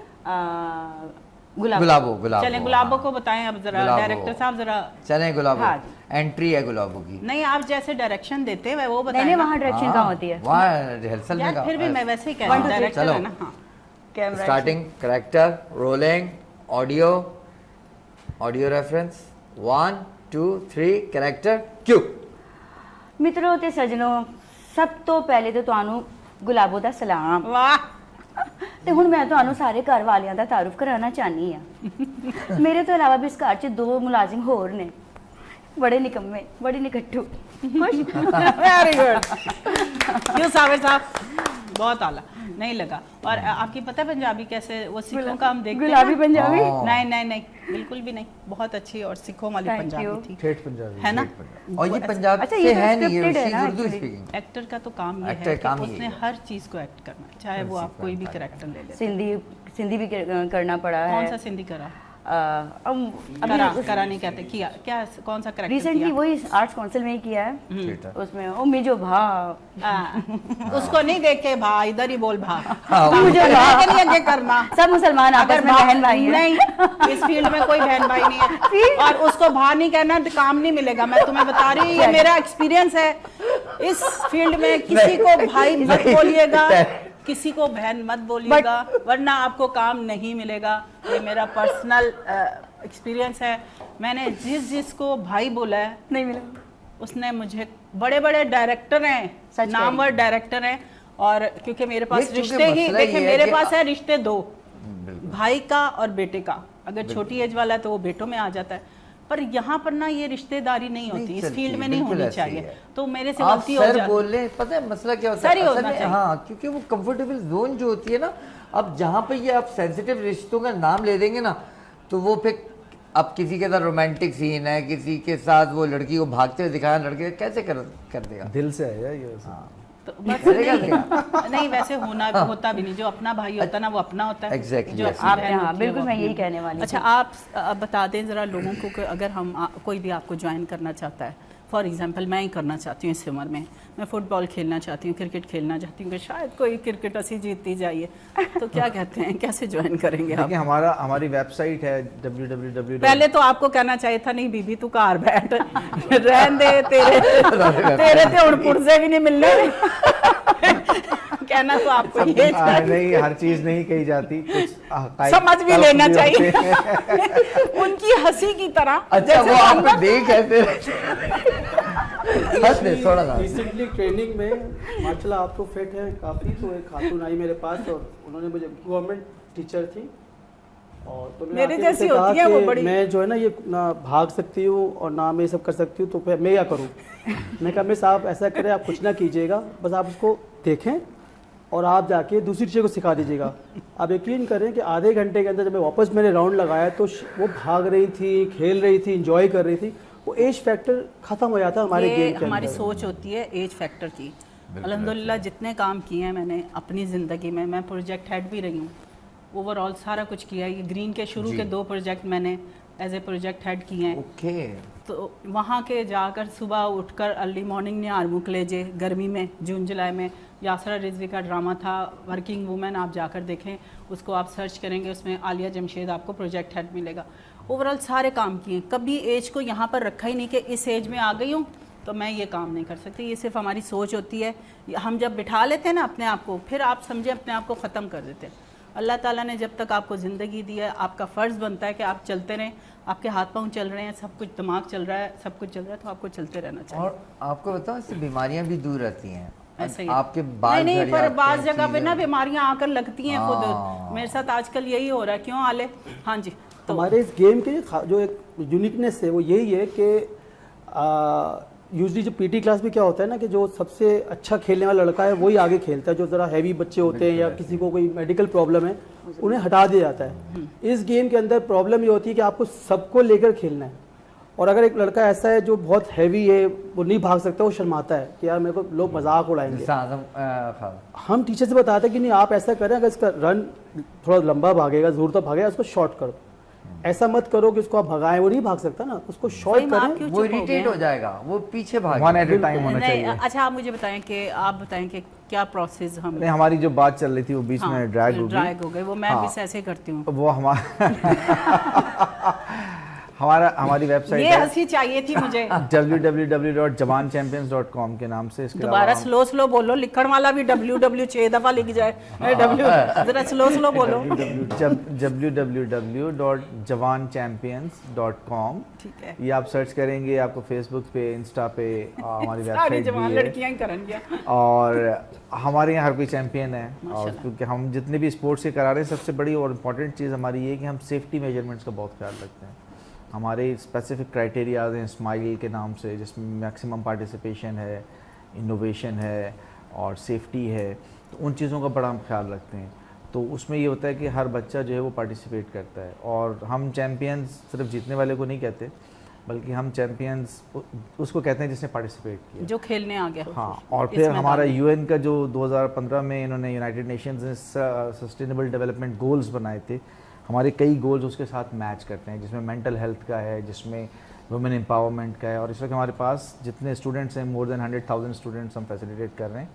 Speaker 6: गुलाबो।
Speaker 2: चले गुलाबो को बताएं अब जरा, डायरेक्टर साहब जरा।
Speaker 5: चले गुलाबो, एंट्री है गुलाबो की।
Speaker 2: नहीं, आप जैसे डायरेक्शन देते हैं वो बताएं।
Speaker 6: नहीं, वहाँ डायरेक्शन कहाँ होती है?
Speaker 5: वहाँ रिहर्सल में।
Speaker 2: फिर भी मैं वैसे ही कह रही हूँ, डायरेक्टर है ना। हाँ,
Speaker 6: camera
Speaker 5: starting, character, rolling, audio, audio reference, 1 2 3 character Q.
Speaker 6: मित्रों ते सजनों, सब तो पहले तो ਤੁਹਾਨੂੰ ਗੁਲਾਬੋ ਦਾ ਸਲਾਮ।
Speaker 2: वाह।
Speaker 6: ਤੇ ਹੁਣ ਮੈਂ ਤੁਹਾਨੂੰ ਸਾਰੇ ਘਰ ਵਾਲਿਆਂ ਦਾ ਤਾਰਫ ਕਰਾਉਣਾ ਚਾਹਨੀ ਆ। ਮੇਰੇ ਤੋਂ ਇਲਾਵਾ ਵੀ ਇਸ ਘਰ 'ਚ 2 ਮੁਲਾਜ਼ਮ ਹੋਰ ਨੇ, ਬੜੇ ਨਿਕੰਮੇ, ਬੜੇ ਨਿਕੱਟੂ।
Speaker 2: Very good. क्यों साबिर साहब, बहुत आला, नहीं लगा। और आपकी पता है पंजाबी कैसे, वो सिखों का हम देखते हैं
Speaker 6: गुलाबी
Speaker 2: ना?
Speaker 6: पंजाबी?
Speaker 2: नहीं, बिल्कुल भी नहीं, बहुत अच्छी और सिखों वाली
Speaker 6: Thank
Speaker 2: पंजाबी
Speaker 6: you.
Speaker 2: थी,
Speaker 3: ठेठ पंजाबी
Speaker 2: है ना।
Speaker 5: और ये पंजाब
Speaker 6: अच्छा,
Speaker 5: से
Speaker 6: ये तो
Speaker 5: है नहीं,
Speaker 6: scripted है
Speaker 5: ये
Speaker 6: ना
Speaker 5: उर्दू
Speaker 6: actually?
Speaker 5: स्पीकिंग।
Speaker 2: एक्टर का तो काम ये
Speaker 5: एक्टर
Speaker 2: है
Speaker 5: काम
Speaker 2: कि
Speaker 5: ये
Speaker 2: उसने
Speaker 5: है।
Speaker 2: हर चीज को एक्ट करना है, चाहे वो आप कोई भी कैरेक्टर ले ले।
Speaker 6: सिंधी भी करना पड़ा है।
Speaker 2: कौन सा सिंधी करा?
Speaker 6: अभी
Speaker 2: करा नहीं कहते, किया क्या, कौन सा कैरेक्टर
Speaker 6: रिसेंटली
Speaker 2: किया?
Speaker 6: वही आर्ट्स काउंसिल में ही किया है, उसमें ओ मिजो भा।
Speaker 2: उसको नहीं देख के भा, इधर ही बोल भा,
Speaker 6: मुझे
Speaker 2: मुझे नहीं आगे करना।
Speaker 6: सब मुसलमान आपस में बहन भाई हैं।
Speaker 2: नहीं, इस फील्ड में कोई बहन भाई नहीं है, और उसको भा नहीं कहना तो काम नहीं मिलेगा। मैं तुम्हें बता रही हूँ, ये मेरा एक्सपीरियंस है इस फील्ड में। किसी को भाई मत बोलिएगा, किसी को बहन मत बोलिएगा, वरना आपको काम नहीं मिलेगा। ये मेरा पर्सनल एक्सपीरियंस है। मैंने जिसको भाई बोला है,
Speaker 6: नहीं मिला,
Speaker 2: उसने मुझे, बड़े बड़े डायरेक्टर हैं, नामवर डायरेक्टर हैं, और क्योंकि मेरे पास रिश्ते ही, देखिए मेरे पास है रिश्ते 2, भाई का और बेटे का। अगर छोटी एज वाला है तो वो बेटों में आ जाता है, पर यहाँ पर ना ये रिश्तेदारी नहीं होती, इस फील्ड में नहीं होनी चाहिए। तो मेरे से गलती हो जाती है।
Speaker 5: बोल रहे, पता है मसला क्या होता है असल में? हाँ, क्योंकि वो कंफर्टेबल जोन जो होती है ना, अब जहाँ पे ये आप सेंसिटिव रिश्तों का नाम ले देंगे ना, तो वो फिर अब किसी के साथ रोमांटिक सीन है, किसी के साथ वो लड़की को भागते हुए दिखाया, लड़के कैसे कर देगा?
Speaker 3: दिल से आया ये।
Speaker 2: तो बस नहीं, वैसे होता भी नहीं। जो अपना भाई होता है ना, वो अपना होता है।
Speaker 5: Exactly,
Speaker 2: जो
Speaker 5: yes.
Speaker 2: अपनी
Speaker 6: आप
Speaker 2: बहन
Speaker 6: हाँ,
Speaker 2: होती है,
Speaker 6: बिल्कुल
Speaker 2: वो
Speaker 6: मैं
Speaker 2: अपनी
Speaker 6: यही कहने वाली
Speaker 2: अच्छा, आप बता दें ज़रा लोगों को कि अगर हम कोई भी आपको ज्वाइन करना चाहता है, फॉर एग्जांपल मैं ही करना चाहती हूँ इस उम्र में, मैं फुटबॉल खेलना चाहती हूँ, क्रिकेट खेलना चाहती हूँ, कि शायद कोई क्रिकेट असी जीतती जाइए, तो क्या कहते हैं, कैसे ज्वाइन करेंगे आप?
Speaker 4: देखिए, हमारी वेबसाइट है www।
Speaker 2: पहले तो आपको कहना चाहिए था, नहीं बीबी तू कार बैठ, रहन दे, तेरे ते हुण पुर्जे भी नहीं मिलने। कहना तो आपको ये
Speaker 4: नहीं, हर चीज नहीं कही जाती, कुछ
Speaker 2: समझ भी लेना चाहिए। उनकी हंसी की तरह।
Speaker 5: अच्छा, वो आपको देख है फिर हंस दे थोड़ा सा।
Speaker 3: रिसेंटली ट्रेनिंग में माशाल्लाह आप तो फिट हैं काफ़ी, तो एक खातून आई मेरे पास और उन्होंने मुझे, गवर्नमेंट टीचर थी, और तो
Speaker 2: मेरे जैसी होती है वो बड़ी।
Speaker 3: मैं जो है ना ये ना भाग सकती हूँ और ना मैं ये सब कर सकती हूँ, तो फिर मैं क्या करूँ? मैं कहा मिस आप ऐसा करें, आप कुछ ना कीजिएगा, बस आप उसको देखें और आप जाके दूसरी टीचर को सिखा दीजिएगा। आप यकीन करें कि आधे घंटे के अंदर जब मैं वापस मैंने राउंड लगाया तो वो भाग रही थी, खेल रही थी, इंजॉय कर रही थी। वो एज फैक्टर खत्म हो जाता है हमारे गेम के
Speaker 2: हमारी
Speaker 3: अंदर।
Speaker 2: सोच होती है एज फैक्टर की। अल्हम्दुलिल्लाह जितने काम किए हैं मैंने अपनी ज़िंदगी में, मैं प्रोजेक्ट हेड भी रही हूँ, ओवरऑल सारा कुछ किया है। ये ग्रीन के शुरू के 2 प्रोजेक्ट मैंने एज ए प्रोजेक्ट हेड किए हैं।
Speaker 5: ओके।
Speaker 2: तो वहाँ के जाकर सुबह उठकर अर्ली मॉर्निंग ने आरमुक ले जे, गर्मी में जून जुलाई में यासरा रिजवी का ड्रामा था वर्किंग वुमेन, आप जाकर देखें, उसको आप सर्च करेंगे, उसमें आलिया जमशेद आपको प्रोजेक्ट हेड मिलेगा। ओवरऑल सारे काम किए, कभी एज को यहाँ पर रखा ही नहीं कि इस एज में आ गई हूँ तो मैं ये काम नहीं कर सकती। ये सिर्फ हमारी सोच होती है, हम जब बिठा लेते हैं ना अपने आप को, फिर आप समझे अपने आप को ख़त्म कर देते हैं। अल्लाह ताला ने जब तक आपको ज़िंदगी दी है, आपका फ़र्ज़ बनता है कि आप चलते रहें, आपके हाथ पाँव चल रहे हैं, सब कुछ दिमाग चल रहा है, सब कुछ चल रहा है, तो आपको चलते रहना चाहिए।
Speaker 5: और आपको बताओ इससे बीमारियां भी दूर रहती हैं।
Speaker 2: ऐसे ही
Speaker 5: आपके बाल
Speaker 2: नहीं
Speaker 5: झड़
Speaker 2: पर
Speaker 5: जाते
Speaker 2: बाज़
Speaker 5: हैं,
Speaker 2: जगह पे ना
Speaker 5: चीज़ें-
Speaker 2: बीमारियां आकर लगती हैं
Speaker 5: हाँ।
Speaker 2: खुद। मेरे साथ आजकल यही हो रहा है, क्यों आले? हाँ जी, तो
Speaker 3: हमारे इस गेम के जो एक यूनिकनेस है वो यही है कि यूजली जो पीटी क्लास में क्या होता है ना कि जो सबसे अच्छा खेलने वाला लड़का है वही आगे खेलता है, जो ज़रा हैवी बच्चे होते हैं या किसी को कोई मेडिकल प्रॉब्लम है उन्हें हटा दिया जाता है। इस गेम के अंदर प्रॉब्लम ये होती है कि आपको सबको लेकर खेलना है, और अगर एक लड़का ऐसा है जो बहुत हैवी है, वो नहीं भाग सकता, वो शर्माता है कि यार मेरे को लोग मजाक उड़ाएंगे।
Speaker 5: जैसे आजम खान।
Speaker 3: हम टीचर से बताते हैं कि नहीं आप ऐसा करें, अगर इसका रन थोड़ा लंबा भागेगा, दूर तक भागेगा, उसको शॉर्ट करो। ऐसा मत करो कि उसको आप भगाएं, वो नहीं भाग सकता ना, उसको शॉर्ट
Speaker 2: सही में आप
Speaker 3: करें।
Speaker 2: क्यों
Speaker 5: वो
Speaker 2: चुप हो गए
Speaker 5: इरिटेट
Speaker 2: हैं?
Speaker 5: हो जाएगा, वो पीछे भाग
Speaker 4: वन एट ए टाइम होना
Speaker 2: नहीं,
Speaker 4: चाहिए।
Speaker 2: अच्छा आप मुझे बताएं कि क्या प्रोसेस हम
Speaker 4: नहीं, हमारी जो बात चल रही थी वो बीच में ड्रैग हो गई।
Speaker 2: वो मैं भी
Speaker 4: हाँ।
Speaker 2: ऐसे ही करती हूँ।
Speaker 4: वो हमारी वेबसाइट
Speaker 2: ये हंसी चाहिए थी मुझे।
Speaker 4: www.javanchampions.com के नाम से। इसके
Speaker 2: दोबारा
Speaker 4: अलावा
Speaker 2: स्लो बोलो, लिखण वाला भी WW 6 दफा लिख जाए। W जरा स्लो बोलो।
Speaker 4: www.javanchampions.com,
Speaker 2: ठीक है।
Speaker 4: ये आप सर्च करेंगे, आपको फेसबुक पे, इंस्टा पे हमारी
Speaker 2: सारी
Speaker 4: वेबसाइट
Speaker 2: जवान
Speaker 4: भी है।
Speaker 2: लड़कियां ही करेंगे।
Speaker 4: और हमारे यहाँ हर कोई चैंपियन है, और क्योंकि हम जितने भी स्पोर्ट्स के करा रहे हैं, सबसे बड़ी और इम्पॉर्टेंट चीज़ हमारी ये है कि हम सेफ्टी मेजरमेंट्स का बहुत ख्याल रखते हैं। हमारे स्पेसिफिक क्राइटेरियाज हैं स्माइल के नाम से, जिसमें मैक्सिमम पार्टिसिपेशन है, इनोवेशन है और सेफ्टी है, तो उन चीज़ों का बड़ा हम ख्याल रखते हैं। तो उसमें ये होता है कि हर बच्चा जो है वो पार्टिसिपेट करता है, और हम चैम्पियंस सिर्फ जीतने वाले को नहीं कहते, बल्कि हम चैम्पियंस उसको कहते हैं जिसने पार्टिसिपेट किया,
Speaker 2: जो खेलने आ गया।
Speaker 4: हाँ। और फिर हमारा UN का जो 2015 में इन्होंने यूनाइटेड नेशंस ने सस्टेनेबल डेवलपमेंट गोल्स बनाए थे, हमारे कई गोल्स उसके साथ मैच करते हैं, जिसमें मेंटल हेल्थ का है, जिसमें वुमेन एम्पावरमेंट का है। और इस वक्त हमारे पास जितने स्टूडेंट्स हैं, मोर देन 100,000 स्टूडेंट्स हम फैसिलिटेट कर रहे हैं,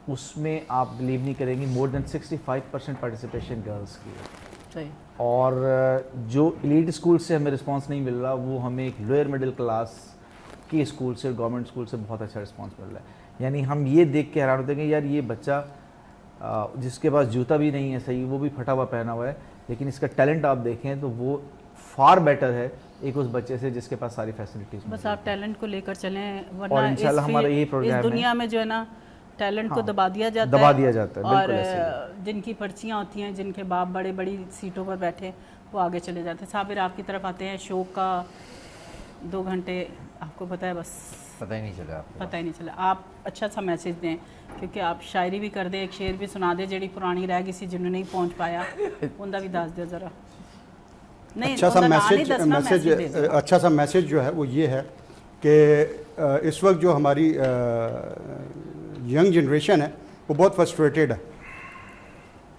Speaker 4: उसमें आप बिलीव नहीं करेंगी मोर देन 65% पार्टिसिपेशन गर्ल्स की है।
Speaker 2: सही।
Speaker 4: और जो एलीट स्कूल से हमें रिस्पांस नहीं मिल रहा, वो हमें एक लोअर मिडिल क्लास के स्कूल से, गवर्नमेंट स्कूल से बहुत अच्छा रिस्पांस मिल रहा है। यानी हम ये देख के हैरान होते हैं कि यार ये बच्चा जिसके पास जूता भी नहीं है सही, वो भी फटा हुआ पहना हुआ है, लेकिन इसका टैलेंट आप देखें तो वो फार बेटर है एक उस बच्चे से जिसके पास सारी फैसिलिटीज।
Speaker 2: बस आप टैलेंट को लेकर चलें,
Speaker 4: और
Speaker 2: वरना
Speaker 4: इंशाल्लाह हमारा यही प्रोग्राम है।
Speaker 2: इस दुनिया में जो है ना टैलेंट को
Speaker 4: हाँ,
Speaker 2: दबा दिया जाता
Speaker 4: दबा
Speaker 2: है।
Speaker 4: दिया जाता है,
Speaker 2: और
Speaker 4: बिल्कुल ऐसे
Speaker 2: जिनकी पर्चियाँ होती हैं, जिनके बाप बड़े बड़ी सीटों पर बैठे, वो आगे चले जाते हैं। साबिर आपकी तरफ आते हैं, शो का 2 घंटे आपको पता है, बस
Speaker 5: पता ही नहीं चला।
Speaker 2: पता ही नहीं चला। आप अच्छा सा मैसेज दें, क्योंकि आप शायरी भी कर दें, एक शेर भी सुना दें ਜਿਹੜੀ पुरानी रह गई सी जिन्होंने नहीं पहुंच पाया, उनका भी दस दो ज़रा। नहीं,
Speaker 7: अच्छा सा
Speaker 2: उनका नाम नहीं
Speaker 7: मैसेज
Speaker 2: दसना, मैसेज दे दो।
Speaker 7: अच्छा सा मैसेज जो है वो ये है कि इस वक्त जो हमारी यंग जनरेशन है वो बहुत फ्रस्ट्रेटेड है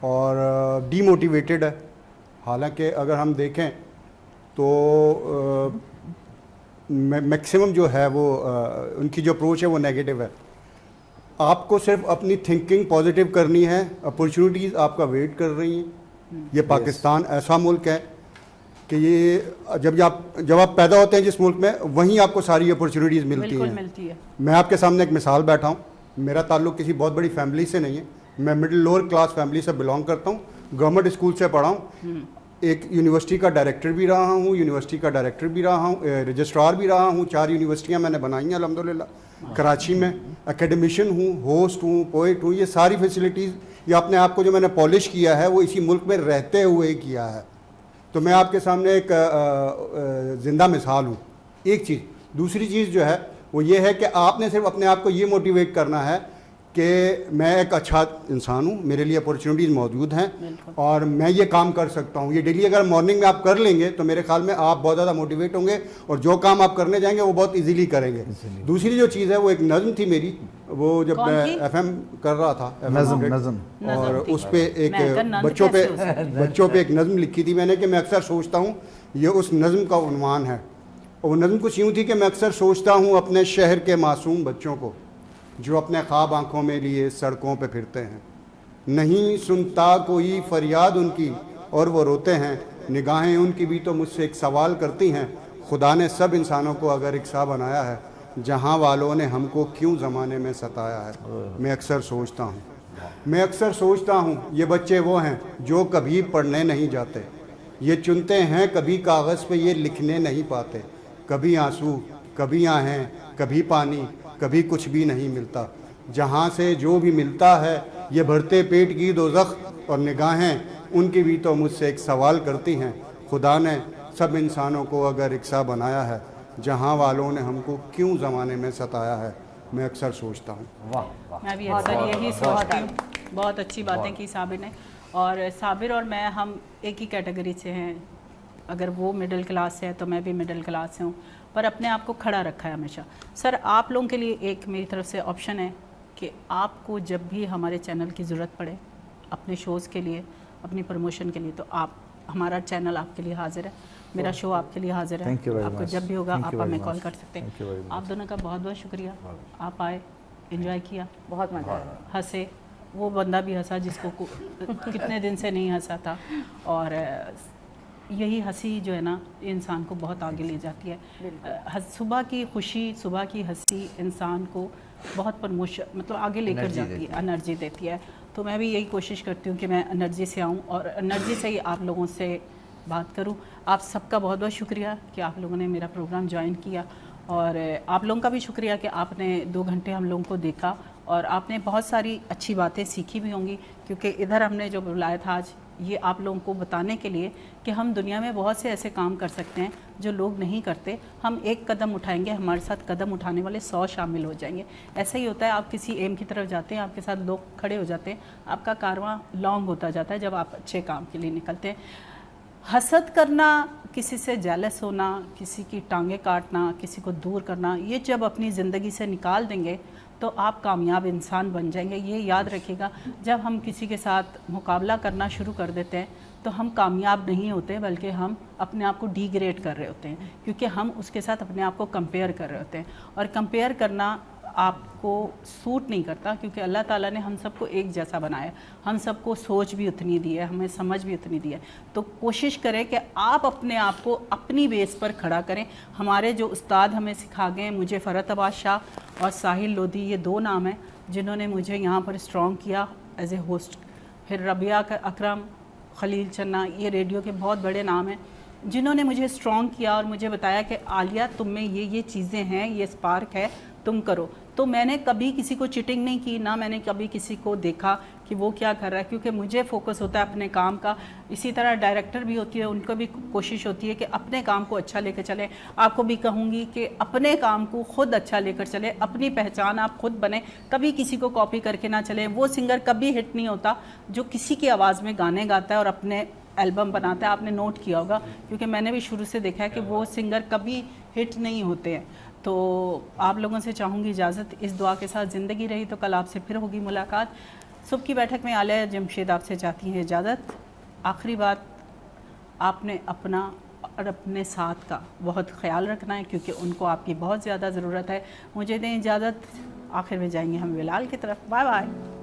Speaker 7: और डीमोटिवेटेड है। हालांकि अगर हम देखें तो मैक्सिमम जो है वो उनकी जो अप्रोच है वो नेगेटिव है। आपको सिर्फ अपनी थिंकिंग पॉजिटिव करनी है, अपॉर्चुनिटीज़ आपका वेट कर रही हैं। ये पाकिस्तान ऐसा मुल्क है कि ये जब आप पैदा होते हैं जिस मुल्क में, वहीं आपको सारी अपॉर्चुनिटीज़ मिलती हैं। मैं आपके सामने एक मिसाल बैठा हूँ, मेरा ताल्लुक़ किसी बहुत बड़ी फैमिली से नहीं है, मैं मिडिल लोअर क्लास फैमिली से बिलोंग करता हूँ, गवर्नमेंट स्कूल से पढ़ा हूँ, एक यूनिवर्सिटी का डायरेक्टर भी रहा हूँ, रजिस्ट्रार भी रहा हूँ, 4 यूनिवर्सिटियाँ मैंने बनाई हैं अल्हम्दुलिल्लाह। कराची में एकेडमिशियन हूँ, होस्ट हूँ, पोइट हूँ। ये सारी फैसिलिटीज़, ये अपने आप को जो मैंने पॉलिश किया है वो इसी मुल्क में रहते हुए किया है। तो मैं आपके सामने एक ज़िंदा मिसाल हूँ। एक चीज़। दूसरी चीज़ जो है वो ये है कि आपने सिर्फ अपने आप को ये मोटिवेट करना है कि मैं एक अच्छा इंसान हूँ, मेरे लिए अपॉर्चुनिटीज़ मौजूद हैं और मैं ये काम कर सकता हूँ। ये डेली अगर मॉर्निंग में आप कर लेंगे तो मेरे ख्याल में आप बहुत ज़्यादा मोटिवेट होंगे और जो काम आप करने जाएंगे वो बहुत इजीली करेंगे। दूसरी जो चीज़ है वो एक नज़म थी मेरी, वो जब मैं FM कर रहा था,
Speaker 4: नज़म
Speaker 7: और उस पर एक बच्चों पे एक नज़म लिखी थी मैंने कि मैं अक्सर सोचता हूँ, ये उस नज़म का उन्वान है। और वो नज़म कुछ यूँ थी कि मैं अक्सर सोचता हूँ अपने शहर के मासूम बच्चों को जो अपने ख्वाब आंखों में लिए सड़कों पे फिरते हैं, नहीं सुनता कोई फरियाद उनकी और वो रोते हैं, निगाहें उनकी भी तो मुझसे एक सवाल करती हैं, खुदा ने सब इंसानों को अगर एक सा बनाया है, जहाँ वालों ने हमको क्यों ज़माने में सताया है। मैं अक्सर सोचता हूँ ये बच्चे वो हैं जो कभी पढ़ने नहीं जाते, ये चुनते हैं कभी कागज़ पे ये लिखने नहीं पाते, कभी आंसू कभी आहें कभी पानी, कभी कुछ भी नहीं मिलता, जहाँ से जो भी मिलता है ये भरते पेट की दोज़ख, और निगाहें उनकी भी तो मुझसे एक सवाल करती हैं, खुदा ने सब इंसानों को अगर एक सा बनाया है, जहाँ वालों ने हमको क्यों ज़माने में सताया है। मैं अक्सर सोचता हूँ।
Speaker 2: मैं भी अक्सर यही सोचती हूँ। बहुत अच्छी बातें की साबिर ने, और साबिर और मैं हम एक ही कैटेगरी से हैं। अगर वो मिडिल क्लास से है तो मैं भी मिडिल क्लास से हूँ, पर अपने आप को खड़ा रखा है हमेशा। सर, आप लोगों के लिए एक मेरी तरफ से ऑप्शन है कि आपको जब भी हमारे चैनल की ज़रूरत पड़े अपने शोज़ के लिए, अपनी प्रमोशन के लिए, तो आप, हमारा चैनल आपके लिए हाजिर है, मेरा शो आपके लिए हाजिर है। आपको जब भी होगा आप हमें कॉल कर सकते हैं। आप दोनों का बहुत बहुत शुक्रिया, आप आए, एंजॉय किया,
Speaker 6: बहुत मज़ा आया,
Speaker 2: हंसे, वो बंदा भी हंसा जिसको कितने दिन से नहीं हंसा था, और यही हंसी जो है ना इंसान को बहुत आगे ले जाती है। सुबह की खुशी, सुबह की हंसी इंसान को बहुत प्रमोशन, मतलब आगे लेकर जाती है, एनर्जी देती है। तो मैं भी यही कोशिश करती हूँ कि मैं एनर्जी से आऊँ और एनर्जी से ही आप लोगों से बात करूँ। आप सबका बहुत बहुत शुक्रिया कि आप लोगों ने मेरा प्रोग्राम ज्वाइन किया, और आप लोगों का भी शुक्रिया कि आपने 2 घंटे हम लोगों को देखा, और आपने बहुत सारी अच्छी बातें सीखी भी होंगी, क्योंकि इधर हमने जो बुलाया था आज ये आप लोगों को बताने के लिए कि हम दुनिया में बहुत से ऐसे काम कर सकते हैं जो लोग नहीं करते। हम एक कदम उठाएंगे, हमारे साथ कदम उठाने वाले 100 शामिल हो जाएंगे। ऐसा ही होता है, आप किसी एम की तरफ जाते हैं, आपके साथ लोग खड़े हो जाते हैं, आपका कारवां लॉन्ग होता जाता है जब आप अच्छे काम के लिए निकलते हैं। हसद करना, किसी से जेलस होना, किसी की टांगें काटना, किसी को दूर करना, ये जब अपनी ज़िंदगी से निकाल देंगे तो आप कामयाब इंसान बन जाएंगे। ये याद रखिएगा, जब हम किसी के साथ मुकाबला करना शुरू कर देते हैं तो हम कामयाब नहीं होते, बल्कि हम अपने आप को डिग्रेड कर रहे होते हैं, क्योंकि हम उसके साथ अपने आप को कंपेयर कर रहे होते हैं। और कंपेयर करना आपको सूट नहीं करता, क्योंकि अल्लाह ताला ने हम सबको एक जैसा बनाया, हम सबको सोच भी उतनी दी है, हमें समझ भी उतनी दी है। तो कोशिश करें कि आप अपने आप को अपनी बेस पर खड़ा करें। हमारे जो उस्ताद हमें सिखा गए, मुझे फ़रत अब्बास शाह और साहिल लोधी, ये 2 नाम हैं जिन्होंने मुझे यहाँ पर स्ट्रॉन्ग किया एज ए होस्ट। फिर रबिया अकरम, खलील चन्ना, ये रेडियो के बहुत बड़े नाम हैं जिन्होंने मुझे स्ट्रॉन्ग किया और मुझे बताया कि आलिया तुम में ये चीज़ें हैं, ये स्पार्क है, तुम करो। तो मैंने कभी किसी को चीटिंग नहीं की, ना मैंने कभी किसी को देखा कि वो क्या कर रहा है, क्योंकि मुझे फोकस होता है अपने काम का। इसी तरह डायरेक्टर भी होती है, उनको भी कोशिश होती है कि अपने काम को अच्छा लेकर चलें। आपको भी कहूँगी कि अपने काम को खुद अच्छा लेकर चलें, अपनी पहचान आप खुद बने, कभी किसी को कॉपी करके ना चलें। वो सिंगर कभी हिट नहीं होता जो किसी की आवाज़ में गाने गाता है और अपने एल्बम बनाता है। आपने नोट किया होगा, क्योंकि मैंने भी शुरू से देखा है कि वो सिंगर कभी हिट नहीं होते हैं। तो आप लोगों से चाहूँगी इजाज़त, इस दुआ के साथ ज़िंदगी रही तो कल आपसे फिर होगी मुलाकात। सुबह की बैठक में आलिया जमशेद आपसे चाहती हैं इजाज़त। आखिरी बात, आपने अपना और अपने साथ का बहुत ख्याल रखना है, क्योंकि उनको आपकी बहुत ज़्यादा ज़रूरत है। मुझे दें इजाज़त, आखिर में जाएंगे हम बिलाल की तरफ। Bye bye.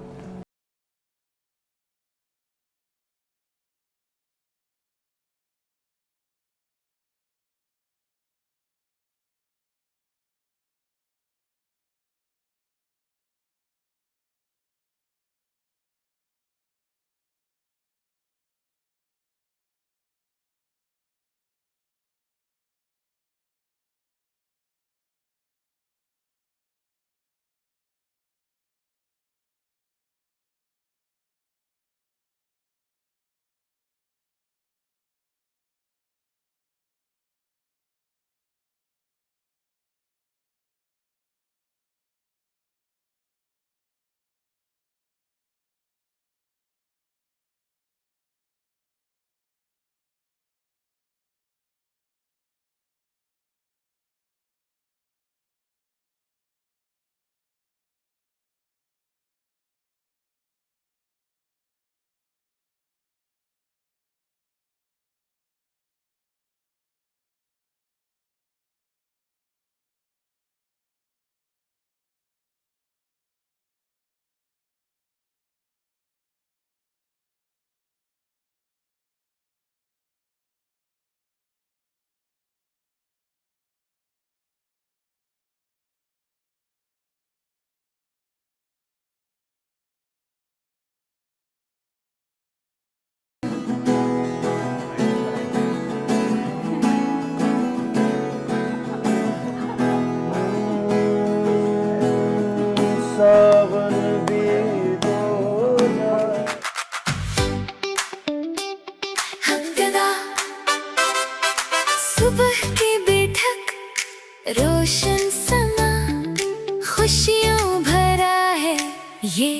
Speaker 1: की बैठक रोशन समा खुशियों भरा है ये